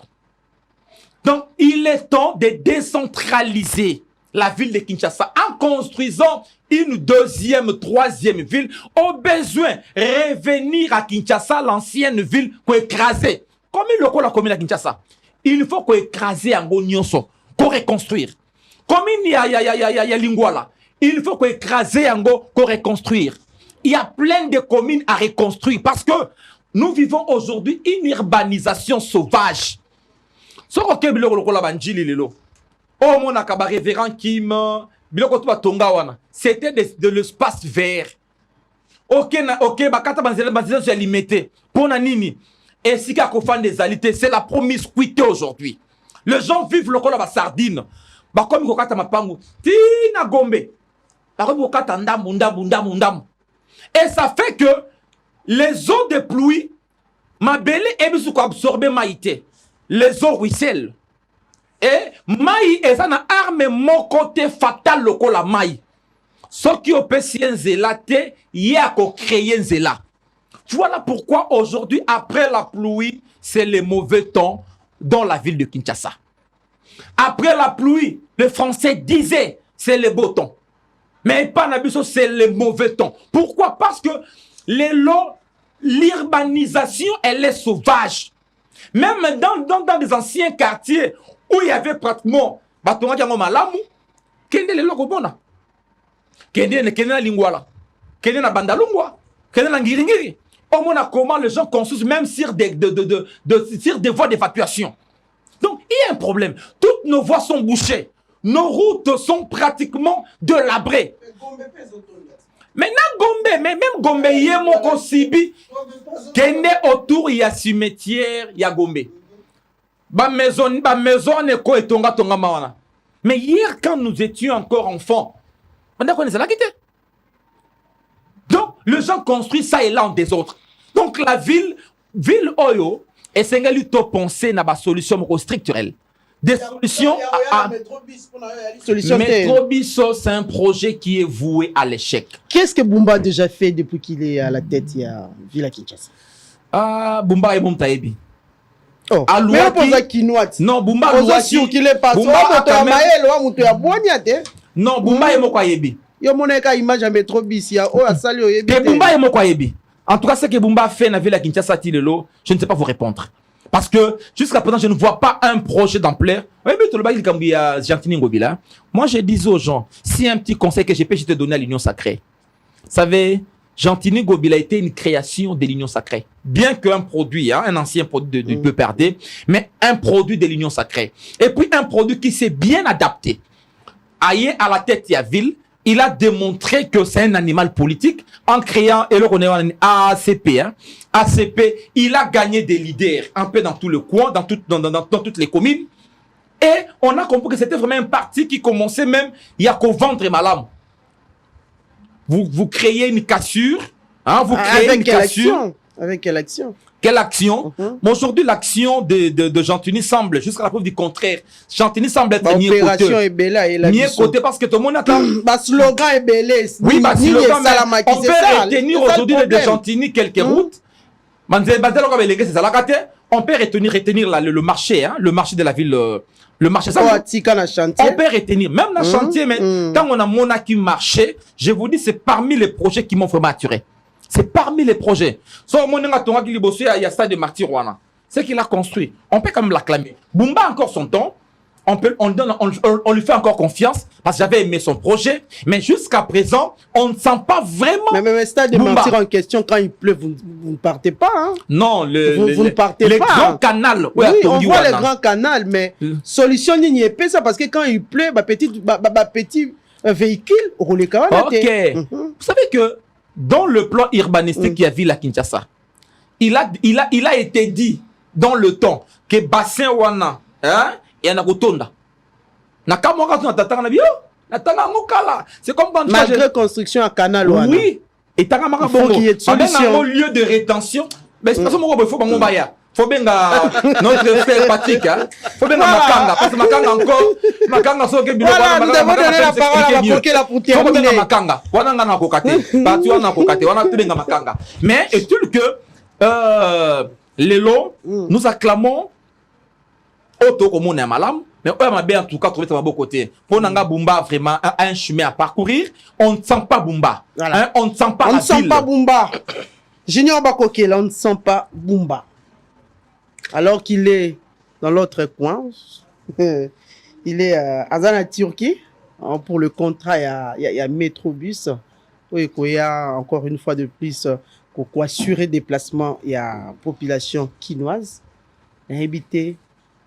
[SPEAKER 5] Donc, il est temps de décentraliser la ville de Kinshasa en construisant une deuxième, troisième ville. Au besoin, revenir à Kinshasa, l'ancienne ville, qu'on écraser. Comme il le la commune à Kinshasa, il faut qu'on écraser en Nyonso, qu'on reconstruire. Comme il y a Lingwala, il faut qu'on écraser en qu'on reconstruire. Il y a plein de communes à reconstruire parce que nous vivons aujourd'hui une urbanisation sauvage. Ce qu'on a c'était de l'espace vert. C'est limité. Pour Nanini, et si des alités, c'est la promiscuité aujourd'hui. Les gens vivent le col à sardine. Comme il y a mapangu, tina gombe. Et ça fait que les eaux de pluie, ma belle est absorbé maïté. Les eaux ruissellent. Et maï est une arme mon côté fatal le col à maï. Ce qui est pesé zélaté, il y a qu'à créer zéla. Voilà pourquoi aujourd'hui, après la pluie, c'est le mauvais temps dans la ville de Kinshasa. Après la pluie, les Français disaient c'est le beau temps. Mais pas Nabiso, c'est le mauvais temps. Pourquoi? Parce que l'urbanisation, elle est sauvage. Même dans des anciens quartiers où il y avait pratiquement Batonga Django Malamu, Kende le Loko Bona, Kende na Lingwala, Kende na Bandalungwa. Au moins, comment les gens construisent même sur des voies d'évacuation. Donc, il y a un problème. Toutes nos voies sont bouchées. Nos routes sont pratiquement délabrées. Maintenant, Gombe, mais même Gombe, il y a mon consibi. Kende autour, il y a cimetière, il y a Gombe. Ba maison neko et tonga mawana. Mais hier, quand nous étions encore enfants, on a connu ça la quitté. Donc, les gens construisent ça et là en des autres. Donc, la ville Oyo, et c'est lui to penser na ba solution structurelle. Des solutions à Métrobis, c'est un projet qui est voué à l'échec.
[SPEAKER 4] Qu'est-ce que Bumba a déjà fait depuis qu'il est à la tête il y a Villa Kinshasa?
[SPEAKER 5] Bumba est bon taïbi.
[SPEAKER 4] Oh, mais on pose à Kinouat.
[SPEAKER 5] Non, Bumba
[SPEAKER 4] qu'il est pas.
[SPEAKER 5] Non, Bumba est mon kwayebi.
[SPEAKER 4] Yo moneka image à Métrobis, il y a à Sali Oyebi.
[SPEAKER 5] Que Bumba est mon kwayebi. En tout cas, ce que Bumba a fait dans Villa Kinshasa Tilelo, je ne sais pas vous répondre. Parce que jusqu'à présent, je ne vois pas un projet d'ampleur. Moi, je dis aux gens, si un petit conseil que je peux te donner à l'Union Sacrée. Vous savez, Gentini Gobila a été une création de l'Union Sacrée. Bien qu'un produit, un ancien produit de PEPRD, mais un produit de l'Union Sacrée. Et puis un produit qui s'est bien adapté. Aïe à la tête, il y a ville. Il a démontré que c'est un animal politique en créant, et le reconnaît ACP. ACP, il a gagné des leaders un peu dans tout le coin, dans toutes les communes. Et on a compris que c'était vraiment un parti qui commençait même, il y a qu'au ventre malam. Vous créez une cassure, vous créez une cassure.
[SPEAKER 4] Avec quelle action?
[SPEAKER 5] Quelle action? Mais aujourd'hui, l'action de Gentini semble, jusqu'à la preuve du contraire, Gentini semble être mieux côté.
[SPEAKER 4] L'opération est belle et la
[SPEAKER 5] mieux côté parce que tout le monde attend.
[SPEAKER 4] Slogan est belle.
[SPEAKER 5] Oui, slogan, on peut retenir aujourd'hui de Gentini quelques routes. On peut retenir le marché, le marché de la ville, le marché. On peut retenir, même dans le chantier, mais quand on a Monaki marché, je vous dis, c'est parmi les projets qui m'ont vraiment attiré. C'est parmi les projets. So, il y a ça de Martirouana. C'est qu'il a construit. On peut quand même l'acclamer. Bumba a encore son temps. On lui fait encore confiance parce que j'avais aimé son projet. Mais jusqu'à présent, on ne sent pas vraiment.
[SPEAKER 4] Mais stade de Martir en question, quand il pleut, vous ne partez pas. Hein?
[SPEAKER 5] Non,
[SPEAKER 4] vous ne partez pas.
[SPEAKER 5] Les grands canaux.
[SPEAKER 4] Oui, on voit les grands canaux, mais solution n'y est pas ça parce que quand il pleut, petit véhicule, roule quand même.
[SPEAKER 5] Ok. Vous savez que dans le plan urbanistique qui a vu la Kinshasa, il a été dit dans le temps que bassin wana, et na rotonda. Na kamora na tatanga na bio, na tanga ngokala. C'est comme quand
[SPEAKER 4] malgré construction à canal wana.
[SPEAKER 5] Oui, et tanga maka bongo. Un lieu de rétention, mais c'est pas ça mon faut bango baya. Faut bien notre frère Patrick, faut bien makanga parce que makanga encore makanga so ke bilo
[SPEAKER 4] wana nous devons donner la parole à Bakokela pour terminer.
[SPEAKER 5] Faut bien makanga. Wana ngana kokate. Parti wana kokate, wana tulenga makanga. Mais est-il que les lots nous acclamons auto comme on est malam, mais on a bien en tout cas trouvé ça beau côté. Pour Nanga Bumba vraiment un chemin à parcourir, on ne sent pas Bumba.
[SPEAKER 4] Voilà.
[SPEAKER 5] Hein, on ne sent pas
[SPEAKER 4] on
[SPEAKER 5] la
[SPEAKER 4] ne sent
[SPEAKER 5] ville.
[SPEAKER 4] pas Bumba. Junior Bakokela, on ne sent pas Bumba. Alors qu'il est dans l'autre coin, il est à Zana Turquie. Pour le contrat, il y a Métrobus. Il y a encore une fois de plus pour assurer déplacement, il y a population quinoise. Habité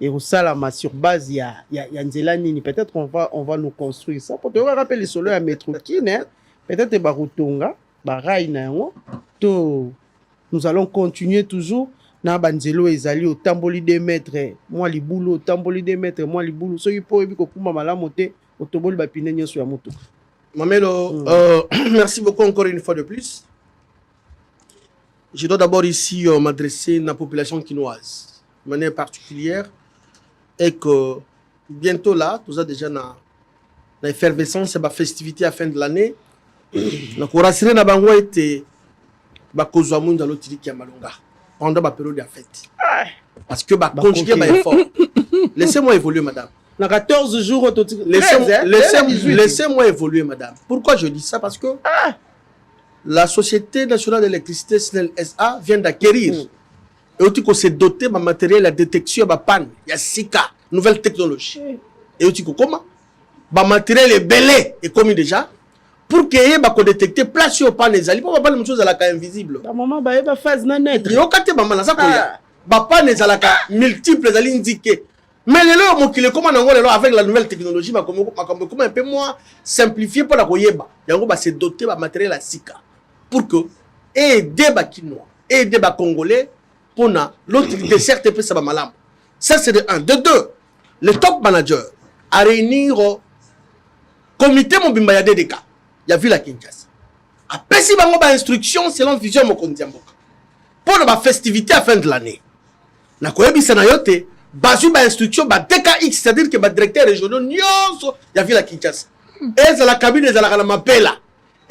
[SPEAKER 4] et au Salama sur base, il y a Nzelani. Peut-être on va nous construire ça. Pour te rappeler les solos à Métro-Kin, peut-être Barutonga, Baraïna. Nous allons continuer toujours. Na banzelo ezali au tamboli des maîtres moi li boulot tamboli des maîtres moi li boulot so yipo ebi ko kuma malamu te otoboli ba pine nyoso ya moto.
[SPEAKER 6] Mamelo, merci beaucoup encore une fois de plus. Je dois d'abord ici m'adresser à la population quinoise de manière particulière et que bientôt là, tout ça déjà dans l'effervescence et la festivité à la fin de l'année. Donc on rassurer na bango ete ba kozwa munda lotiri ki malonga. Pendant la période de fête. Parce que conjuguer ma effort. Laissez-moi évoluer, madame.
[SPEAKER 4] Dans 14 jours,
[SPEAKER 6] laissez-moi évoluer, madame. Pourquoi je dis ça? Parce que la Société nationale d'électricité SNEL SA vient d'acquérir. Et aussi qu'on s'est doté de matériel à détection de panne. Il y a SICA, nouvelle technologie. Et aussi comment? Le matériel est belé et commis déjà. pour que ye bako détecter place yo pas les ali pour pas les choses à la cas invisible
[SPEAKER 4] ba maman ba ye ba phase na net
[SPEAKER 6] yo kate ba mala ça ko ya ba pas les à la cas multiples ali indiquer mais lelo mokile comment nango lelo avec la nouvelle technologie ba comme un peu moins simplifier pour la koyeba yango ba se doter ba matériel à sika pour que aider ba kinois aider ba congolais pour na l'autre dessert peut ça ba malam ça c'est de 1 de 2 le top manager à réunir comité mobimba ya DDK ya ville à Kinshasa après si bango ba instruction selon vision Mokonzi Mboka pour la festivité à fin de l'année na koyebisa na yote bazu ba instruction ba DKX c'est-à-dire que ba directeur régional nyonso ya ville à Kinshasa et la cabine de la mapela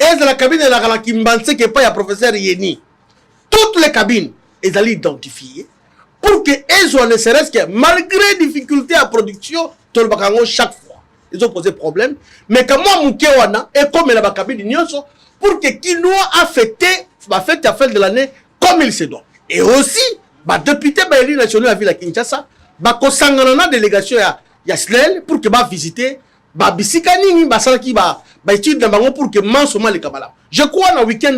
[SPEAKER 6] et la cabine de la kimbanse que pas ya professeur Yeni toutes les cabines ils allaient identifier pour que elles ne serait-ce que malgré difficulté à production tout le bakango chaque fois ils ont posé problème mais que moi Mukewana et comme la cabine nyonso pour que Kinoa a fêté la fête à fin de l'année comme il se doit et aussi ba député ba élu national à ville à Kinshasa ba ko sangana délégation ya SLEL pour que ba visiter ba bisika nini ba salaki ba étude na bango pour que mansoma le kabala je crois na week-end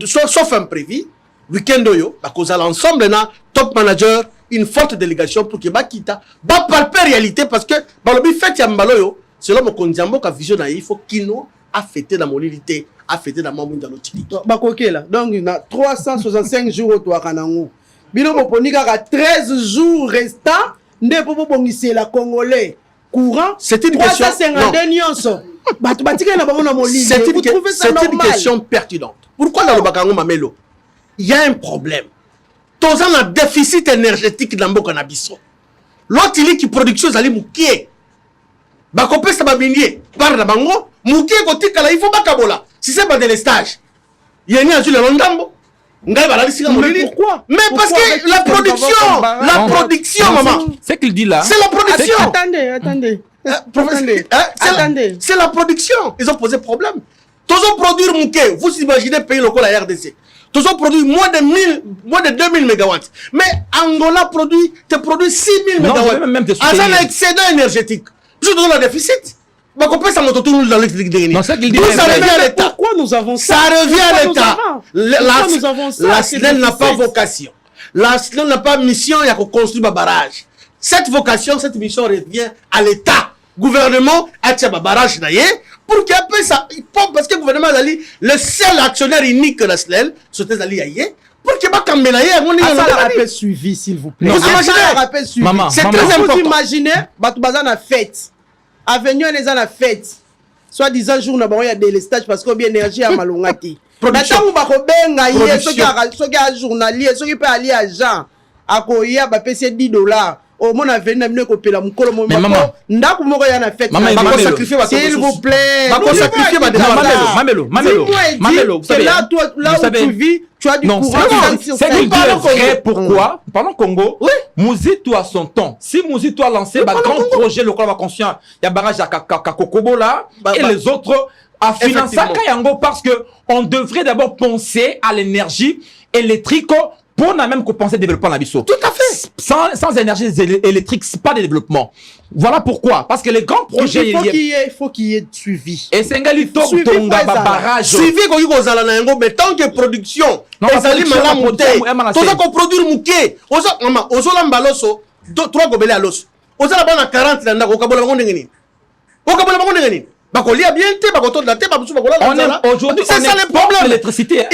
[SPEAKER 6] sauf imprévu week-end yo ba cause l'ensemble na top manager une forte délégation pour que ba kita ba palper réalité parce que ba lobi fête ya mbalo yo selon Mokonzi Mboka vision na il faut Kino a fêté la molilité a fêté la mamu dans l'autre
[SPEAKER 4] ba kokela donc na 365 jours au toa kanango bino moponi kaka 13 jours restants nde popo bongisi la congolais courant
[SPEAKER 6] c'est une question
[SPEAKER 4] c'est
[SPEAKER 6] une question pertinente pourquoi dans le bakango mamelo il y a un problème tous un déficit énergétique dans mboka na biso l'autre qui production zali mukie bakopesa ba minier par na bango mukie kotikala il faut bakabola si c'est pas de l'estage yeni azule londambo. Mais
[SPEAKER 4] pourquoi?
[SPEAKER 6] Mais parce que la production, maman.
[SPEAKER 5] C'est qu'il dit là.
[SPEAKER 6] C'est la production.
[SPEAKER 4] Attendez.
[SPEAKER 6] C'est la production. Ils ont posé problème. Tous ont produit Mouké. Vous imaginez payer le col à RDC. Tous ont produit moins de 2000 mégawatts. Mais Angola produit 6000 mégawatts. Ah, ça un excédent énergétique. Je donne un déficit. Non,
[SPEAKER 4] ça revient à l'État. Pourquoi nous avons ça?
[SPEAKER 6] Ça revient à l'État. La SNEL n'a pas vocation. La SNEL n'a pas mission à construire un barrage. Cette vocation, cette mission revient à l'État. Gouvernement a tiré un barrage pour qu'il appelle ça. Parce que le gouvernement a dit le seul actionnaire unique de la SNEL, c'était Aliaye. Pour qu'il n'y ait pas
[SPEAKER 4] de rappel suivi, s'il vous plaît.
[SPEAKER 6] Vous imaginez?
[SPEAKER 4] C'est très important. Vous imaginez? Batoubaza na fête. Avenue les a la fête. Soit disant jour na bon il y a des stages parce que bien énergie à malongati. Maintenant ba ko benga yé ceux qui a journalier ceux qui peut aller à Jean à koya ba payer $10. Au mon avenue na ko pela mukolo mo mako ndako moko ya na fête.
[SPEAKER 6] Ba sacrifier
[SPEAKER 4] s'il vous plaît.
[SPEAKER 6] Ba sacrifier ba
[SPEAKER 5] Mamelo.
[SPEAKER 4] Vous savez là où tu vis tu as du courant.
[SPEAKER 5] C'est qu'il dit vrai. Pourquoi? Pendant Congo, Mouzito a son temps. Si Mouzito a lancé un grand projet, le va conscient, il y a barrage à Kakokobo là, et les autres à financer Kayango parce que on devrait d'abord penser à l'énergie électrique pour même penser au développement de la Bissau.
[SPEAKER 6] Tout à fait.
[SPEAKER 5] Sans énergie électrique, c'est pas de développement. Voilà pourquoi. Parce que les grands projets...
[SPEAKER 4] Il faut qu'il y ait suivi.
[SPEAKER 5] Et c'est un gars qui tombe barrage.
[SPEAKER 6] Suivi mais tant que production, les aliments la montée, tout ça qu'on produit mouké, aux lambaloso, 3 gobelets à l'os. Aux alabans à 40 dans au Kabola Mondengeni. Au Kabola Mondengeni.
[SPEAKER 5] Aujourd'hui,
[SPEAKER 6] c'est ça le problème.
[SPEAKER 5] L'électricité.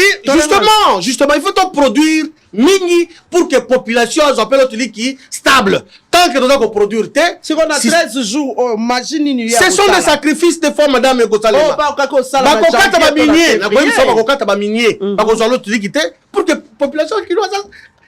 [SPEAKER 6] Justement, il faut produire mini pour que la population soit stable. Tant que nous avons produit,
[SPEAKER 4] si on a 13 jours, imagine.
[SPEAKER 6] Ce sont des sacrifices de fois, madame Gosalema. Pour que la population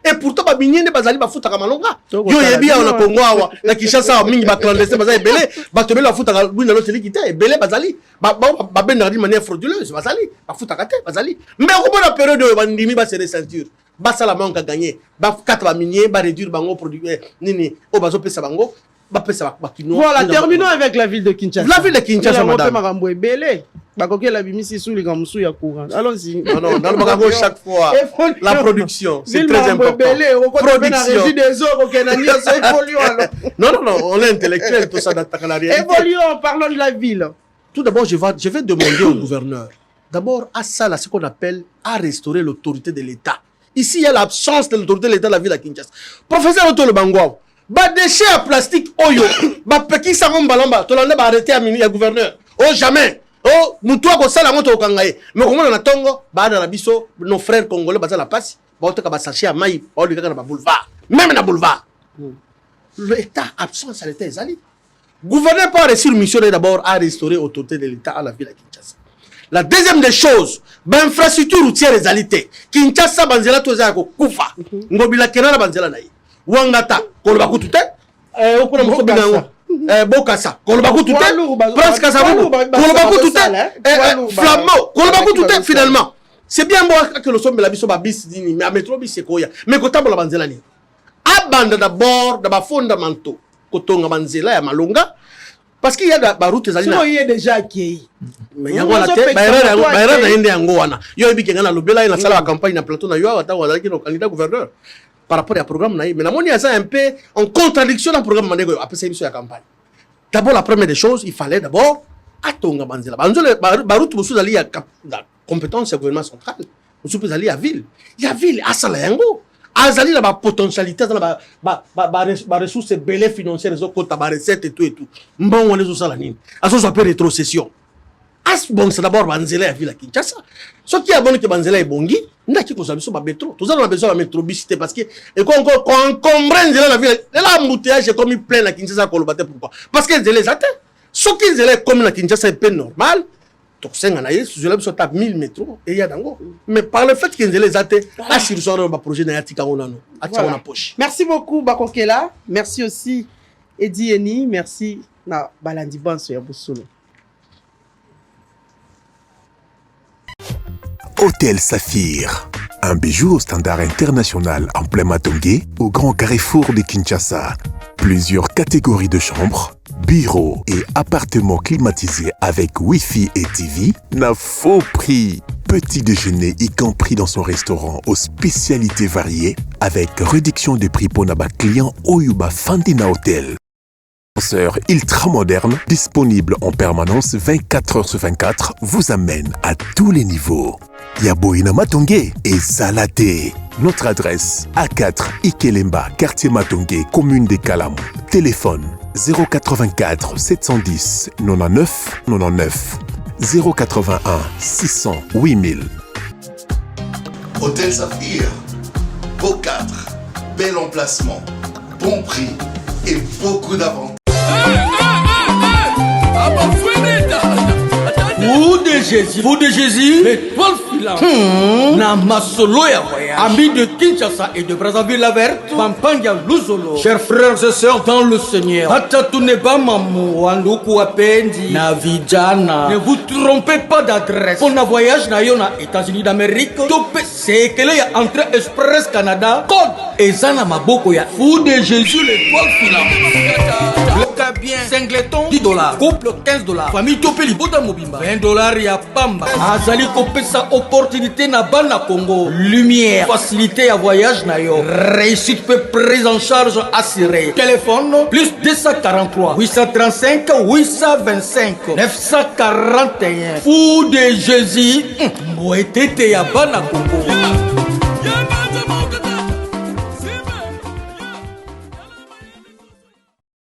[SPEAKER 6] et pourtant ba minyende bazali ba futa kamalonga yo yebi ya na Congo awa na Kinshasa mingi ba clandestin bazali belé ba tobela ba futa ka bwina lo teli kité belé bazali ba benda de manière frauduleuse bazali ba futa kate bazali mais au bout de la période ba ndimi ba se ceinture ba sala manka gagner ba kata ba minier ba réduire bango produit nini o bazo pesa bango ba pesa ba kino.
[SPEAKER 4] Voilà, terminons avec la ville de Kinshasa.
[SPEAKER 6] La ville de Kinshasa madame
[SPEAKER 4] makambo ebele bakoke la bimisi sous les gamusu ya courant. Allons-y.
[SPEAKER 6] Non, dans le makambo chaque fois la production c'est très important.
[SPEAKER 4] Production.
[SPEAKER 6] Non, on est intellectuel tout ça dans ta carrière.
[SPEAKER 4] Évoluons, parlons de la ville.
[SPEAKER 6] tout d'abord, je vais demander au gouverneur, d'abord, à ça, là, ce qu'on appelle à restaurer l'autorité de l'État. Ici, il y a l'absence de l'autorité de l'État de la ville de Kinshasa. Professeur Otto Le Bangouao, ba déchets à plastique, oyo, ba peki sangon balamba, tolande ba arrêté à minuit, à gouverneur. Oh, jamais. Oh, moutoua ko sala moto kangaye. Mais comment on a tongo, ba na biso, nos frères congolais, ba la passe, ba otoka ba saché à maï, ba olika na ba boulevard. Même na boulevard. L'État, absence à l'État, Ezali. Gouverneur pas réussir mission d'abord à restaurer l'autorité de l'État à la ville de Kinshasa. La deuxième des choses, l'infrastructure routière des alités. Kinshasa banzela toza ko kufa. Ngobila kenala banzela nayi. Wangata koloba kutute. Okuna msobina ngo. Bokasa koloba kutute. Prince Kasavubu koloba kutute. Flammo koloba kutute finalement. C'est bien bon que le sombe la biso ba bis dini mais métro bis sekoya. Mais kotambo la banzela ni. Abanda d'abord de fondamentaux. Kotonga banzela ya malonga. Parce qu'il y a des routes qui
[SPEAKER 4] sont déjà accueillis.
[SPEAKER 6] Mais il y a la campagne na plateau na yo candidat gouverneur par rapport au programme mais la monnaie est un peu en contradiction dans le programme manego après cette émission de campagne. D'abord la première des choses, il fallait d'abord atonga banzela. Ba route musu zali ya compétence du gouvernement central. Musu peut aller à ville. Il y a ville à Salayango. Azali la potentialité dans la ressources belé financières les autres ba recette et tout bon on les ça la nini aso ça peut rétrocession as bon c'est d'abord banzela ya ville à Kinshasa ce qui a bon que banzela est bongi ndaki ko sabiso ba métro tous on a besoin de métrobicité parce que et quand comprendre la ville la embouteillage est comme plein à Kinshasa ko le batte pourquoi parce que les atteint ce qui est comme la Kinshasa est peu normal. Je tape 1000 métros et il y a dango. Mais par le fait qu'ils les athées, projet
[SPEAKER 4] merci beaucoup Bakokela, merci aussi Eddie Eni, merci na Balandi Banso ya Bosolo.
[SPEAKER 2] Hôtel Saphir, un bijou au standard international en plein Matongé, au grand carrefour de Kinshasa. Plusieurs catégories de chambres, bureaux et appartements climatisés avec Wi-Fi et TV n'a faux prix. Petit déjeuner y compris dans son restaurant aux spécialités variées avec réduction des prix pour Naba clients Oyuba Fandina Hotel. Ascenseur ultra moderne, disponible en permanence 24 heures sur 24, vous amène à tous les niveaux. Yaboina Matongé et Salaté. Notre adresse A4 Ikelemba, quartier Matongé, commune des Kalamou. Téléphone 084 710 99 99 081 600 8000.
[SPEAKER 3] Hôtel Saphir, beau 4, bel emplacement, bon prix et beaucoup d'avantages.
[SPEAKER 1] Vous de Jésus, l'étoile filante. Na masolo ya voyage. Amis de Kinshasa et de Brazzaville la verte, Pampanga Luzolo. Chers frères et sœurs dans le Seigneur. Hatatuneba mamu wanduku wapendi na vijana. Ne vous trompez pas d'adresse. Pour un voyage na yo na États-Unis d'Amérique, topé c'est que ya entrée express Canada. Code ezana maboko ya Fou de Jésus l'étoile filante. Le cas bien singleton $10, couple $15, famille topé libota mobimba $20 ya pamba. Azali kopé sa opportunité na bana Congo. Lumière, facilité à voyage na yo. Réussite peut prise en charge assurée. Téléphone plus 243 835 825 941. Fou de Jésus. Mouetete ya bana Congo.